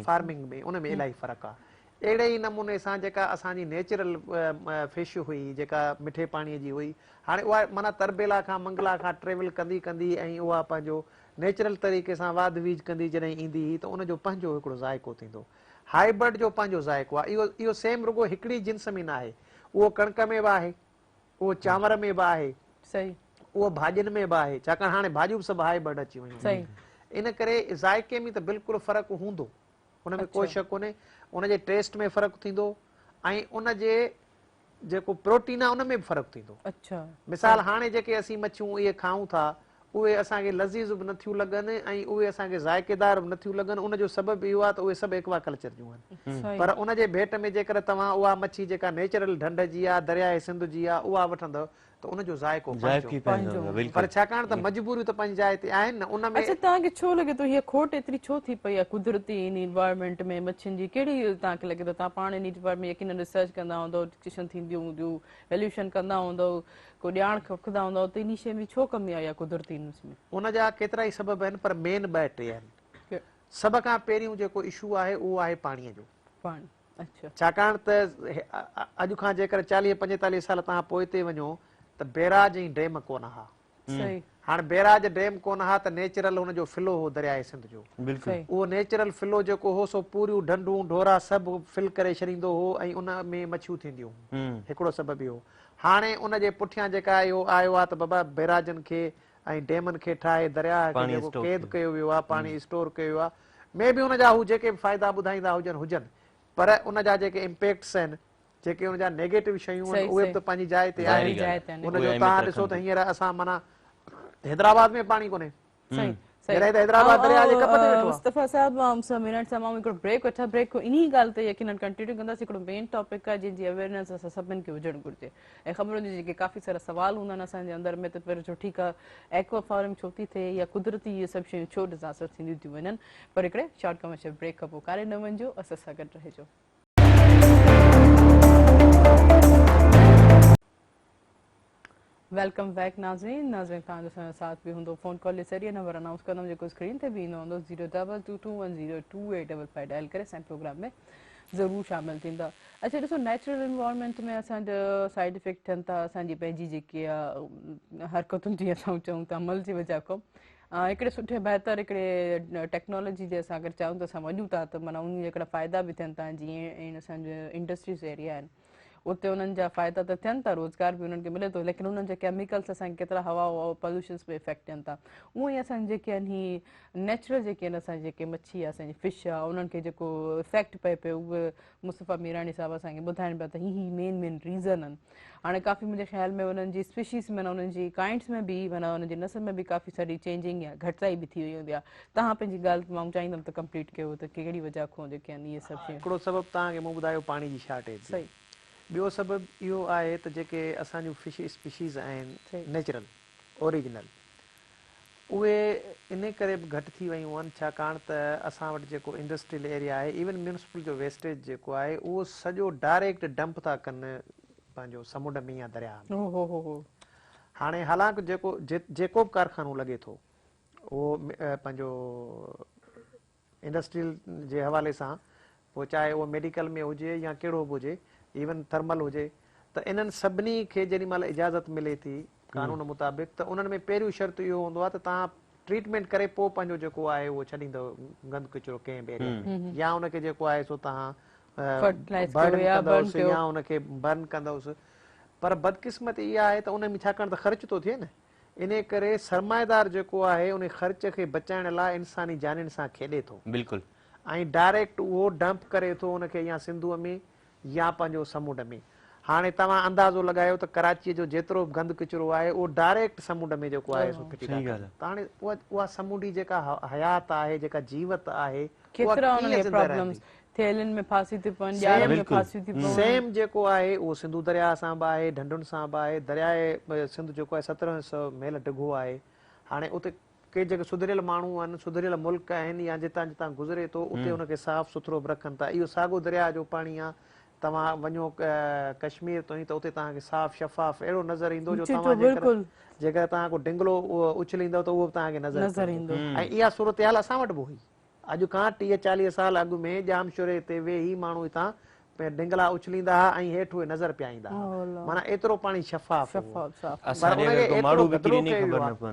फार्मिंग में उन में इलाही फ़र्क़ु आहे। अहिड़े ई नमूने सां जेका असांजी नेचुरल फिश हुई, जेका मिठे पाणीअ जी हुई, हाणे उहा माना तरबेला खां मंगला खां ट्रेवल कंदी कंदी ऐं उहा पंहिंजो नेचुरल तरीक़े सां वाध वीज कंदी जॾहिं ईंदी हुई त उनजो पंहिंजो हिकिड़ो ज़ाइको थींदो। हाइब्रिड जो पंहिंजो ज़ाइको आहे। इहो सेम रुगो हिकिड़ी जिन्स में न आहे। उहो कणिक में बि आहे, उहो चांवर में बि आहे, उहो भाॼियुनि में बि आहे, छाकाणि हाणे भाॼियूं बि सभु हाइब्रिड अची वयूं। इन करे ज़ाइके में त बिल्कुलु फ़र्क़ु हूंदो, हुनमें कोई शक कोन्हे। उनजे टेस्ट में फ़र्क़ु थींदो ऐं उनजे जेको प्रोटीन आहे उन में बि फ़र्क़ु थींदो। मिसाल हाणे जेके असीं मच्छियूं इहे खाऊं था उहे असांखे लज़ीज़ बि नथियूं लॻनि ऐं उहे असांखे ज़ाइकेदार बि नथियूं लॻनि। उनजो सबबु इहो आहे त उहे सभु एक्वाकल्चर जूं आहिनि। पर उनजे भेट में जेकर तव्हां उहा मच्छी जेका नेचुरल ढंढ जी आहे, दरियाए सिंध जी आहे, उहा वठंदव त उनजो ज़ाइक़ो ज़ाइक़ो पंहिंजो। पंहिंजो हूंदो, पर बिल्कुलु छाकाणि त मजबूरियूं त पंहिंजी जाइ ते आहिनि न, उन में अच्छा तव्हांखे छो लॻे थो हीअ खोट एतिरी छो थी पई आहे कुदरती इन इन्वायरमेंट में मच्छियुनि जी कहिड़ी तव्हांखे लॻे थो? तव्हां पाण इन डिपार्टमेंट यकीन रिसर्च कंदा हूंदव, डिस्कशन थींदियूं हूंदियूं, वैल्यूएशन कंदा हूंदव, को ॼाण रखंदा हूंदव, त इन शइ में छो कमी आई आहे कुदरती इन में? उन जा केतिरा ई सबब आहिनि, पर मेन 2-3 आहिनि। सभ खां पहिरियों जेको इशू आहे उहो आहे पाणीअ जो। पाणी, अच्छा। छाकाणि त अॼु खां जेकर 40-45 साल तव्हां पोइते वञो त बैराज ऐं डैम कोन हा। सही। हाणे बैराज डैम कोन हा त नेचुरल हुनजो फ्लो हो दरियाए सिंध जो। बिल्कुलु उहो नेचुरल फ्लो जेको हो सो पूरियूं ढंढूं ढोरा सभु फिल करे छॾींदो हो ऐं उन में मच्छियूं थींदियूं हुयूं। हिकिड़ो सबब इहो। हाणे उन जे पुठियां जेका इहो आयो आहे त बाबा बैराजनि खे ऐं डैमनि खे ठाहे दरिया खे जेको क़ैद कयो वियो आहे, पाणी स्टोर कयो आहे, मे बि उन जा हू जेके फ़ाइदा ॿुधाईंदा हुजनि, पर उन जा जेके इम्पैक्ट्स आहिनि, जेके उन जा नेगेटिव शयूं आहिनि, उहे बि त पंहिंजी जाइ ते आहिनि। उनजो तव्हां ॾिसो त हींअर असां माना हैदराबाद में पाणी कोन्हे। सही। हैदराबाद दरिया जे कप ते वेठो आहे। मुस्तफ़ा साहब मिनट सां मां हिकिड़ो ब्रेक वठां, ब्रेक इन्ही ॻाल्हि ते यकीनन कंटिन्यू कंदासीं। हिकिड़ो मेन टॉपिक आहे जंहिंजी अवेयरनेस असां सभिनि खे हुजणु घुरिजे ऐं ख़बरुनि जी जेके काफ़ी सारा सवाल हूंदा आहिनि असांजे अंदरि में, त पहिरियों जो ठीकु आहे एक्वा फार्मिंग छो थी थिए या कुदरती इहे सभु शयूं छो डिज़ास्टर थींदियूं थियूं वञनि, पर हिकिड़े शॉर्ट कमर्शियल ब्रेक खां पोइ कारे न वञिजो, असां सां गॾु रहिजो। वेलकम बैक नाज़रीन तव्हांजो साथ बि हूंदो फ़ोन कॉल जे ज़रिए। नंबर अनाउंस कंदमि जेको स्क्रीन ते बि ईंदो हूंदो 02221022855 करे असांजे प्रोग्राम में ज़रूरु शामिलु थींदा। अच्छा ॾिसो, नेचुरल इन्वायरमेंट में असांजा साइड इफेक्ट थियनि था, असांजी पंहिंजी जेकी आहे हरकतुनि जी असां चऊं था अमल जी वजह खां हिकिड़े सुठे बहितर हिकिड़े टेक्नोलॉजी जे असां अगरि चाहियूं त असां वञूं था त माना उन हिकिड़ा फ़ाइदा बि थियनि था। जीअं असांजो इंडस्ट्रीज़ एरिया आहिनि उते उन्हनि जा फ़ाइदा त थियनि था, रोज़गार बि उन्हनि खे मिले थो, लेकिन उन्हनि जे केमिकल्स असांखे केतिरा हवा पॉल्यूशन्स में इफेक्ट ॾियनि था। उअं ई असांजे जेके आहिनि ही नेचुरल जेके आहिनि असांजी जेके मच्छी आहे, असांजी फिश आहे, उन्हनि खे जेको इफेक्ट पए पियो उहे मुस्तफ़ा मीरानी साहिबु असांखे ॿुधाइनि पिया त ही मेन रीज़न आहिनि। हाणे काफ़ी मुंहिंजे ख़्याल में उन्हनि जी स्पीशीज़ माना उन्हनि जी काइंड्स में बि माना उन्हनि जी नस्ल में बि काफ़ी सारी चेंजिंग या घटिताई बि थी वई हूंदी आहे। तव्हां पंहिंजी ॻाल्हि मां चाहींदमि त कंप्लीट कयो त कहिड़ी वजह खां जेके आहिनि इहे सभु शयूं? हिकिड़ो सबबु तव्हांखे मूं ॿुधायो पाणी जी शार्टेज। सही। ॿियो सबबु इहो आहे त जेके असांजूं फिश स्पीशीज़ आहिनि नेचुरल ओरिजिनल, उहे इन करे बि घटि थी वियूं आहिनि छाकाणि त असां वटि जेको इंडस्ट्रियल एरिया आहे, इवन म्यूनिसिपल जो वेस्टेज जेको आहे उहो सॼो डायरेक्ट डंप था कनि पंहिंजो समुंड में या दरिया में। हाणे हालांकि जेको बि कारखानो लॻे थो उहो पंहिंजो इंडस्ट्रियल जे हवाले सां, पोइ चाहे उहो मेडिकल में हुजे या कहिड़ो बि हुजे, इवन थर्मल हुजे, त इन्हनि सभिनी खे जेॾी महिल इजाज़त मिले थी कानून मुताबिक़, त उन्हनि में पहिरियों शर्त इहो हूंदो आहे त तव्हां ट्रीटमेंट करे पोइ पंहिंजो जेको आहे उहो छॾींदव गंद किचिरो कंहिं बि एरिया में, या उनखे जेको आहे सो तव्हां बर्न कंदवसि या उनखे बर्न कंदवसि। पर बदकिस्मत इहा आहे त उन में छाकाणि त ख़र्च थो थिए न, इन करे सरमाएदार जेको आहे उन ख़र्च खे बचाइण लाइ इंसानी जानियुनि सां खेॾे थो। बिल्कुलु। ऐं डायरेक्ट उहो डंप करे थो उनखे या सिंधूअ में या पंहिंजो समुंड में। हाणे तव्हां अंदाज़ो लॻायो त कराचीअ जो जेतिरो बि गंद किचिरो आहे उहो डायरेक्ट समुंड में जेको आहे सो फिटी था कनि। त हाणे उहा समुंडी जेका हयात आहे, जेका जीवत आहे, सेम जेको आहे उहो सिंधु दरिया सां बि आहे, ढंढुनि सां बि आहे। दरियाए सिंध जेको आहे 1700 मील डिघो आहे। हाणे उते के जेके सुधरियल माण्हू आहिनि, सुधरियल मुल्क आहिनि, या जितां जितां गुज़रे थो उते उनखे साफ़ सुथरो बि रखनि था। इहो साॻो दरिया जो पाणी आहे, तव्हां वञो कश्मीर ताईं त उते तव्हांखे साफ़ शफ़ाफ़ अहिड़ो नज़र ईंदो जो तव्हां जेकर तव्हां को डिंगलो उछलींदव त उहो बि तव्हांखे नज़र ईंदो। ऐं इहा सूरत हाल असां वटि बि हुई। अॼु खां 30-40 साल अॻु में जामशोरे ते वेही माण्हू हितां डिंगला उछलींदा हुआ ऐं हेठि उहे नज़र पिया ईंदा हुआ। माना एतिरो पाणी शफ़ाफ़,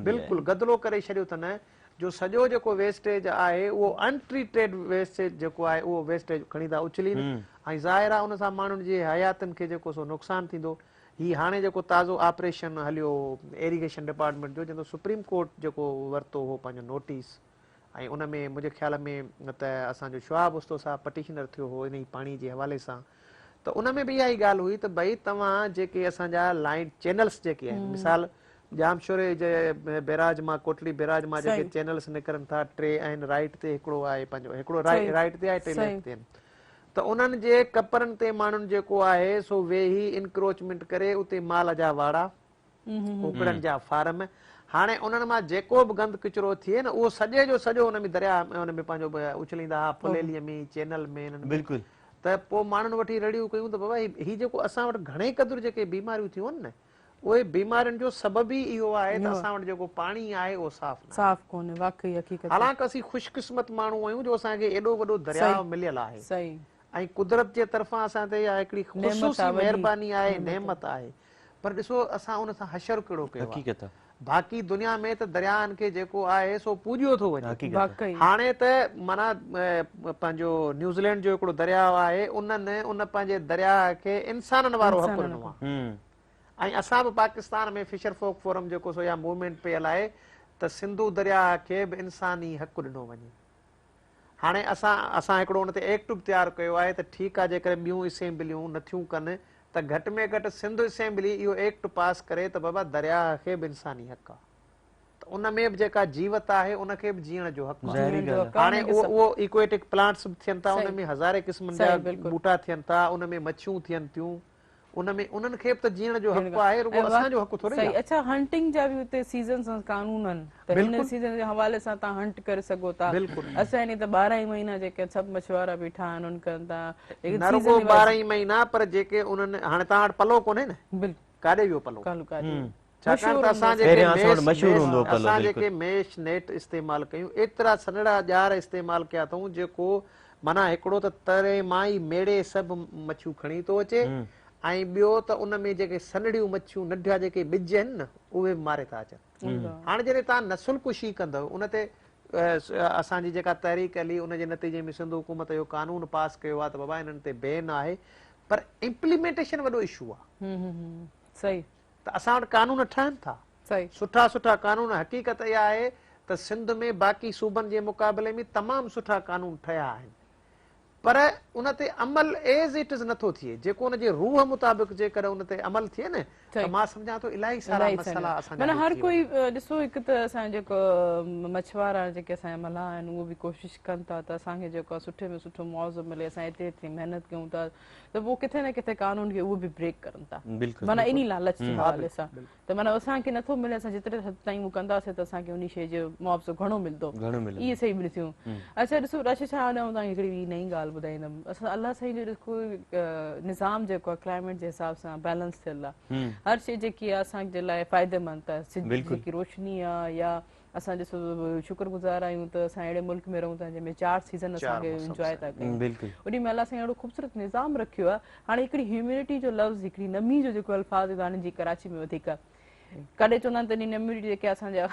बिल्कुलु गदिलो करे छॾियो अथनि जो सॼो जेको वेस्टेज आहे उहो अनट्रीटेड वेस्टेज जेको आहे उहो वेस्टेज खणी था उछलीनि। ऐं ज़ाहिर आहे उन सां माण्हुनि जे हयातनि खे जेको सो नुक़सानु थींदो। हीउ हाणे जेको ताज़ो ऑपरेशन हलियो एरीगेशन डिपार्टमेंट जो, जंहिंजो सुप्रीम कोर्ट जेको वरितो हो पंहिंजो नोटिस, ऐं उन में मुंहिंजे ख़्याल में त असांजो शवाब उस्तो साहब पटिशनर थियो हो इन पाणी जे हवाले सां। त उन में बि इहा ई ॻाल्हि हुई त भई तव्हां जेके असांजा लाइन चैनल्स जेके आहिनि, मिसाल जामशोरे जे बैराज मां, कोटली बैराज मां जेके चैनल्स निकिरनि था, 3 आहिनि राइट ते, हिकिड़ो आहे पंहिंजो, हिकिड़ो राइट ते आहे, 2 लेफ्ट ते आहिनि। त उन्हनि जे कपरनि ते माण्हुनि जेको आहे सो वेही इंक्रोचमेंट करे उते माल जा वाड़ा कुकड़नि जा फार्म। हाणे उन्हनि मां जेको बि गंद किचिरो थिए न उहो सॼे जो सॼो उन में दरिया उन में पंहिंजो उछलींदा हुआ, फुलेलीअ में, चैनल में, इन्हनि में। बिल्कुलु। त पोइ माण्हुनि वठी रड़ियूं कयूं त बाबा ही जेको असां वटि घणे क़दुरु जेके बीमारियूं थियूं आहिनि न, उहे बीमारियुनि जो सबब ई इहो आहे त असां वटि जेको पाणी आहे उहो साफ़ कोन्हे। वाकई हक़ीक़त। हालांकि असीं ख़ुशकिस्मत माण्हू आहियूं जो असांखे एॾो वॾो दरिया मिलियल आहे ऐं कुदरत जे तरफ़ां असां ते हिकिड़ी ख़ुशूसी महिरबानी आहे, नेमत आहे। पर ॾिसो असां उन सां हशर कहिड़ो कयो आहे। बाक़ी दुनिया में त दरियानि खे जेको आहे सो पूॼियो थो वञे। हाणे त माना पंहिंजो न्यूज़ीलैंड जो हिकिड़ो दरिया आहे, उन्हनि उन पंहिंजे दरिया खे इंसाननि वारो हक़ ॾिनो आहे। ऐं असां बि पाकिस्तान में फिशर फोक फोरम जेको सो या मूवमेंट पियल आहे त सिंधु दरिया खे बि इंसानी हक़ ॾिनो वञे। हाणे असां हिकिड़ो उन ते एक्ट बि तयारु कयो आहे त ठीकु आहे जेकर ॿियूं असेंबलियूं नथियूं कनि त घटि में घटि सिंध असेंबली इहो एक्ट पास करे त बाबा दरिया खे बि इंसानी हक़ आहे, त उन में बि जेका जीवत आहे उनखे बि जीअण जो हक़ आहे। हाणे उहो इक्वेटिक प्लांट्स बि थियनि था, उन में हज़ारे क़िस्मनि जा ॿूटा थियनि था, उन में मच्छियूं थियनि थियूं, उनमें उन्हनि खे बि त जीअण जो हक़ आहे, रुगो असांजो हक़ थोरी आहे। अच्छा, हंटिंग जा बि उते सीज़न सां कानून आहिनि त हिन सीज़न जे हवाले सां तव्हां हंट करे सघो था। असां हिन त 12 ई महीना जेके सभु मछुआरा बीठा आहिनि उन कनि था, न रुगो 12 ई महीना, पर जेके उन्हनि हाणे तव्हां वटि पलो कोन्हे न, काॾे वियो पलो? छाकाणि त असां जेके मेश नेट इस्तेमालु कयूं, एतिरा सनड़ा ॼार इस्तेमालु कया अथऊं जेको माना हिकिड़ो त तरे मां ई मेड़े सभु मच्छियूं खणी थो अचे, ऐं ॿियो त उन में जेके सनड़ियूं मच्छियूं नंढा जेके ॿिज आहिनि न उहे बि मारे था अचनि। हाणे जॾहिं तव्हां नसुल कुशी कंदव उन ते असांजी जेका तहरीक हली उनजे नतीजे में सिंध हुकूमत जो कानून पास कयो आहे त बाबा हिननि ते बैन आहे, पर इम्प्लीमेंटेशन वॾो इशू आहे। सही, त असां वटि कानून ठहनि था, सुठा सुठा कानून। हक़ीक़त इहा आहे त सिंध में बाक़ी सूबनि जे मुक़ाबले में तमामु सुठा कानून ठहिया आहिनि, पर उन ते अमल एज़ इट इज़ नथो थिए। जेको उन जे रूह मुताबिक़ जेकर उन ते अमल थिए न त मां सम्झां थो इलाही सारा मसइला असांजा माना हर कोई ॾिसो, हिकु त असां जेको मछुआरा जेके असांजा मल्हाह आहिनि उहे बि कोशिशि कनि था त असांखे जेको आहे सुठे में सुठो मुआवज़ो मिले, असां एतिरी महिनत कयूं था, त पोइ किथे न किथे कानून खे उहे बि ब्रेक करनि था, माना इन लालच जे हवाले सां। त माना असांखे नथो मिले, असां जेतिरे हद ताईं उहो कंदासीं त असांखे उन शइ जो मुआवज़ो घणो मिलंदो, इहे सही बि थियूं। अच्छा ॾिसो, रश छा ॾियूं तव्हां हिकिड़ी नई ॻाल्हि ॿुधाईंदमि। असां अलाह साईं जो ॾिसो निज़ाम जेको आहे क्लाइमेट जे हिसाब सां बैलेंस थियल आहे, हर शइ जेकी आहे असांजे लाइ फ़ाइदेमंद आहे। सिज जेकी रोशनी आहे, या असां ॾिसो शुक्रगुज़ार आहियूं त असां अहिड़े मुल्क में रहूं था जंहिंमें 4 सीज़न असांखे इंजॉय था कयूं। उन में अलाह साईं अहिड़ो ख़ूबसूरत निज़ाम रखियो आहे। हाणे हिकिड़ी ह्यूमिडिटी जो लफ़्ज़, हिकिड़ी नमी जो जेको अल्फाज़ हाणे जी कराची में वधीक आहे, कॾहिं चवंदा आहिनि त इन ह्यूमिडिटी जेके असांजा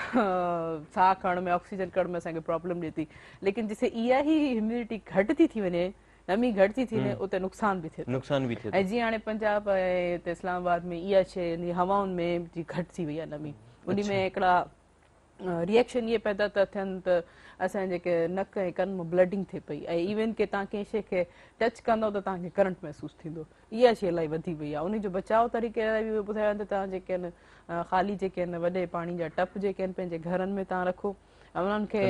साह खणण में, ऑक्सीजन खणण में असांखे प्रॉब्लम ॾिए थी, लेकिन जिते इहा ई ह्यूमिडिटी घटि थी वञे, नमी घटि थी वञे, उते नुक़सान बि थिए। ऐं जीअं हाणे पंजाब ऐं हिते इस्लामाबाद में इहा शइ हवाउनि में घटि थी वई आहे नमी, उन में हिकिड़ा रिएक्शन इहे पैदा था थियनि त असांजे जेके नक ऐं कन में ब्लडिंग थिए पई, ऐं इवन के तव्हां कंहिं शइ खे टच कंदव त तव्हांखे करंट महसूसु थींदो। इहा शइ इलाही वधी वई आहे। उन जो बचाव तरीक़े लाइ बि ॿुधायो त तव्हां जेके आहिनि ख़ाली जेके आहिनि वॾे पाणी जा टप जेके आहिनि पंहिंजे घरनि में तव्हां रखो, ऐं उन्हनि खे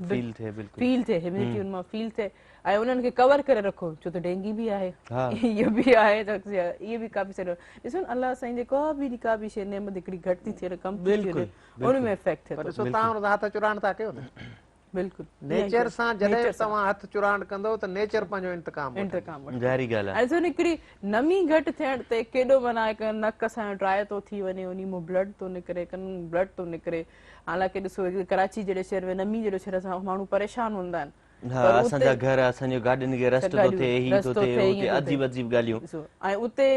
फील थिए, ह्यूमिडिटी उन मां फील थिए, ऐं उन्हनि खे कवर करे रखो, छो त डेंगी बि आहे, इहो बि आहे, इहे बि काफ़ी सारी ॾिसो न अलाह साईं जेको आहे का बि शइ नेमत हिकिड़ी घटि थी थिए, कम थी थिए, उन में इफेक्ट थिए। ॾिसो तव्हां हथ चुराण था कयो न, बिल्कुलु नेचर सां जॾहिं तव्हां हथ चुराण कंदो त नेचर पंहिंजो इंतकाम जारी ॻाल्हि आहे। ऐं हिकिड़ी नमी घटि थियण ते केॾो माना हिकु नक असांजो ड्राई थो थी वञे, उन मां ब्लड थो निकिरे, कन ब्लड थो निकिरे। हालांकि ॾिसो कराची जहिड़े शहर में नमी जहिड़े शहर सां माण्हू परेशान हूंदा आहिनि, असांजा घर, असांजो गाॾियुनि खे रस्तो थो थिए, ही थो थिए, अजीब अजीब ॻाल्हियूं। ऐं उते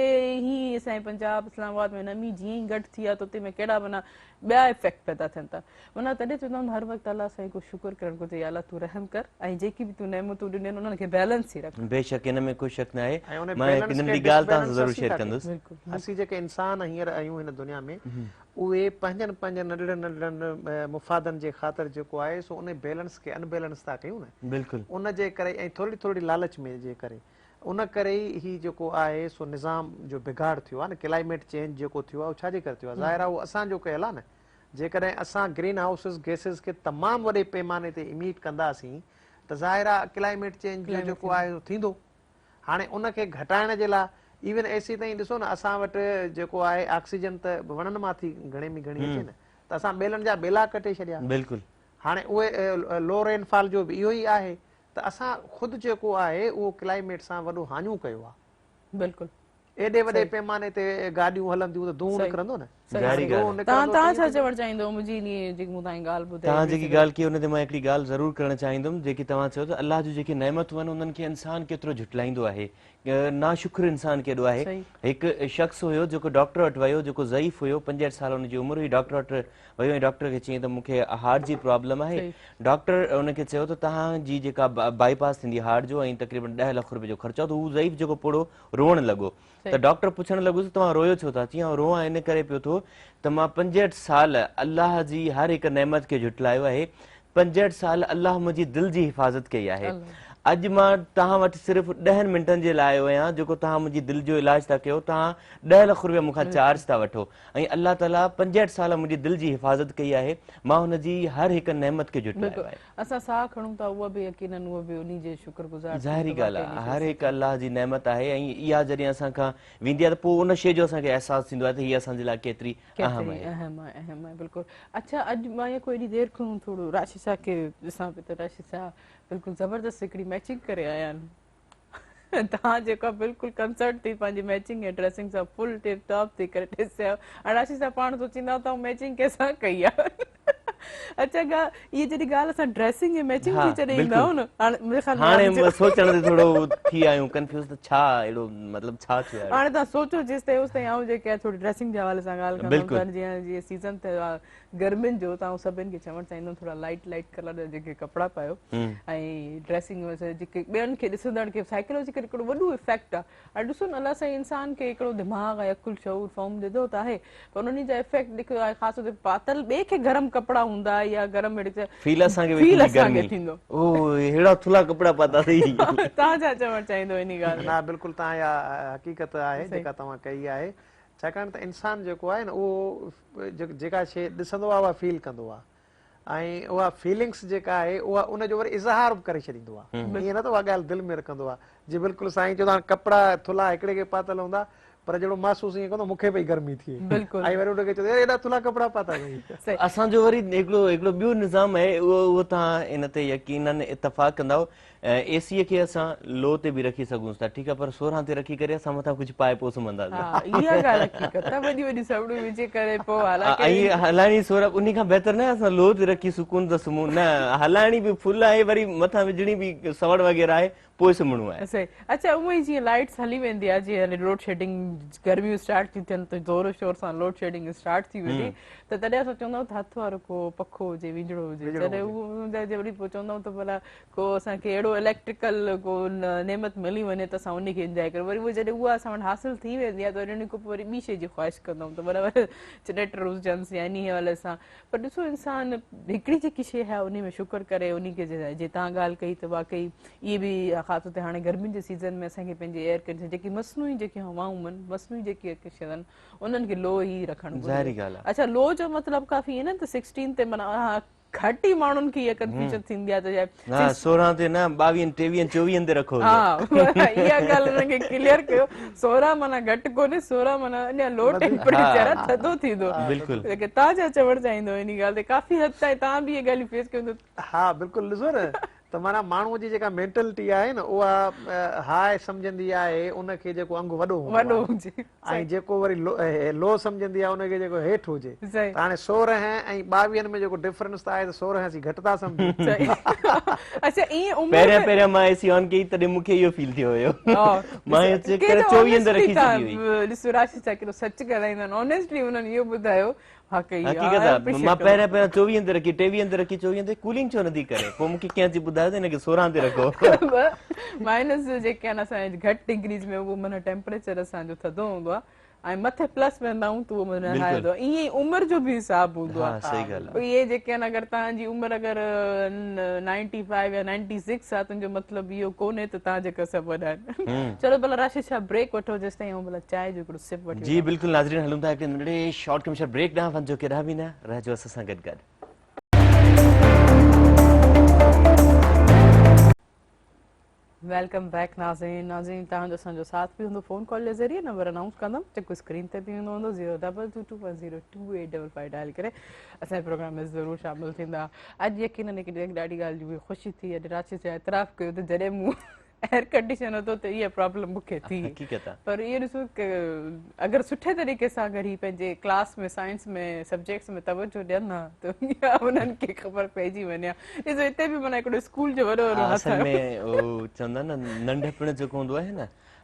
ई असांजे पंजाब इस्लामाबाद में नमी जीअं ई घटि थी आहे त उते में कहिड़ा माना ॿिया इफेक्ट पैदा थियनि था। माना तॾहिं चवंदा आहिनि हर वक़्तु अलाह साईं को शुक्र करणु घुरिजे, अलाह तूं रहम कर, ऐं जेकी बि तूं नेमतूं ॾिनी आहिनि उन्हनि खे बैलेंस थी रख। बेशक इन में कोई शक न आहे। मां हिकु नंढड़ी ॻाल्हि तव्हां सां ज़रूरु शेयर कंदुसि। असीं जेके इंसान हींअर आहियूं हिन दुनिया में, उहे पंहिंजनि नंढड़नि नंढड़नि मुफ़ादनि जे ख़ातिर जेको आहे सो उन बैलेंस खे अनबैलेंस था कयूं न, बिल्कुलु उन जे करे, ऐं थोरी थोरी लालच में जे करे, उन करे ई ही जेको आहे सो निज़ाम जो बिगाड़ थियो आहे न, क्लाइमेट चेंज जेको थियो आहे उहो छाजे करे थियो आहे? ज़ाहिर आहे उहो असांजो कयल आहे न। जेकॾहिं असां ग्रीन हाउसिस गैसिस खे तमामु वॾे पैमाने ते इमिट कंदासीं त ज़ाहिर आहे क्लाइमेट चेंज जो जेको आहे थींदो। हाणे उनखे घटाइण जे लाइ इवन एसी ताईं ॾिसो न असां वटि जेको आहे ऑक्सीजन त वणनि मां थी घणे में घणी अचे न, त असां ॿेलनि जा ॿेला कटे छॾिया। बिल्कुलु हाणे उहे लो रेनफॉल जो बि इहो ई आहे त असां ख़ुदि जेको आहे उहो क्लाइमेट सां वॾो हाञूं कयो आहे। बिल्कुलु एॾे वॾे पैमाने ते गाॾियूं हलंदियूं त धूं निकिरंदो न। ज़ाहिरी ॻाल्हि आहे। तव्हां छा चवणु चाहींदो मुंहिंजी इन जेकी मूं तव्हांजी ॻाल्हि ॿुधाई तव्हां जेकी ॻाल्हि कई हुन ते मां हिकिड़ी ॻाल्हि ज़रूरु करणु चाहींदुमि, जेकी तव्हां चयो त अलाह जूं जेके नेमतूं आहिनि उन्हनि खे इंसानु केतिरो झुटलाईंदो आहे, नाशुक्र इंसानु केॾो आहे। हिकु शख़्स हुयो जेको डॉक्टर वटि वियो, जेको ज़ईफ़ हुयो, 65 साल हुनजी उमिरि हुई, डॉक्टर वटि वियो ऐं डॉक्टर खे चयईं त मूंखे हार्ट जी प्रॉब्लम आहे। डॉक्टर हुनखे चयो त तव्हांजी जेका बाईपास थींदी हार्ट जो ऐं तक़रीबन 10 लख रुपए जो ख़र्चो आहे, त हू ज़ईफ़ जेको पोड़ो रोअणु लॻो। त डॉक्टर पुछणु लॻुसि तव्हां रोयो छो था? चईं रोआं इन करे पियो थो त मां 65 साल अलाह जी हर हिकु नेमत खे झुटलायो आहे। 65 साल अलाह मुंहिंजी दिलि जी हिफ़ाज़त कई आहे। अॼु मां तव्हां वटि सिर्फ़ु 10 मिंटनि जे लाइ आयो आहियां, जेको तव्हां मुंहिंजी दिलि जो इलाज था कयो, तव्हां 10 लख रुपया मूंखां चार्ज था वठो ऐं अलाह ताला 65 साल मुंहिंजी दिलि जी हिफ़ाज़त कई आहे। मां हुनजी हर हिकु नेमत खे झुटलायो आहे। असां साह खणूं था उहा बि यकीनन उहा बि उन्ही जे शुक्रगुज़ार। ज़ाहिरी ॻाल्हि आहे, हर हिकु अलाह जी नेमत आहे ऐं इहा जॾहिं असांखां वेंदी आहे त पोइ उन शइ जो असांखे अहसासु थींदो आहे त हीअ असांजे लाइ केतिरी अहम आहे। अहम आहे बिल्कुलु। अच्छा अॼु मां इहो कोई एॾी देरि खां थोरो राशिद शाह खे ॾिसां पई त राशिद शाह बिल्कुलु ज़बरदस्त हिकिड़ी मैचिंग करे आया आहिनि। तव्हां जेको बिल्कुलु कंसर्ट थी पंहिंजी मैचिंग ऐं ड्रेसिंग सां फुल टिप टॉप थी करे ॾिसियो, ऐं राशिद शाह पाण सोचींदा त मैचिंग कंहिंसां कई आहे। अच्छा इहा जॾहिं ॻाल्हि असां ड्रेसिंग ऐं मैचिंग जी जॾहिं ईंदा आहियूं न, हाणे सोचण ते थोरो थी आहियूं कंफ्यूज़ त छा अहिड़ो मतिलबु छा थियो आहे। हाणे तव्हां सोचो जेसि ताईं तेसि ताईं आऊं जेके आहे थोरी ड्रेसिंग जे हवाले सां ॻाल्हि कंदमि। जीअं जीअं सीज़न थियो आहे गर्मियुनि जो, तव्हां सभिनि खे चवणु चाहींदुमि थोरा लाइट लाइट कलर जा जेके कपिड़ा पायो ऐं ड्रेसिंग जेके ॿियनि खे ॾिसंदड़ खे साइकोलॉजिकल हिकिड़ो वॾो इफेक्ट आहे। ऐं ॾिसो न अलाह साईं इंसान खे हिकिड़ो दिमाग़ ऐं अकुल शऊर फॉर्म ॾिनो त आहे, पर उन्हनि जा इफेक्ट ॾिठो आहे ख़ासि तौर ते पातल ॿिए खे गरम कपिड़ा हूंदा या गरम फील असांखे थींदो। ओ हेड़ा थुला कपिड़ा पाता अथई। तव्हां छा चवणु चाहींदो इन ॻाल्हि? न बिल्कुलु तव्हां इहा हक़ीक़त आहे जेका तव्हां कई आहे। छाकाणि त इंसानु जेको आहे न उहो जेका शइ ॾिसंदो आहे उहा फील कंदो आहे ऐं उहा फीलिंग्स जेका आहे उहा उनजो वरी इज़हार बि करे छॾींदो आहे। ईअं न त उहा ॻाल्हि दिलि में रखंदो आहे। जी बिल्कुलु साईं चवंदा कपिड़ा थुला हिकिड़े खे पातल हूंदा पर जहिड़ो महसूस ईअं कंदो मूंखे पई गर्मी थिए ऐं वरी उनखे चवंदो एॾा थुला कपिड़ा पाता अथई। असांजो वरी हिकिड़ो ॿियो निज़ाम आहे, उहो तव्हां इन ते यकीनन इतफ़ाक़ कंदव। एसीअ खे असां लो ते बि रखी सघूं था, ठीकु आहे, पर 16 ते रखी करे असां मथां कुझु पाए पोइ सुम्हंदासीं। ऐं हलाइणी 16 उन खां बहितर न असां लो ते रखी सुकून त सुम्हूं, न हलाइणी बि फुल आहे, वरी मथां विझणी बि सवड़ वग़ैरह आहे, पोइ सुम्हणो आहे। अच्छा उहो ई जीअं लाइट्स हली वेंदी आहे, जीअं लोड शेडिंग गर्मियूं स्टार्ट थी थियनि त ज़ोर शोर सां लोड शेडिंग स्टार्ट थी वञे त तॾहिं असां चवंदा आहियूं त हथ वारो को पखो हुजे विझड़ो हुजे, जॾहिं उहो वरी पोइ चवंदा आहियूं त भला को असांखे अहिड़ो इलेक्ट्रिकल को नेमत मिली वञे त असां उनखे इंजॉय कयूं। वरी उहो जॾहिं उहा असां वटि हासिल थी वेंदी आहे त वरी उन खां पोइ वरी ॿी शइ जी ख़्वाहिश कंदा आहियूं त बराबरि जनरेटर हुजनि या इन हवाले सां। पर ॾिसो इंसानु हिकिड़ी जेकी शइ आहे उन में शुक्र करे उन खे जे तव्हां ॻाल्हि कई त वाकई इहे बि ख़ासि तौर ते हाणे गर्मियुनि जे सीज़न में असांखे पंहिंजे एयर कंडीशन जेकी मसनूई जेकी हवाऊं आहिनि, मसनूई जेकी शइ आहिनि उन्हनि खे लो ई रखणु घुरिजे। अच्छा लो जो मतिलबु काफ़ी ईअं न त 16 ते माना घटि ई माण्हुनि खे इहा कंफ्यूजन थींदी आहे त 16 ते न 22 23 24 ते रखो। हा इहा ॻाल्हि हुनखे क्लियर कयो। 16 माना घटि कोन्हे, 16 माना अञा लो टेम्परेचर आहे, थधो थींदो। तव्हां छा चवणु चाहींदो इन ॻाल्हि ते? काफ़ी हद ताईं तव्हां बि इहा ॻाल्हि फेस कयो? हा बिल्कुलु, ॾिसो न त माना माण्हूअ जी जेका मेंटेलिटी आहे न उहा हाय सम्झंदी आहे उनखे जेको अंगु वॾो हुजे ऐं जेको वरी लो सम्झंदी आहे उनखे जेको हेठि हुजे। त हाणे 16 ऐं 22 में जेको डिफरेंस त आहे त 16 असीं घटि था सम्झूं। अच्छा ईअं पहिरियां मां एसी ऑन कई तॾहिं मूंखे इहो फील थियो हुयो, मां चेक करे 24 ते रखी छॾी हुई। ॾिसो राशिद शाह केॾो सच ॻाल्हाईंदा आहिनि, ऑनेस्टली उन्हनि इहो ॿुधायो। हक़ीक़त आहे मां पहिरियां 24 ते रखी, 23 ते रखी, 24 ते कूलिंग छो नथी करे, पोइ मूंखे कंहिं अची ॿुधायो त हिनखे 16 ते रखो। माइनस जेके आहिनि असांजे घटि डिग्रीज़ में उहो माना टेम्परेचर असांजो थधो हूंदो आहे ऐं मथे प्लस वेंदा आहियूं त उहो माना हलाईंदो आहे। ईअं ई उमिरि जो बि हिसाबु हूंदो आहे। सही ॻाल्हि आहे। इहे जेके आहिनि अगरि तव्हांजी उमिरि अगरि 95 या 96 आहे तुंहिंजो मतिलबु इहो कोन्हे त तव्हां जेका सभु वॾा आहिनि। चलो भला राशिद शाह ब्रेक वठो जेसि ताईं भला चांहि जो हिकिड़ो सिप वठी। जी बिल्कुलु नाज़रीन, हलूं था हिकिड़े नंढड़े शॉर्ट कमर्शियल ब्रेक ॾांहुं, वञिजो केॾांहुं बि न, रहिजो असां सां गॾु गॾु। वेलकम बैक नाज़रीन। नाज़रीन तव्हांजो असांजो साथ बि हूंदो फ़ोन कॉल जे ज़रिए। नंबर अनाउंस कंदमि जेको स्क्रीन ते बि हूंदो हूंदो 02221022855 डायल करे असांजे प्रोग्राम में ज़रूरु शामिलु थींदा। अॼु यकीनन हिकु ॾाढी ॻाल्हि जी ख़ुशी थी। अॼु राशि जा एतिराफ़ कयो त जॾहिं मूं एयर कंडीशन होतो त इहा प्रॉब्लम मूंखे थी। हक़ीक़त आहे। पर इहो ॾिसो कि अगरि सुठे तरीक़े सां अगरि ही पंहिंजे क्लास में साइंस में सब्जेक्ट्स में तवजो ॾियनि हा त उन्हनि खे ख़बर पइजी वञे हा। ॾिसो हिते बि माना हिकिड़ो स्कूल जो वॾो वॾो हथ असल में उहो चवंदा न नंढपण जेको हूंदो आहे न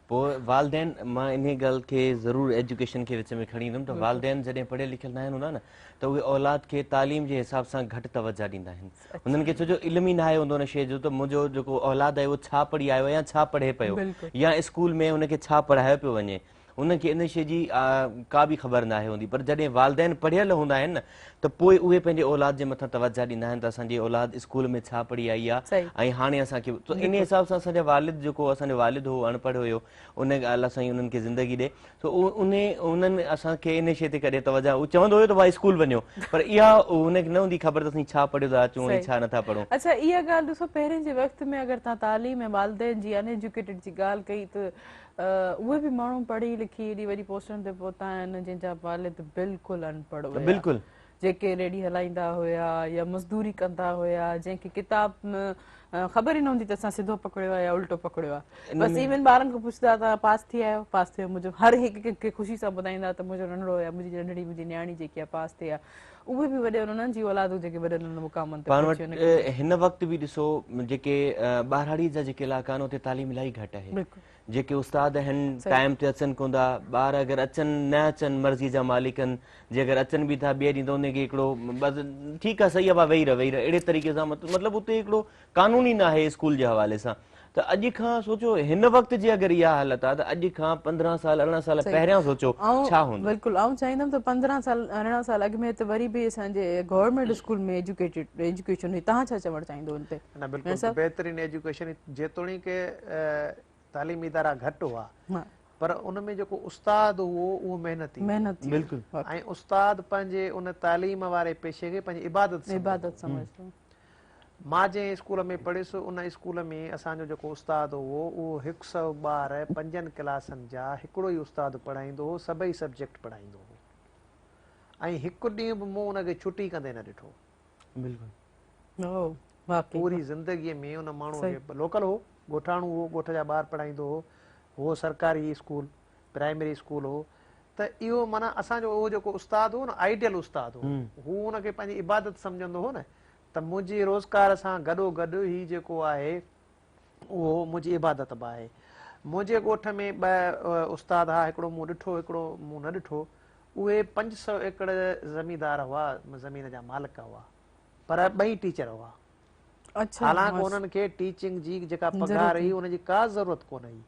पोइ वालदेन मां इन ॻाल्हि खे ज़रूरु एजुकेशन खे विच में खणी ईंदुमि त वालदेन जॾहिं पढ़ियल लिखियल न आहिनि हूंदा न त उहे औलाद खे तालीम जे हिसाब सां घटि तवजा ॾींदा आहिनि। हुननि खे छो जो इल्मु ई न आहे हूंदो हुन शइ जो त मुंहिंजो जेको औलाद आहे उहो छा पढ़ी आयो या छा पढ़े पियो या स्कूल में हुनखे छा पढ़ायो पियो वञे उनखे इन शइ जी का बि ख़बर न आहे हूंदी। पर जॾहिं वालदेन पढ़ियल हूंदा आहिनि न त पोइ उहे पंहिंजे औलाद जे मथां तवजा ॾींदा आहिनि त असांजी औलाद स्कूल में छा पढ़ी आई आहे ऐं हाणे असांखे त इन हिसाब सां असांजा वालिद जेको असांजो वालिद हो अनपढ़ हुयो उन ॻाल्हि सां ई उन्हनि खे ज़िंदगी ॾे त उन्हनि असांखे इन शइ ते कॾहिं तवजा उहो चवंदो हुयो त भाई स्कूल वञो पर इहा उनखे न हूंदी ख़बर त असीं छा पढ़ियो था अचूं ऐं छा नथा पढ़ूं। अच्छा इहा ॻाल्हि ॾिसो पहिरें जे वक़्त में अगरि तव्हां तालीम ऐं वालदेन जी अनएजुकेटेड जी ॻाल्हि कई त उहे बि माण्हू पढ़ी लिखी एॾी वॾी पोस्टनि ते पहुता आहिनि जंहिंजा वालिद बिल्कुलु अनपढ़ हुया बिल्कुलु जेके रेडी हलाईंदा हुया या मज़दूरी कंदा हुया जंहिंखे किताब ख़बर ई न हूंदी त असां सिधो पकड़ियो आहे या उल्टो पकड़ियो आहे। बसि इवन ॿारनि खां पुछंदा तव्हां पास थी आहियो पास थियो मुंहिंजो हर हिकु खे ख़ुशी सां ॿुधाईंदा त मुंहिंजो नंढड़ो या मुंहिंजी न्याणी जेकी आहे पास थी आहे। उहे बि वॾे उन्हनि जी औलादूं जेके वॾनि मुक़ामनि ते पाण वटि हिन वक़्तु बि ॾिसो जेके ॿारहाड़ी जा जेके इलाइक़ा आहिनि उते तालीम इलाही घटि आहे। जेके उस्ताद आहिनि टाइम ते अचनि कोन था ॿार अगरि अचनि न अचनि मर्ज़ी जा मालिक आहिनि जे अगरि अचनि बि था ॿिए ॾींहुं त उनखे हिकिड़ो बसि ठीकु आहे सही आहे वेही रह अहिड़े तरीक़े सां मतिलबु उते हिकिड़ो कानून ई न आहे स्कूल जे हवाले सां। त अॼु खां सोचो हिन वक़्त जी अगरि इहा हालत आहे त अॼु खां 15 साल 18 साल पहिरियां सोचो छा हूंदो। बिल्कुलु आउं चाहींदमि त 15 साल 18 साल अॻु में त वरी बि असांजे गवर्नमेंट स्कूल में एजुकेशन हुई। तव्हां छा चवणु चाहींदो हुन ते? न बिल्कुलु बहितरीन एजुकेशन जेतोणीकि तालीमी इदारा घटि हुआ पर उनमें जेको उस्ताद हुओ उहो महिनती बिल्कुलु ऐं उस्ताद पंहिंजे उन तालीम वारे पेशे खे पंहिंजी इबादत समझदो। मां जंहिं स्कूल में पढ़ियुसि उन स्कूल में असांजो जेको उस्ताद हुओ उहो 100 ॿार 5 क्लासनि जा हिकिड़ो ई उस्ताद पढ़ाईंदो हो सभई सब्जेक्ट पढ़ाईंदो हो ऐं हिकु ॾींहुं बि मूं उनखे छुटी कंदे न ॾिठो। बिल्कुलु पूरी ज़िंदगीअ में उन माण्हूअ खे लोकल हो ॻोठाणो हो ॻोठ जा ॿार पढ़ाईंदो हो उहो सरकारी स्कूल प्राइमरी स्कूल हो त इहो माना असांजो उहो जेको उस्ताद हो न आइडियल उस्ताद हो हू उनखे पंहिंजी इबादत सम्झंदो हो न त मुंहिंजी रोज़गार सां गॾोगॾु ही जेको आहे उहो मुंहिंजी इबादत बि आहे। मुंहिंजे ॻोठ में 2 उस्ताद हुआ हिकिड़ो मूं ॾिठो हिकिड़ो मूं न ॾिठो। उहे 500 एकड़ ज़मीनदार हुआ ज़मीन जा मालिक हुआ पर 2 टीचर हुआ। हालांकि उन्हनि खे टीचिंग जी जेका पघार हुई उनजी का ज़रूरत कोन हुई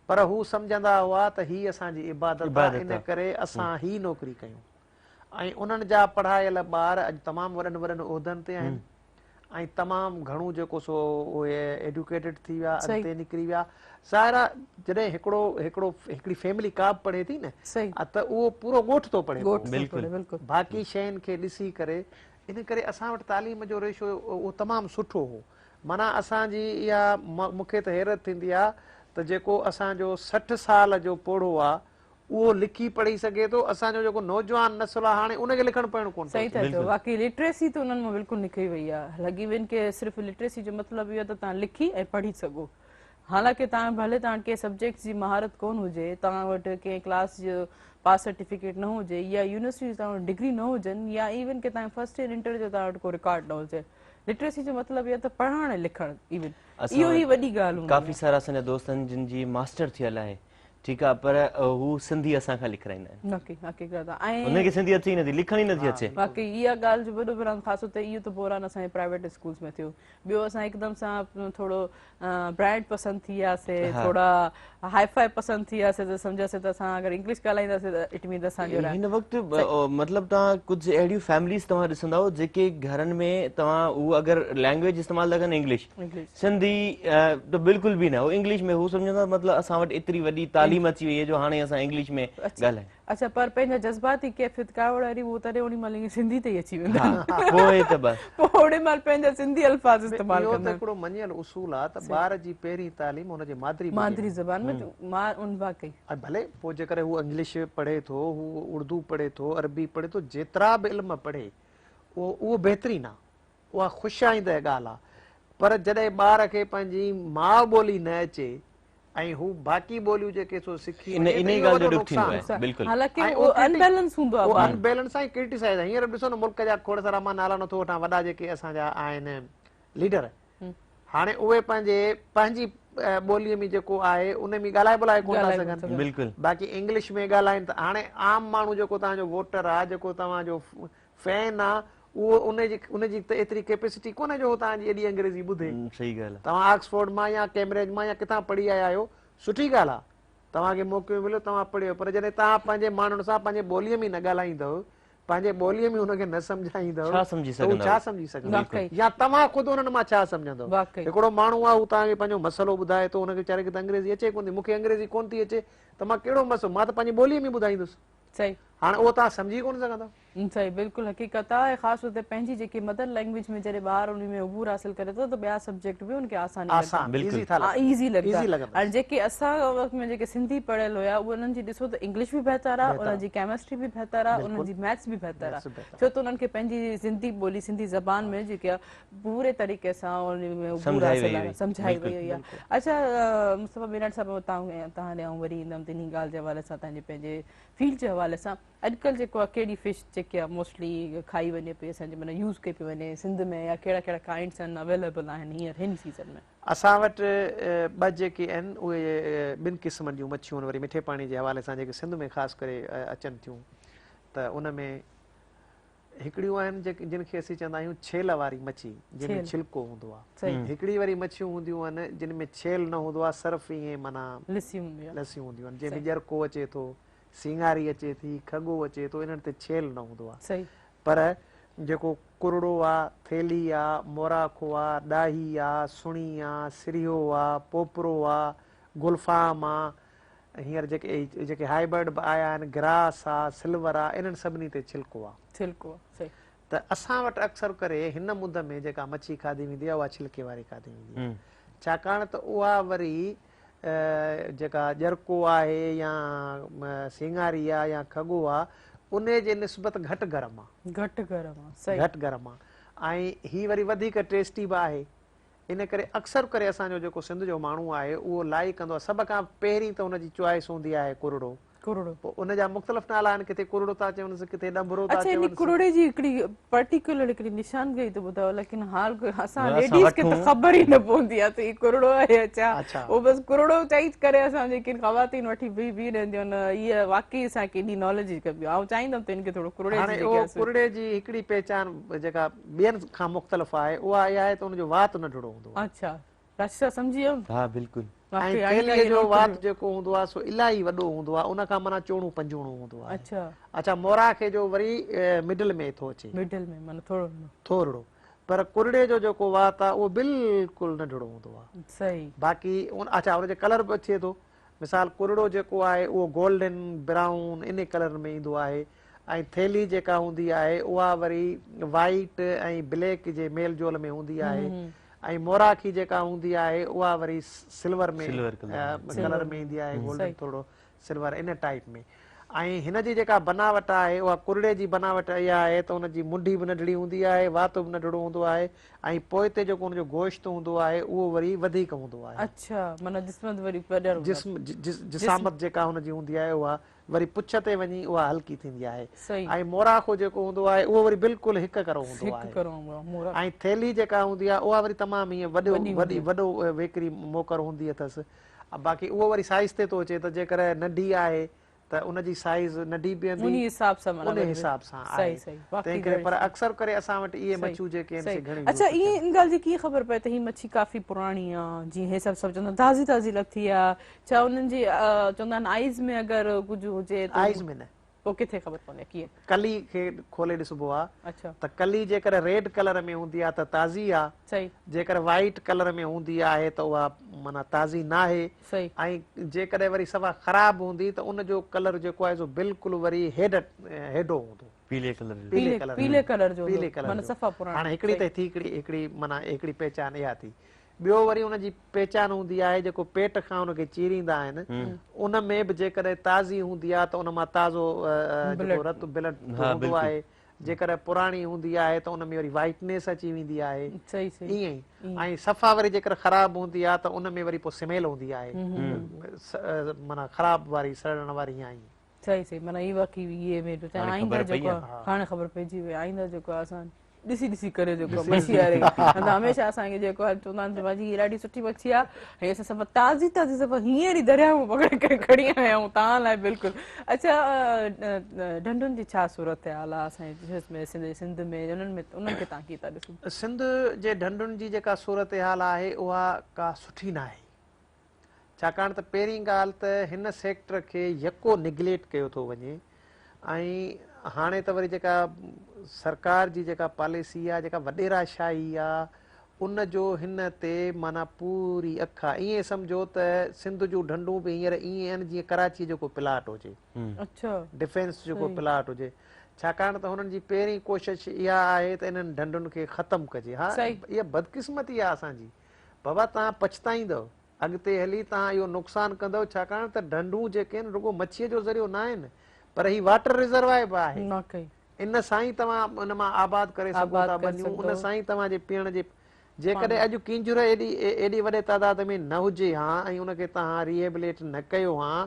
पर हू सम्झंदा हुआ त ही असांजी इबादत आहे इन करे असां ही नौकिरी कयूं ऐं उन्हनि जा पढ़ायल ॿार अॼु तमामु वॾनि वॾनि उहिदनि ते आहिनि ऐं तमामु घणो जेको सो उहे एडुकेटेड थी विया अॻिते निकिरी विया। ज़ाहिर जॾहिं हिकिड़ी फैमिली का बि पढ़े थी न त उहो पूरो ॻोठ थो पढ़े बाक़ी शयुनि खे ॾिसी करे इन करे असां वटि तालीम जो रेशो उहो तमामु सुठो हो। माना असांजी इहा मूंखे त हैरत थींदी आहे त जेको असांजो 60 साल जो पोड़ो आहे उहो लिखी पढ़ी सघे थो असांजो जेको नौजवान नस्ल आहे हाणे उनखे लिखणु पढ़णु कोन सही था चओ। बाक़ी लिटरेसी त उन्हनि मां बिल्कुलु निकिरी वई आहे। लॻी वञे की सिर्फ़ु लिटरेसी जो मतिलबु इहो त तव्हां लिखी ऐं पढ़ी सघो। हालांकि तव्हां भले तव्हां कंहिं सब्जेक्ट जी महारत कोन हुजे तव्हां वटि कंहिं क्लास जो पास सर्टिफिकेट न हुजे या यूनिवर्सिटी तव्हां वटि डिग्री न हुजनि या इवन की तव्हां फर्स्ट ईयर इंटर जो तव्हां वटि को रिकॉर्ड न हुजे लिटरेसी जो मतिलबु इहो त पढ़णु ऐं लिखणु इवन इहो ई वॾी ॻाल्हि हूंदी। काफ़ी सारा असांजा दोस्त आहिनि जिन जी मास्टर थियल आहे ठीकु आहे पर हू सिंधी असांखां लिखाईंदा आहिनि उनखे सिंधी अचे ई नथी लिखण ई नथी अचे। बाक़ी इहा ॻाल्हि जो वॾो बरान ख़ासि त इहो त बोरान असांजे प्राइवेट स्कूल्स में थियो। ॿियो असां हिकदमि सां थोरो ब्रांड पसंदि थी वियासीं थोरा हाईफाई पसंदि थी वियासीं त सम्झासीं त असां अगरि इंग्लिश ॻाल्हाईंदासीं त इट मीन असांजो हिन वक़्तु मतिलबु तव्हां कुझु अहिड़ियूं फैमिलीज़ तव्हां ॾिसंदव जेके घरनि में तव्हां उहा अगरि लैंग्वेज इस्तेमालु था कनि इंग्लिश सिंधी त बिल्कुलु बि न हो इंग्लिश में हू सम्झंदा मतिलबु असां वटि एतिरी वॾी तालीम अची वई आहे जो हाणे असां इंग्लिश में ॻाल्हायूं। अच्छा, पर पंहिंजा जज़्बाती कैफ़ियत कावड़ वारी वो तॾहिं ओॾी महिल सिंधी ते ई अची वेंदा पोइ त बस पोइ ओॾी महिल पंहिंजा सिंधी अल्फाज़ इस्तेमाल इहो त कंदा हिकिड़ो मञियल उसूल आहे त ॿार जी पहिरीं तालीम हुनजे मादरी ज़बान में मां उन वाकई भले पोइ जेकर हू इंग्लिश पढ़े थो, हू उर्दू पढ़े थो, अरबी पढ़े थो, जेतिरा बि इल्म पढ़े उहो बहितरीन आहे, उहा ख़ुशाईंदह ॻाल्हि आहे। पर जॾहिं ॿार खे पंहिंजी माउ ॿोली न अचे ऐं हू बाक़ी ॿोलियूं जेके सो सिखी इन ॻाल्हि जो ॾुख थींदो आहे बिल्कुलु। हालांकि वो अनबैलेंस हूंदो आहे अनबैलेंस ऐं क्रिटिसाइज़। हींअर ॾिसो न मुल्क जा खोड़ सारा मां नाला नथो वठां, वॾा जेके असांजा आहिनि लीडर, हाणे उहे पंहिंजी ॿोलीअ में जेको आहे उन में ॻाल्हाए ॿोलाए कोन था सघनि, बिल्कुलु बाक़ी इंग्लिश में ॻाल्हाइनि त हाणे आम माण्हू जेको तव्हांजो वोटर आहे, जेको तव्हांजो फैन आहे, उहो उनजी त एतिरी कैपेसिटी कोन्हे जो तव्हांजी एॾी अंग्रेज़ी ॿुधे। सही ॻाल्हि आहे। तव्हां ऑक्सफोर्ड मां या कैम्ब्रिज मां या किथां पढ़ी आया आहियो, सुठी ॻाल्हि आहे, तव्हांखे मौक़ो मिलियो तव्हां पढ़ियो, पर जॾहिं तव्हां पंहिंजे माण्हुनि सां पंहिंजे ॿोलीअ में न ॻाल्हाईंदव, पंहिंजे ॿोलीअ में हुनखे न सम्झाईंदव, छा सम्झी त हू छा सम्झी सघंदो, या तव्हां ख़ुदि हुननि मां छा सम्झंदव। हिकिड़ो माण्हू आहे, हू तव्हांखे पंहिंजो मसइलो ॿुधाए थो, हुनखे वीचारे खे त अंग्रेज़ी अचे कोन थी, मूंखे अंग्रेज़ी कोन थी अचे, त मां कहिड़ो मसइलो, मां त पंहिंजी ॿोलीअ में ॿुधाईंदुसि। सही, हाणे उहो तव्हां सम्झी कोन सघंदव। सही, बिल्कुलु हक़ीक़त आहे। ख़ासि तौर ते पंहिंजी जेकी मदर लैंग्वेज में जॾहिं ॿार उन में उबूर हासिल करे थो त ॿिया सब्जेक्ट बि उनखे ईज़ी लॻंदा। हाणे जेके असां वक़्त में जेके सिंधी पढ़ियल हुया उहे उन्हनि जी ॾिसो त इंग्लिश बि बहितर आहे, उन्हनि जी केमिस्ट्री बि बहितर आहे, उन्हनि जी मैथ्स बि बहितर आहे, छो त उन्हनि खे पंहिंजी सिंधी ॿोली सिंधी ज़बान में जेके आहे पूरे तरीक़े सां उन में उबूर हासिल आहे, सम्झाई वई हुई आहे। अच्छा मुस्तफ़ा बेनट साहिब, तव्हां ॾे वरी ईंदमि तिनी ॻाल्हि जे हवाले सां, तव्हांजे पंहिंजे फील्ड जे हवाले सां। अॼुकल्ह जेको आहे कहिड़ी फिश जेकी आहे मोस्टली खाई वञे पई, असांजे माना यूज़ कई पई वञे सिंध में, या कहिड़ा कहिड़ा काइंड्स आहिनि अवेलेबल आहिनि हींअर हिन सीज़न में? असां वटि ॿ जेके आहिनि उहे ॿिनि क़िस्मनि जूं मच्छियूं आहिनि, वरी मिठे पाणी जे हवाले सां जेके सिंध में ख़ासि करे अचनि थियूं, त उन में हिकिड़ियूं आहिनि जिन खे असीं चवंदा आहियूं छेल वारी मच्छी, जंहिंमें छिलको हूंदो आहे। हिकिड़ी वरी मच्छियूं हूंदियूं आहिनि जिन में छेल न हूंदो आहे, सिर्फ़ु ईअं माना लसियूं हूंदियूं आहिनि, जंहिंमें ॼरको अचे थो, सिंगारी अचे थी, खगो अचे थो, इन्हनि ते छेल न हूंदो आहे। पर जेको कुरड़ो आहे, थेली आहे, मोराखो आहे, ॾाही आहे, सुणी आहे, सिरियो आहे, पोपरो आहे, गुलफाम आहे, हींअर जेके हाइब्रिड आया आहिनि, ग्रास आहे, सिल्वर आहे, इन्हनि सभिनी ते छिलको आहे। त असां वटि अक्सर करे हिन मुद में जेका मच्छी खाधी वेंदी आहे उहा छिलके वारी खाधी वेंदी आहे, छाकाणि त उहा वरी जेका ॼरको आहे या सिंगारी आहे या खगो आहे, उन जे निस्बत घटि गरम आहे, ऐं ही वरी वधीक टेस्टी बि आहे। इन करे अक्सर करे असांजो जेको सिंध जो माण्हू आहे उहो लाइक कंदो आहे। सभ खां पहिरीं त हुनजी चॉइस हूंदी आहे कुरड़ो। पोइ उनजा मुख़्तलिफ़ नाला आहिनि, किथे कुरड़ो था चवनि, किथे डंबरो था चवनि। कुरड़े जी हिकिड़ी पर्टिकुलर हिकिड़ी निशानदेही थो ॿुधायो, लेकिन हाल असां लेडीज़ खे त ख़बर ई न पवंदी आहे त ही कुरड़ो आहे छा। उहो बसि कुरड़ो चई करे असां जेके ख़वातीन वठी बीह रहंदियूं आहिनि, इहा वाकई असांखे एॾी नॉलेज कबी। आउं चाहींदमि त इनखे थोरो कुरड़े जी हिकिड़ी पहचान जेका ॿियनि खां मुख़्तलिफ़ आहे उहा इहा आहे त उनजो वात नंढड़ो हूंदो आहे। अच्छा, सम्झी वियुमि। हा बिल्कुलु। ऐं थेलीअ जो वात जेको हूंदो आहे सो इलाही वॾो हूंदो आहे, उन खां माना चोणूं पंजूणो हूंदो आहे। अच्छा, मोराखे जो वरी मिडल में थो अचे, थोरो, पर कुरड़े जो जेको वात आहे उहो बिल्कुलु नंढड़ो हूंदो आहे। बाक़ी अच्छा, उनजो कलर बि अचे थो, मिसाल कुरड़ो जेको आहे उहो गोल्डन ब्राउन इन कलर में ईंदो आहे, ऐं थेली जेका हूंदी आहे उहा वरी वाइट ऐं ब्लैक जे मेल जोल में हूंदी आहे, ऐं मोराखी जेका हूंदी आहे उहा वरी सिल्वर में कलर में ईंदी आहे, गोल्डन थोरो सिल्वर इन टाइप में। ऐं हिन जी जेका बनावट आहे उहा कुरड़े जी बनावट इहा आहे त हुनजी मुंडी बि नंढड़ी हूंदी आहे, वात बि नंढड़ो हूंदो आहे, ऐं पोइ ते जेको हुनजो गोश्त हूंदो आहे उहो वरी वधीक हूंदो आहे। जिसामत जेका हुनजी हूंदी आहे उहा वरी पुछ ते वञी उहा हल्की थींदी आहे, ऐं मोराखो जेको हूंदो आहे उहो वरी बिल्कुलु हिक करो हूंदो आहे, ऐं थेली जेका हूंदी आहे उहा वरी तमामु ईअं वॾो वेकरी मोकर हूंदी अथसि। बाक़ी उहो वरी साइज़ ते थो अचे, त जेकर नंढी आहे त उनजी साइज़ नंढी बीहंदी उन हिसाब सां आहे, तंहिं करे पर अक्सर करे असां वटि इहे मच्छियूं जेके आहिनि घणी। अच्छा, इन ॻाल्हि जी कीअं ख़बर पए त ही मच्छी काफ़ी पुराणी आहे, जीअं हे सभु चवंदा ताज़ी लथी आहे, छा उन्हनि जी चवंदा आहिनि आइज़ में अगरि कुझु हुजे? आइज़ में न, पोइ किथे ख़बर पवंदी आहे कीअं? कली खे खोले ॾिसबो आहे अच्छा त कली जेकर रेड कलर में हूंदी आहे त ताज़ी आहे, सही जेकर वाइट कलर में हूंदी आहे त उहा माना ताज़ी न आहे, सही ऐं जेकॾहिं वरी सफ़ा ख़राब हूंदी त उनजो कलर जेको आहे सो बिल्कुलु वरी हेॾो हूंदो, पीले कलर पीले कलर पीले कलर जो पीले हूंदो, कलर माना जो। सफ़ा पुराणो। हाणे हिकिड़ी त थी हिकिड़ी माना हिकिड़ी पहचान इहा थी। ॿियो वरी हुनजी पहचान हूंदी आहे जेको पेट खां हुनखे चीरींदा आहिनि, उन में बि जेकॾहिं ताज़ी हूंदी आहे त उन मां ताज़ो जेको रत ब्लड हूंदो आहे, जेकर पुराणी हूंदी आहे त उन में वरी वाइटनेस अची वेंदी आहे, सही सही ईअं ई। ऐं सफ़ा वरी जेकर ख़राब हूंदी आहे त उन में वरी पोइ स्मेल हूंदी आहे, माना ख़राब वारी सड़ण वारी ईअं ई। सही सही माना ई वाक़ई इहे में आईंदा जेको हाणे ख़बर पइजी वई, आईंदा जेको आहे असां ॾिसी ॾिसी करे जेको मच्छी वारे हमेशह असांखे जेको आहे चवंदा आहिनि भाॼी हीअ ॾाढी सुठी मच्छी आहे, हे असां सभु ताज़ी ताज़ी सभु हींअर ई दरिया मां पकिड़े करे खणी आया आहियूं तव्हां लाइ बिल्कुलु। अच्छा ढंढुनि जी छा सूरत हाल आहे असांजे सिंध में, उन्हनि खे तव्हां कीअं था ॾिसो? सिंध जे ढंढुनि जी जेका सूरत हाल आहे उहा का सुठी न आहे, छाकाणि त पहिरीं ॻाल्हि त हिन सेक्टर खे यको निग्लेक्ट कयो थो वञे, ऐं हाणे त वरी जेका सरकार जी जेका पॉलिसी आहे, जेका वॾेराशाही आहे, उन जो हिन ते माना पूरी अख आहे। ईअं सम्झो त सिंध जूं ढंढूं बि हींअर ईअं आहिनि जीअं कराची जेको प्लाट हुजे, अच्छा डिफेंस जेको प्लाट हुजे, छाकाणि त हुननि जी पहिरीं कोशिश इहा आहे त इन्हनि ढंढुनि खे ख़तमु कजे। हा इहा बदकिस्मती आहे असांजी, बाबा तव्हां पछताईंदव, अॻिते हली तव्हां इहो नुक़सानु कंदव, छाकाणि त ढंढूं जेके आहिनि रुगो मच्छीअ जो ज़रियो न आहिनि, पर ही वाटर रिजर्वायर बि आहे, इन सां ई तव्हां उन मां आबाद करे सघो था बनियूं, उन सां ई तव्हांजे पीअण जे, जेकॾहिं अॼु किंजर एॾी वॾे तादाद में न हुजे हा ऐं उनखे तव्हां रिहेबिलेट न कयो हा,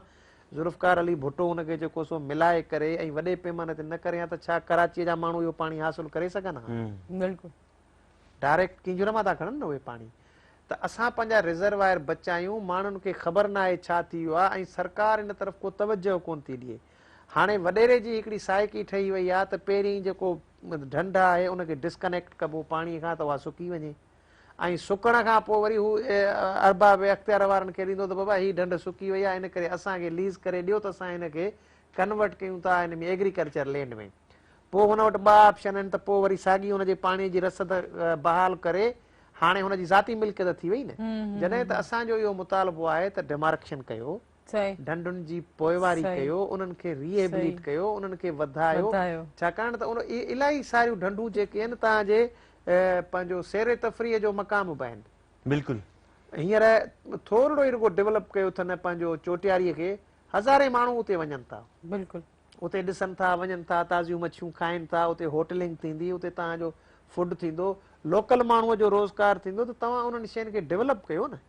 ज़ुल्फ़कार अली भुट्टो उनखे जेको सो मिलाए करे ऐं वॾे पैमाने ते न करे हा, त छा कराचीअ जा माण्हू इहो पाणी हासिल करे सघनि हा? बिल्कुलु डायरेक्ट किंजर मां था खणनि न उहे पाणी। त असां पंहिंजा रिजर्वायर बचायूं, माण्हुनि खे ख़बर न आहे छा थी वियो आहे, ऐं सरकार इन तरफ़ को तवजो कोन थी ॾिए। हाणे वॾेरे जी हिकिड़ी साइकी ठही वई आहे त पहिरीं जेको ढंढ आहे उनखे डिस्कनेक्ट कबो पाणीअ खां त उहा सुकी वञे, ऐं सुकण खां पोइ वरी हू अरबाब अख़्तियार वारनि खे ॾींदो त बाबा हीअ ढंढ सुकी वई आहे, इन करे असांखे लीज़ करे ॾियो त असां हिनखे कन्वर्ट कयूं था हिन में एग्रीकल्चर लैंड में। पोइ हुन वटि ॿ ऑप्शन आहिनि, त पोइ वरी साॻी हुनजे पाणीअ जी रसद बहाल करे हाणे हुनजी ज़ाती मिल्कियत थी वई न। जॾहिं त असांजो इहो मुतालबो आहे त डिमार्केशन कयो, ढंढुनि जी पोइवारी कयो, उन्हनि खे रिहेबिलिट कयो, उन्हनि खे वधायो, छाकाणि त उन इलाही सारियूं ढंढूं जेके आहिनि तव्हांजे पंहिंजो सैर तफ़रीह जो मक़ाम बि आहिनि। बिल्कुलु हींअर थोरो ई रुगो डेवलप कयो अथनि पंहिंजो चोटियारीअ खे, हज़ारे माण्हू उते वञनि था, बिल्कुलु उते ॾिसनि था, वञनि था, ताज़ियूं मच्छियूं खाइनि था, उते होटलिंग थींदी, उते तव्हांजो फूड थींदो, लोकल माण्हूअ जो रोज़गार थींदो, त तव्हां उन्हनि शयुनि खे डेवलप कयो न,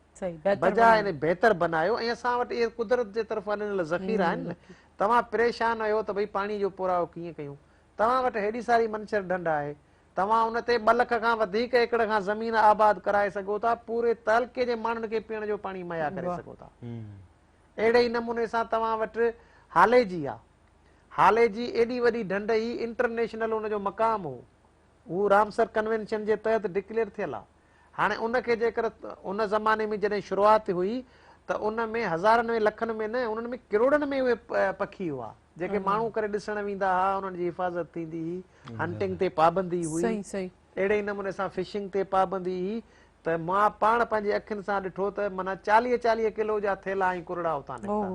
बजाए बहितर बनायो। ऐं असां वटि इहे कुदरत जे तरफ़ वञण लाइ ज़ख़ीरा आहिनि न। तव्हां परेशान आहियो त भई पाणी जो पुरावो कीअं कयूं, तव्हां वटि हेॾी सारी मंछर ढंढ आहे, तव्हां उन ते 2 लख खां वधीक एकड़ खां ज़मीन आबाद कराए सघो था, पूरे तइलके जे माण्हुनि खे पीअण जो पाणी मुहैया करे सघो था। अहिड़े ई नमूने सां तव्हां वटि हाले जी आहे, हाले जी एॾी वॾी ढंढ ई इंटरनेशनल उनजो मक़ाम हो, हू रामसर कन्वेंशन जे तहत डिक्लेयर थियल आहे। हाणे उनखे जेकर उन ज़माने में जॾहिं शुरूआति हुई त उन में हज़ारनि में लखनि में न, उन्हनि में किरोड़नि में उहे पखी हुआ जेके माण्हू करे ॾिसण वेंदा हुआ, उन्हनि जी हिफ़ाज़त थींदी हुई, हंटिंग ते पाबंदी हुई, अहिड़े ई नमूने सां फिशिंग ते पाबंदी हुई। त मां पाण पंहिंजे अखियुनि सां ॾिठो त माना 40-40 किलो जा थेला ऐं कुरड़ा उतां निकिता,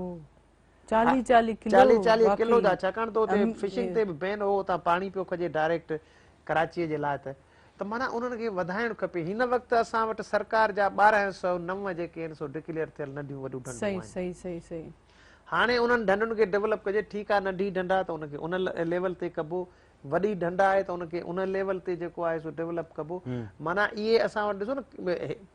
40-40 किलो जा, छाकाणि त उते फिशिंग ते बि बैन हो, उतां पाणी पियो खजे डायरेक्ट कराचीअ जे लाइ। त माना उन्हनि खे वधाइणु खपे। हिन वक़्तु असां वटि सरकार जा 1209 जेके आहिनि सो डिक्लेयर थियल नंढियूं वॾियूं ढंढूं आहिनि। हाणे उन्हनि ढंढुनि खे डेवलप कजे, ठीकु आहे नंढी ढंढ आहे त उनखे उन लेवल ते कबो, वॾी ढंढ आहे त उनखे उन लेवल ते जेको आहे सो डेवलप कबो। माना इहे असां वटि ॾिसो न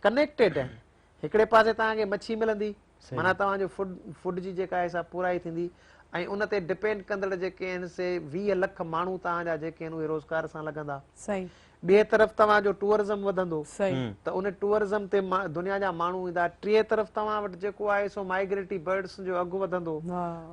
कनेक्टेड आहिनि, हिकिड़े पासे तव्हांखे मच्छी मिलंदी, माना तव्हांजो फूड जी जेका आहे सा पूराई थींदी, ऐं उन ते डिपेंड कंदड़ जेके आहिनि से 20 लख माण्हू तव्हांजा जेके आहिनि उहे रोज़गार सां लॻंदा। ॿिए तरफ़ तव्हांजो टूरिज़म वधंदो त उन टूरिज़म ते दुनिया जा माण्हू ईंदा। टीह तरफ़ तव्हां वटि जेको आहे सो माइग्रेटरी बर्ड्स जो अघु वधंदो,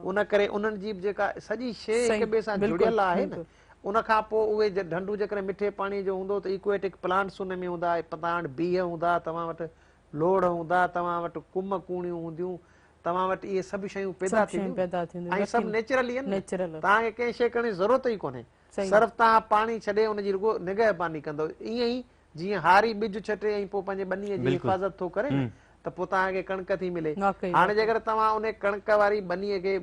उन करे उन्हनि जी जेका सॼी शइ हिक ॿिए सां जुड़ियल आहे न। उन खां पोइ उहे ढंढूं जेकॾहिं मिठे पाणी जो हूंदो त इक्वेटिक प्लांट्स उन में हूंदा, तव्हां वटि बीह हूंदा, तव्हां वटि लोड़ हूंदा, तव्हां वटि कुम कूणियूं हूंदियूं, तव्हां वटि इहे सभु शयूं पैदा थींदियूं ऐं सभु नेचुरली आहिनि, तव्हांखे कंहिं शइ करण जी ज़रूरत ई कोन्हे, सिर्फ़ु तव्हां पाणी छॾे हुनजी रुगो निगहबानी कंदो। ईअं ई जीअं हारी ॿिज छटे ऐं पोइ पंहिंजे ॿनीअ जी हिफ़ाज़त थो करे न, त पोइ तव्हांखे कणिक थी मिले। हाणे जेकर तव्हां उन कणिक वारी ॿनीअ खे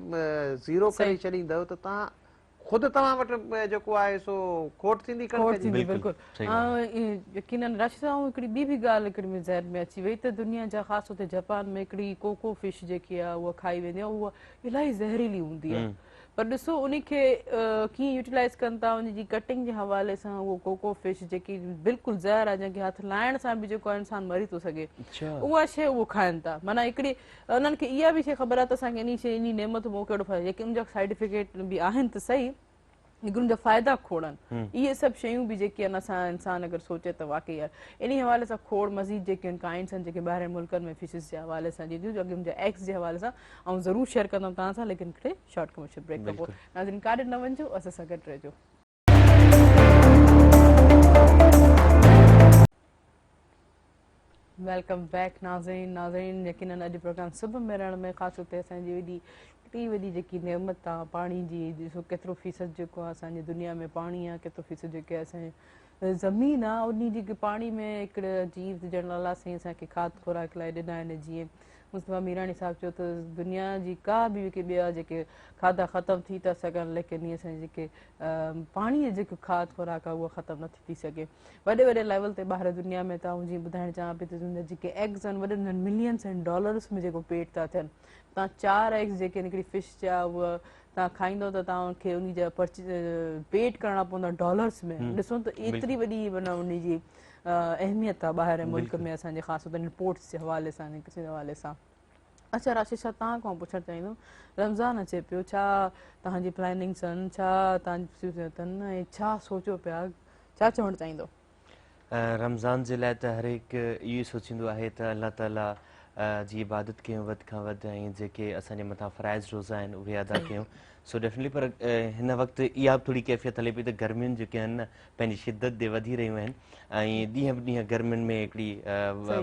ज़ीरो करे छॾींदव त तव्हां ख़ुदि तव्हां वटि जेको आहे सो खोट थींदी कणिक जी। बिल्कुलु यकीनन राशिद साहब, हिकिड़ी ॿी बि ॻाल्हि हिकिड़ी में ज़हन में अची वई त दुनिया जा ख़ासि तौर ते जापान में हिकिड़ी कोको फिश जेकी आहे उहा खाई वेंदी आहे, उहा इलाही ज़हरीली हूंदी आहे, पर ॾिसो उनखे कीअं यूटिलाइज़ कनि था, उनजी कटिंग जे हवाले सां उहो कोको फिश जेकी बिल्कुलु ज़हर आहे, जंहिंखे हथ लाइण सां बि जेको आहे इंसानु मरी थो सघे, उहा शइ उहो खाइनि था। माना हिकिड़ी उन्हनि खे इहा बि शइ ख़बर आहे त असांखे इन शइ इन नेमत में कहिड़ो फ़ाइदो, जेके उनजा साइड इफेक्ट बि आहिनि त सही, लेकिन उनजा फ़ाइदा खोड़नि। इहे सभु शयूं बि जेके आहिनि असां इंसानु अगरि सोचे त वाक़ई आहे इन हवाले सां खोड़ मज़ीद जेके आहिनि काइंड्स आहिनि जेके ॿाहिरि मुल्कनि में फिशिस जे हवाले सां ॾींदियूं, जो अॻे मुंहिंजा एक्स जे हवाले सां ऐं ज़रूरु शेयर कंदमि तव्हां सां, लेकिन हिकिड़े शॉर्ट कमर्शियल ब्रेक खां पोइ। नाज़रीन काॾे न वञिजो, असां सां गॾु रहिजो। वेलकम बैक नाज़रीन यकीनन अॼु प्रोग्राम सुबुह में रहण में ख़ासि तौर ते असांजी वॾी वॾी जेकी नेमत आहे पाणी जी, ॾिसो केतिरो फ़ीसद जेको आहे असांजी दुनिया में पाणी आहे, केतिरो फ़ीसद जेके असांजे ज़मीन आहे उन जेके पाणी में हिकिड़े जीव ॼण अलाह साईं असांखे खाद खुराक लाइ ॾिना आहिनि। जीअं मुस्तफ़ा मीरानी साहिबु चयो त दुनिया जी का बि ॿिया जेके खाधा ख़तमु थी था सघनि, लेकिन इहे असांजे जेके पाणीअ जेको खाद खुराक आहे उहा ख़तमु नथी थी सघे। वॾे वॾे लेवल ते ॿाहिरि दुनिया में तव्हां जीअं ॿुधाइणु चाहियां पई त जेके एग्स आहिनि वॾनि वॾनि मिलियन्स एंड डॉलर्स में जेको पेट था थियनि, तव्हां 4 एग्स जेके हिकिड़ी फिश जा उहा तव्हां खाईंदव त तव्हांखे उन जा पेट करणा पवंदा डॉलर्स में। ॾिसो त एतिरी वॾी माना उनजी अहमियत आहे ॿाहिरि मुल्क में असांजे ख़ासि तौर ते रिपोर्ट्स जे हवाले सां किसी हवाले सां। अच्छा राशिद शाह, तव्हां खां पुछणु चाहींदुमि, रमज़ान अचे पियो, छा तव्हांजी प्लानिंग्स आहिनि, छा तव्हांजी अथनि ऐं छा सोचियो पिया, छा चवणु चाहींदो? रमज़ान जे लाइ त हर हिकु इहो सोचींदो आहे त अलाह ताला जी इबादत कयूं वधि खां वधि ऐं जेके असांजे मथां फ़राइज़ रोज़ा आहिनि उहे अदा कयूं। सो डेफिनेटली पर हिन वक़्तु इहा बि थोरी कैफ़ियत हले पई त गर्मियुनि जेके आहिनि न पंहिंजी शिदत ते वधी रहियूं आहिनि ऐं ॾींहं ब ॾींहं गर्मियुनि में हिकिड़ी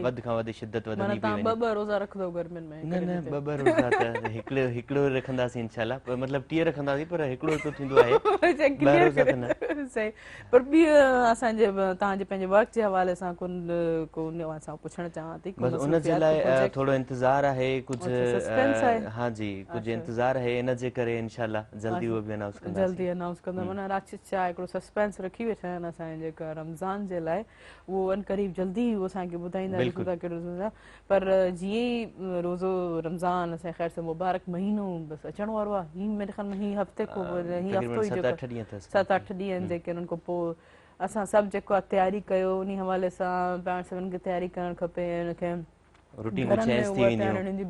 वधि खां वधि शिदत वधंदी पई वञे। ॿ रोज़ा रखंदो गर्मियुनि में? न ॿ रोज़ा त हिकिड़ो रखंदासीं इंशाल्लाह, पर मतिलबु 30 रखंदासीं, पर हिकिड़ो थींदो आहे, 2 रोज़ा त न। सही, पर ॿी असांजे तव्हांजे पंहिंजे वर्क जे हवाले सां कोन असां पुछणु चाहियां थी, बसि उनजे लाइ थोरो इंतज़ारु आहे, कुझु हाँ जी कुझु इंतज़ारु आहे, इन जे करे इंशाल्लाह जल्दी उहो बि अनाउंस कंदासीं। जल्दी अनाउंस कंदा माना राशिद शाह हिकिड़ो सस्पेंस रखी वेठा आहिनि असांजे जेका रमज़ान जे लाइ, उहो अनक़रीब जल्दी उहो असांखे ॿुधाईंदा कहिड़ो। पर जीअं ई रोज़ो रमज़ान असांजे ख़ैर सां मुबारक महीनो बसि अचण वारो आहे, हीअ मेरे ख़्याल में हीअ हफ़्ते खां हीअ हफ़्तो ई 7-8 ॾींहं आहिनि जेके उन्हनि खां पोइ असां सभु जेको आहे तयारी कयो उन हवाले सां पाण सभिनि खे तयारी करणु खपे। हुनखे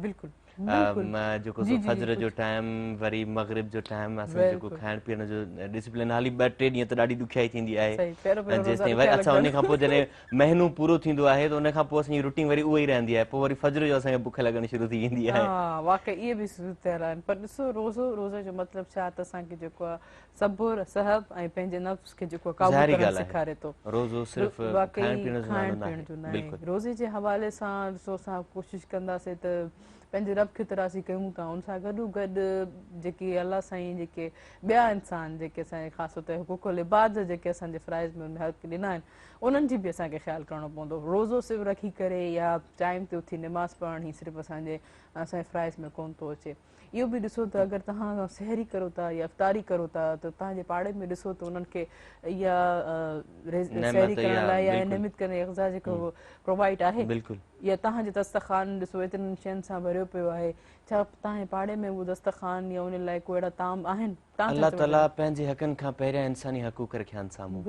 बिल्कुलु जेको फजर जो टाइम वरी मगरिब जो टाइम असां जेको खाइण पीअण जो डिसिप्लिन हाली 2-3 ॾींहं त ॾाढी ॾुखियाई थींदी आहे, जेसिताईं वरी असां उन खां पोइ जॾहिं महीनो पूरो थींदो आहे त उन खां पोइ असांजी रूटीन वरी उहा ई रहंदी आहे, पोइ वरी फजर जो असांखे बुख लॻण शुरू थी वेंदी आहे। वाक़ई इहे बि सूरत आहिनि, पर ॾिसो रोज़े जो मतिलबु छा त असांखे जेको आहे सबुर सहब ऐं पंहिंजे नफ़्स खे जेको काबू करणु सेखारे थो। रोज़ो सिर्फ़ु खाइण पीअण जो न आहे। रोज़े जे हवाले सां ॾिसो असां कोशिशि कंदासीं त पंहिंजे रब खे तरासी कयूं था, उन सां गॾो गॾु जेके अलाह साईं जेके ॿिया इंसान जेके असांजे ख़ासि तौर ते हुकूकुल इबाद जेके असांजे फ़राइज़ में हक़ ॾिना आहिनि उन्हनि जी बि असांखे ख़्यालु करणो पवंदो। रोज़ो सिर्फ़ु रखी करे या टाइम ते उथी निमाज़ पढ़ण ई सिर्फ़ु असांजे फ़राइज़ में कोन थो अचे। इहो बि ॾिसो त अगरि तव्हां सहरी करो था या इफ़्तारी करो था त तव्हांजे पाड़े में ॾिसो त उन्हनि खे इहा सहरी करण लाइ या निमित करे अग़ज़ा जेको प्रोवाइड आहे या तव्हांजे दस्तरख़ान ॾिसो एतिरनि शयुनि सां भरियो पियो आहे, छा तव्हांजे पाड़े में उहो दस्तरख़ान या उन लाइ को अहिड़ा ताम आहिनि? अल्लाह ताला पंहिंजे हक़नि खां पहिरियां इंसानी हक़ूक़ रखिया आहिनि साम्हूं,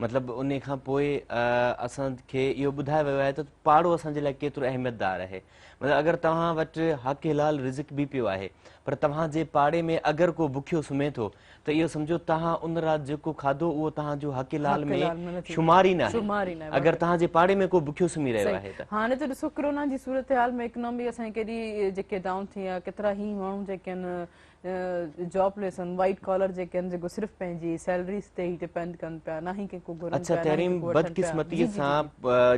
मतिलबु उन खां पोइ असांखे इहो ॿुधायो वियो आहे त पाड़ो असांजे लाइ केतिरो अहमियतदार आहे। मतिलबु अगरि तव्हां वटि हक़ हिलाल रिज़िक बि पियो आहे पर तव्हांजे पाड़े में अगरि को बुखियो सुम्हे थो त इहो सम्झो तव्हां उन राति जेको खाधो उहो तव्हांजो हक़ हिलाल में शुमार ई न आहे, अगरि तव्हांजे पाड़े में को बुखियो सुम्ही रहियो आहे त। हाणे त ॾिसो कोरोना जी सूरत हाल में इकोनॉमी असांजी केॾी जेके डाउन थी आहे, केतिरा ई माण्हू जेके आहिनि जॉबलेस आहिनि, वाइट कॉलर जेके आहिनि जेको सिर्फ़ु पंहिंजी सैलरीज़ ते ई डिपेंड कनि पिया, न ई कंहिंको घुरनि पिया। अच्छा तहरीम बदकिस्मतीअ सां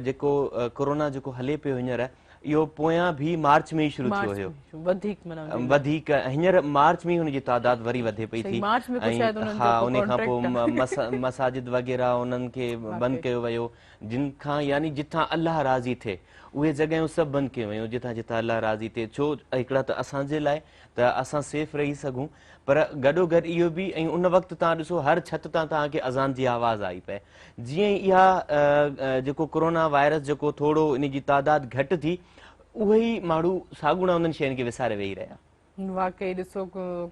जेको कोरोना जेको हले पियो हींअर इहो पोयां भी मार्च में ई शुरू थियो मार्च हुयो में वधीक माना वधीक हींअर मार्च में हुनजी तादाद वरी वधे पई सही, थी मार्च में कुछ शायद उन्हनि हा जो उन खां contract पोइ मसाजिद वग़ैरह उन्हनि खे बंदि कयो वियो जिन खां यानी जिथां अल्लाह राज़ी थिए उहे जॻहियूं सभु बंदि कयूं वयूं जिथां जिथां अल्लाह राज़ी थिए छो हिकिड़ा त असांजे लाइ त असां सेफ रही सघूं पर गॾोगॾु इहो बि ऐं उन वक़्तु तव्हां ॾिसो हर छत तां तव्हांखे अज़ान जी आवाज़ आई पए जीअं ई इहा जेको कोरोना वायरस जेको थोरो इन जी तादाद घटि थी उहे ई माण्हू साॻुणा उन्हनि शयुनि खे विसारे वेही रहिया वाकई ॾिसो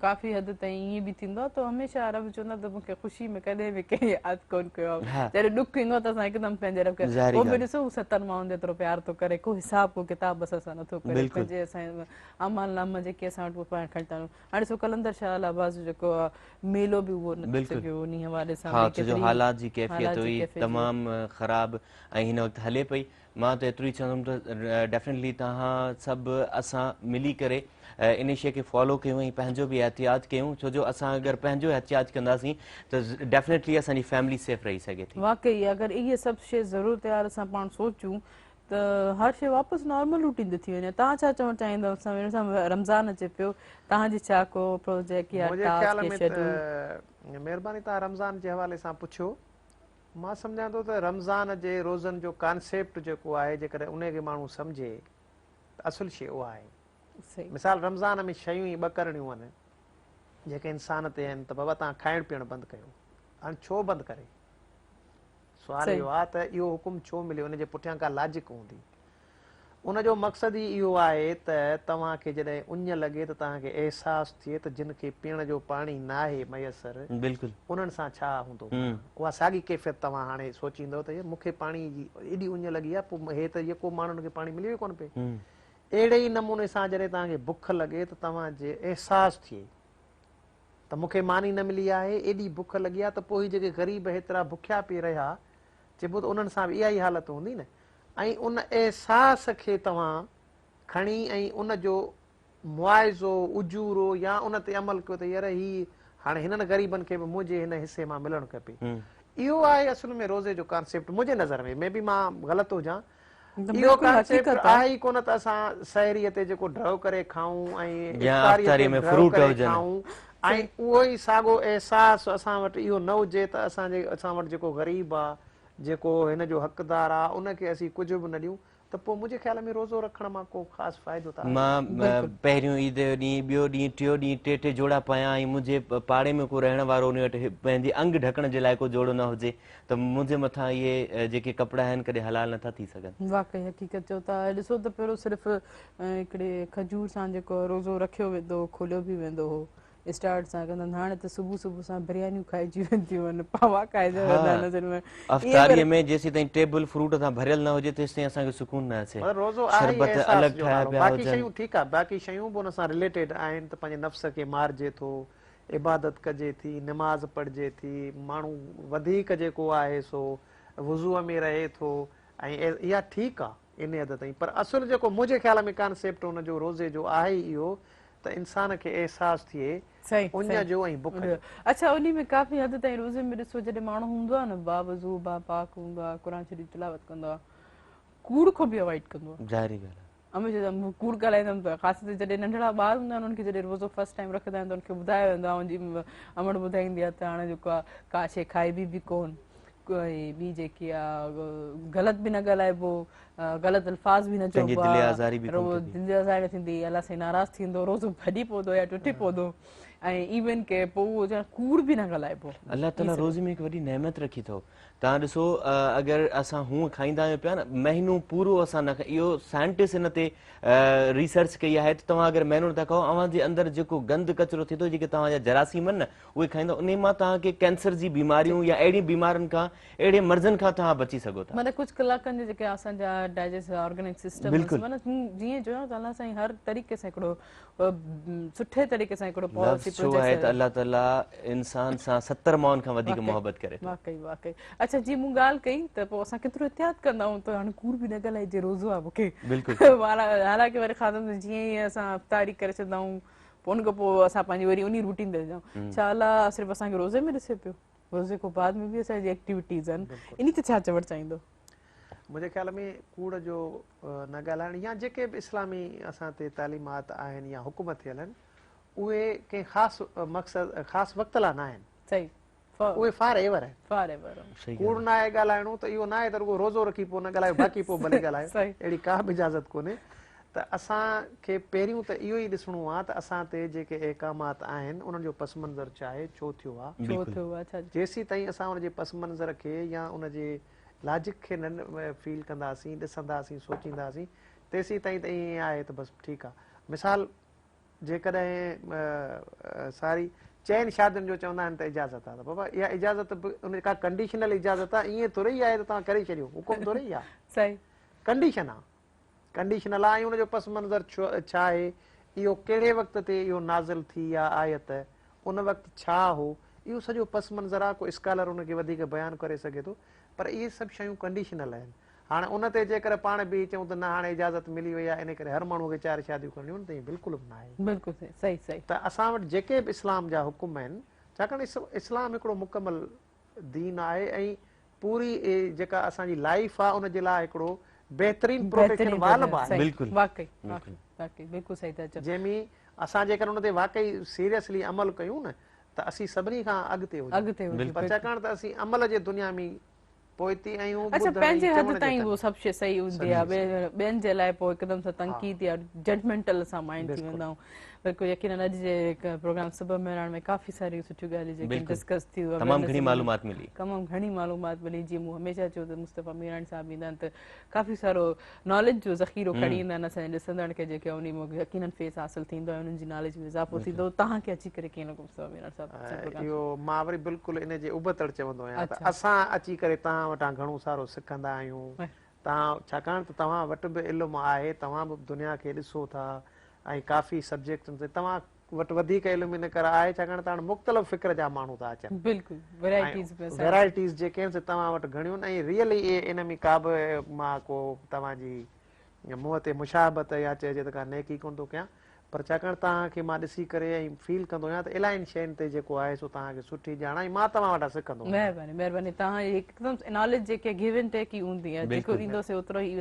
काफ़ी हद ताईं ईअं बि थींदो आहे त हमेशह अरब चवंदा त मूंखे ख़ुशी में कॾहिं बि कंहिं यादि कोन कयो आहे जॾहिं ॾुख ईंदो आहे त असां हिकदमि पंहिंजे रब खे ज़ाहिरी पोइ बि ॻाल्हि। ॾिसो 70 माण्हुनि जेतिरो प्यार थो करे को हिसाब को किताब बसि असां नथो करे बिल्कुलु। पंहिंजे असांजे अमालनामा जेके असां वटि पाण खणी था हलूं हाणे ॾिसो कलंदर शाह अब्बास जेको आहे मेलो बि उहो न थी बिल्कुलु। सघियो उन हवाले सां हा भई छो जो केतिरी हालात जी कैफ़ियत हालात जी हुई कैफ़ियत जी। तमामु ख़राबु ऐं हिन वक़्तु हले पई मां त एतिरो ई चवंदुमि त डेफिनेटली तव्हां सभु असां मिली करे इन शइ खे फॉलो कयूं ऐं पंहिंजो बि एहतियात कयूं छो जो असां अगरि पंहिंजो एहतियात कंदासीं त डेफिनेटली असांजी फैमिली सेफ रही सघे थी वाकई अगरि इहे सभु शइ ज़रूरत यार असां पाण सोचूं त हर शइ वापसि नॉर्मल रूटीन ते थी वञे तव्हां छा चवणु चाहींदव असां रमज़ान अचे पियो तव्हांजी छा को प्रोजेक्ट या मुंहिंजे टास्क ख़्याल या में शेड्यूल त महिरबानी तव्हां रमज़ान जे हवाले सां पुछियो मां सम्झां थो त रमज़ान जे रोज़नि जो कॉन्सेप्ट जेको आहे जेकॾहिं उनखे माण्हू सम्झे त असुल शइ उहा आहे सही मिसाल रमज़ान में शयूं ई ॿ करणियूं आहिनि जेके इंसान ते आहिनि त बाबा तव्हां खाइणु पीअणु बंदि कयो हाणे छो बंदि करे सुवाल सही। इहो आहे त इहो हुकुम छो मिलियो उनजे पुठियां का लॉजिक हूंदी उनजो मक़सदु ई इहो आहे त तव्हांखे जॾहिं उञ लॻे त तव्हांखे अहसासु थिए त जिन खे पीअण जो पाणी न आहे मयसर बिल्कुलु उन्हनि सां छा हूंदो उहा साॻी कैफ़ियत तव्हां हाणे सोचींदव त मूंखे पाणी जी एॾी उञ लॻी आहे पोइ हे त जेको माण्हुनि खे पाणी मिले कोन पिए अहिड़े ई नमूने सां जॾहिं तव्हांखे बुख लॻे त तव्हांजे अहसासु थिए त मूंखे मानी न मिली आहे एॾी बुख लॻी आहे त पोइ जेके ग़रीब हेतिरा बुखिया पी रहिया चइबो त उन्हनि सां बि इहा ई हालत हूंदी न ऐं उन अहसास खे तव्हां खणी ऐं उन जो मुआइज़ो उजूरो या उन ते अमल कयो त यार ही हाणे हिननि ग़रीबनि खे बि मुंहिंजे हिन हिसे मां मिलणु खपे इहो आहे असुल में रोज़े जो कॉन्सेप्ट मुंहिंजे नज़र में बि मां ग़लति हुजां इहो कॉन्सेप्ट आहे ई कोन त असां सहरीअ ते जेको ड्रव करे खाऊं ऐं इफ़्तारीअ ते ड्रव करे खाऊं ऐं उहो ई साॻियो अहसासु असां वटि इहो न हुजे त असां वटि जेको ग़रीब आहे जेको हिन जो हक़दार आहे उनखे असीं कुझु बि न ॾियूं त पोइ मुंहिंजे ख़्याल में रोज़ो रखण मां को ख़ासि फ़ाइदो त मां पहिरियों ईद जो ॾींहुं ॿियो ॾींहुं टियों ॾींहुं टे जोड़ा पायां ऐं मुंहिंजे पाड़े में को रहण वारो उन वटि पंहिंजे अंग ढकण जे लाइ को जोड़ो न हुजे त मुंहिंजे मथां इहे जेके कपिड़ा आहिनि कॾहिं हलाल नथा थी सघनि वाकई हक़ीक़त चओ था ॾिसो त पहिरियों सिर्फ़ु हिकिड़े खजूर सां जेको रोज़ो रखियो वेंदो खोलियो बि वेंदो हो स्टार्ट सां कंदा हाणे त सुबुह सुबुह सां बिरयानियूं खाइजी वेंदियूं आहिनि पावा खाइजा वेंदा आहिनि अफ़्तारीअ में जेसीं ताईं टेबल फ्रूट सां भरियल न हुजे तेसि ताईं असांखे सुकून न अचे रोज़ो शरबत अलॻि ठाहिया पिया बाक़ी हुजनि शयूं ठीकु आहे बाक़ी शयूं बि हुन सां रिलेटेड आहिनि त पंहिंजे नफ़्स खे मारिजे थो इबादत कजे थी निमाज़ पढ़िजे थी माण्हू वधीक जेको आहे सो वुज़ूअ में रहे थो ऐं इहा ठीकु आहे इन हद ताईं पर असुल जेको मुंहिंजे ख़्याल में कॉन्सेप्ट हुनजो रोज़े जो आहे इहो त इंसान खे अहसासु थिए उञ जो ऐं बुख जो अच्छा उन में काफ़ी हद ताईं रोज़े में ॾिसो जॾहिं माण्हू हूंदो आहे न बावज़ू पाक हूंदो आहे क़ुर शरीफ़ तिलावत कंदो आहे कूड़ खां बि अवॉइड कंदो आहे ज़ाहिरी ॻाल्हि आहे हमेशह कूड़ ॻाल्हाईंदमि त ख़ासि करे जॾहिं नंढड़ा ॿार हूंदा आहिनि उन्हनि खे जॾहिं रोज़ो फस्ट टाइम रखंदा आहिनि त उनखे ॿुधायो वेंदो आहे मुंहिंजी अमड़ ॿुधाईंदी आहे त हाणे जेको आहे का शइ खाइबी बि कोन ॿी जेकी आहे ग़लति बि न ॻाल्हाइबो ग़लति अल्फाज़ बि न चइबो आहे दिलि आज़ारी न थींदी अलाह साईं नाराज़ थींदो रोज़ो भॼी पवंदो या टुटी पवंदो ऐं इवन के पोइ उहो कूड़ बि न ॻाल्हाइबो अलाह ताला रोज़े में हिकु वॾी नेमत रखी अथव तव्हां ॾिसो अगरि असां हूअं खाईंदा आहियूं पिया न महीनो पूरो असां न इहो साइंटिस्ट हिन ते रिसर्च कई आहे त तव्हां अगरि महीनो नथा खाओ अव्हांजे अंदरि जेको गंद कचिरो थिए थो जेके तव्हांजा जरासीम आहिनि न उहे खाईंदा उन मां तव्हांखे कैंसर जी बीमारियूं या अहिड़ी बीमारियुनि खां अहिड़े मर्ज़नि खां तव्हां बची सघो था माना कुझु कलाकनि जे जेके असांजा डाइजेस्ट ऑर्गेनिक सिस्टम माना जीअं चयो त अलाह साईं हर तरीक़े सां हिकिड़ो सुठे तरीक़े सां हिकिड़ो पॉलिसी छो आहे त अलाह ताला इंसान सां 70 माण्हुनि खां वधीक मोहबत करे वाकई वाकई अच्छा जी मूं ॻाल्हि कई त पोइ असां केतिरो एहतियात कंदा आहियूं त हाणे कूड़ बि न ॻाल्हाइजे रोज़ो आहे मूंखे हालांकि वरी खाधो जीअं ई असां अफ़्तारी करे छॾंदा आहियूं पोइ उन खां पोइ असां पंहिंजी वरी उन रूटीन ते अचूं छा अलाह सिर्फ़ु असांखे रोज़े में ॾिसे पियो रोज़े खां बाद में बि असांजी एक्टिविटीज़ आहिनि इन ते छा चवणु चाहींदो मुंहिंजे ख़्याल में कूड़ जो न ॻाल्हाइण या जेके बि इस्लामी असां ते तालीमात आहिनि या हुकुम थियल आहिनि उहे कंहिं ख़ासि मक़सदु ख़ासि वक़्त लाइ न आहिनि, सही उहे फार एवर आहिनि। फॉरएवर सही कूड़ न आहे ॻाल्हाइणो त इहो न आहे त रुॻो रोज़ो रखी पोइ न ॻाल्हायो बाक़ी पोइ भले ॻाल्हायो, सही। अहिड़ी का बि इजाज़त कोन्हे। त असांखे पहिरियों त इहो ई ॾिसणो आहे त असां ते जेके अहकामात आहिनि उन्हनि जो पस मंज़र छा आहे, छो थियो आहे। छो थियो आहे, छा जेसीं ताईं असां उनजे पस मंज़र खे या उनजे लॉजिक खे न फील कंदासीं, ॾिसंदासीं, सोचींदासीं, तेसीं ताईं त ईअं आहे त बसि ठीकु आहे। मिसाल जेकॾहिं सारी चइनि शादियुनि जो चवंदा आहिनि त इजाज़त आहे, त बाबा इहा इजाज़त बि उन का कंडीशनल इजाज़त आहे, ईअं थोरे ई आहे त तव्हां करे छॾियो, हुकुम थोरे ई आहे, सही कंडीशन आहे, कंडीशनल आहे। ऐं उनजो पस मंज़र छा आहे, इहो कहिड़े वक़्त ते इहो नाज़िल थी आहे आयत, उन वक़्तु छा हो, इहो सॼो पस मंज़र आहे। को स्कॉलर उनखे वधीक बयानु करे सघे थो, पर इहे सभु शयूं कंडीशनल आहिनि। हाणे उन ते जेकर पाण बि चऊं त न हाणे इजाज़त मिली वई आहे, इन करे हर माण्हूअ खे 4 शादियूं करणियूं आहिनि, त ईअं बिल्कुलु बि न आहे। बिल्कुलु सही सही सही। त असां वटि जेके बि इस्लाम जा हुकुम आहिनि, छाकाणि इस्लाम हिकिड़ो मुकमल दीन आहे ऐं पूरी जेका असांजी लाइफ आहे उनजे लाइ हिकिड़ो बहितरीन प्रोटेक्शन वाल बि आहे। बिल्कुलु वाकई वाकई बिल्कुलु सही था चओ। जंहिंमें असां जेकर उन ते वाकई सीरियसली अमल कयूं न त असीं सभिनी खां अॻिते हुजूं, पर छाकाणि त असीं अमल जे दुनिया में पोइती आहियूं। अच्छा, पंहिंजे हद ताईं उहो सभु शइ सही हूंदी आहे, ॿियनि जे लाइ पोइ हिकदमि सां तनक़ीद या जजमेंटल असां माइंड थी वेंदा आहियूं। बिल्कुलु यकीनन अॼु जे प्रोग्राम सुबह मेराण में काफ़ी सारियूं सुठियूं ॻाल्हियूं जेके डिस्कस थी, तमामु घणी मालूमात मिली, तमामु घणी मालूमात मिली। जीअं मूं हमेशह चयो त मुस्तफ़ा मीराणी साहिबु ईंदा आहिनि त काफ़ी सारो नॉलेज जो ज़ख़ीरो खणी ईंदा आहिनि असांजे ॾिसंदड़ खे, जेके उन में यकीनन फेस हासिलु थींदो आहे, उन्हनि जी नॉलेज में इज़ाफ़ो थींदो। तव्हांखे अची करे कीअं लॻो मुस्तफ़ा मीराणी साहिबु? इहो मां वरी बिल्कुलु इन जे उबतड़ चवंदो आहियां त असां अची करे तव्हां वटां घणो सारो सिखंदा आहियूं। तव्हां छाकाणि त तव्हां वटि बि इल्मु आहे, तव्हां बि दुनिया खे ॾिसो था ऐं काफ़ी सब्जेक्टनि ते तव्हां वटि वधीक इल्मु इन करे आहे छाकाणि त हाणे मुख़्तलिफ़ फ़िक्र जा माण्हू था अचनि, वैराइटीज़ जेके आहिनि तव्हां वटि घणियूं आहिनि। ऐं रियली इन में का बि मां को तव्हांजी मुंहं ते मुशाहबत या चइजे त का नेकी कोन थो कयां, पर छाकाणि तव्हांखे मां ॾिसी करे ऐं फील कंदो आहियां त इलाही शयुनि ते जेको आहे सो तव्हांखे सुठी ॼाण ऐं मां तव्हां वटां सिखंदो। महिरबानी महिरबानी। तव्हां हिकदमि नॉलेज जेके गिव एंड टेक ई हूंदी आहे, जेको ॾींदोसीं ओतिरो ई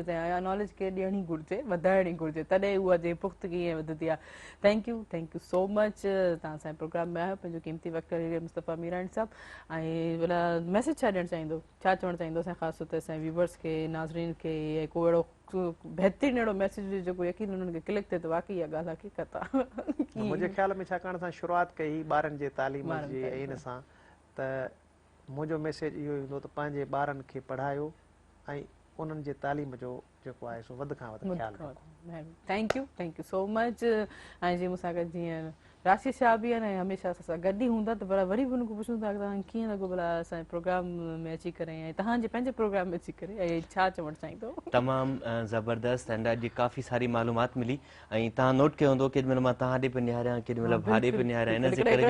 नॉलेज खे ॾियणी घुरिजे, वधाइणी घुरिजे, तॾहिं उहा जे पुख़्तगी ऐं वधंदी आहे। Thank you so much. तव्हां असांजे प्रोग्राम में आहियो, पंहिंजो क़ीमती वक़्तु ॾिनो मुस्तफ़ा मीराणी साहिबु। ऐं भला मैसेज छा ॾियणु चाहींदो, छा चवणु चाहींदो असांजे ख़ासि तौर ते असांजे व्यूवर्स खे, नाज़रीन खे, ऐं को अहिड़ो बहितरीनु अहिड़ो मैसेज हुजे जेको यकीन उन्हनि खे क्लिक थिए त वाक़ई इहा ॻाल्हि हक़ीक़त आहे? मुंहिंजे ख़्याल में छाकाणि असां शुरूआत कई ॿारनि जे तालीम जी इन सां, त मुंहिंजो मैसेज इहो ईंदो त पंहिंजे ॿारनि खे पढ़ायो ऐं उन्हनि जे तालीम जो जेको आहे सो वधि खां वधि ख़्यालु रखो। Thank you so much. ऐं जीअं मूंसां गॾु जीअं राशिद शाह बि आहिनि, हमेशह असां सां गॾु ई हूंदा, त भला वरी बि हुन खां पुछूं था कि तव्हांखे कीअं लॻो भला असांजे प्रोग्राम में अची करे ऐं तव्हांजे पंहिंजे प्रोग्राम में अची करे, ऐं छा चवणु चाहींदो? तमामु ज़बरदस्त ऐं अॼु काफ़ी सारी मालूमात मिली। ऐं तव्हां नोट कयो हूंदो केॾी महिल मां तव्हां ॾे पियो निहारियां, केॾी महिल भाॾे पियो निहारियां, इन जे करे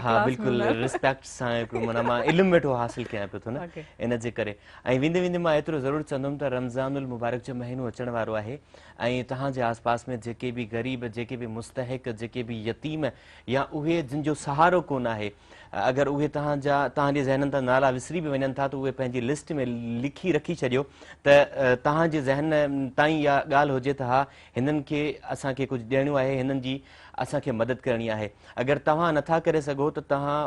हा बिल्कुलु रिस्पेक्ट सां हिकिड़ो माना मां इल्मु वेठो हासिलु कयां पियो थो न, इन जे करे। ऐं वेंदे वेंदे मां एतिरो ज़रूरु चवंदुमि त रमज़ानुल मुबारक जो महीनो अचण वारो आहे ऐं तव्हांजे आस पास में जेके बि ग़रीब, जेके बि मुस्तहिक, जेके बि यतीम या उहे जिन जो सहारो कोन आहे, अगरि उहे तव्हांजे ज़हननि तां नाला विसरी बि वञनि था त उहे पंहिंजी लिस्ट में लिखी रखी छॾियो त तव्हांजे ज़हन ताईं इहा ॻाल्हि हुजे त हा हिननि खे असांखे कुझु ॾियणो आहे, हिननि जी असांखे मदद करणी आहे। अगरि तव्हां नथा करे सघो त तव्हां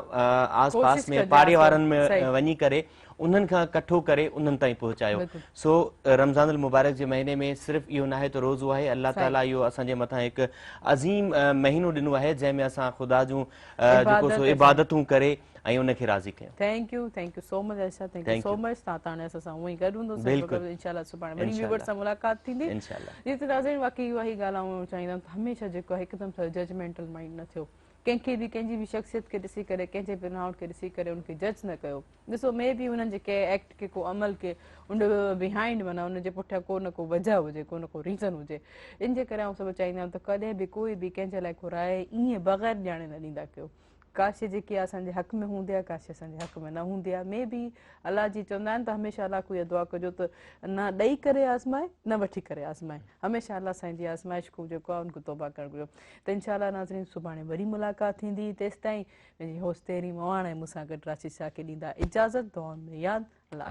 आस पास में पाड़े वारनि में वञी करे उन्हनि खां कठो करे उन्हनि ताईं पहुचायो। सो रमज़ानुल मुबारक जे महीने में सिर्फ़ु इहो न आहे त रोज़ो आहे, अल्लाह ताला इहो असांजे मथां हिकु अज़ीम महीनो ॾिनो आहे जंहिंमें असां ख़ुदा जूं जेको सो इबादतूं करे ऐं उनखे राज़ी कयूं। Thank you so much Arshad, thank you so much. तव्हां हाणे असां सां उअं ई गॾु हूंदो, इंशाल्लाह सुभाणे वरी व्यूअर्स सां मुलाक़ात थींदी इंशाल्लाह। जी त नाज़रीन, वाक़ई इहा ई ॻाल्हि आऊं चाहींदमि हमेशह जेको आहे हिकदमि सां जजमेंटल माइंड न थियो, कंहिंखे बि कंहिंजी बि शख़्सियत खे ॾिसी करे, कंहिंजे बि बनावट खे ॾिसी करे उनखे जज न कयो। ॾिसो मे बि उन्हनि जे कंहिं एक्ट खे, को अमल खे उन बिहाइंड माना उनजे पुठियां को न को वजह हुजे, को न को रीज़न हुजे। इन जे करे आऊं सभु चाहींदा आहियूं त कॾहिं बि कोई बि कंहिंजे लाइ को राय ईअं बग़ैर ॼाणे न ॾींदा कयो। का शइ जेकी आहे असांजे हक़ में हूंदी आहे, का शइ असांजे हक़ में न हूंदी आहे। मे बि अलाह जी चवंदा आहिनि त हमेशह अलाह को इहा दुआ कजो त न ॾेई करे आज़माए, न वठी करे आज़माए, हमेशह अलाह साईं जी आज़माइश को जेको आहे उनखे तौबा करणु घुरिजे। त इंशाल्लाह नाज़रीन सुभाणे वरी मुलाक़ात थींदी, तेसिताईं पंहिंजी होस्ट तेरी मवाण ऐं मूंसां गॾु राशिद शाह खे ॾींदा इजाज़त, दुआउनि में यादि। अल्लाह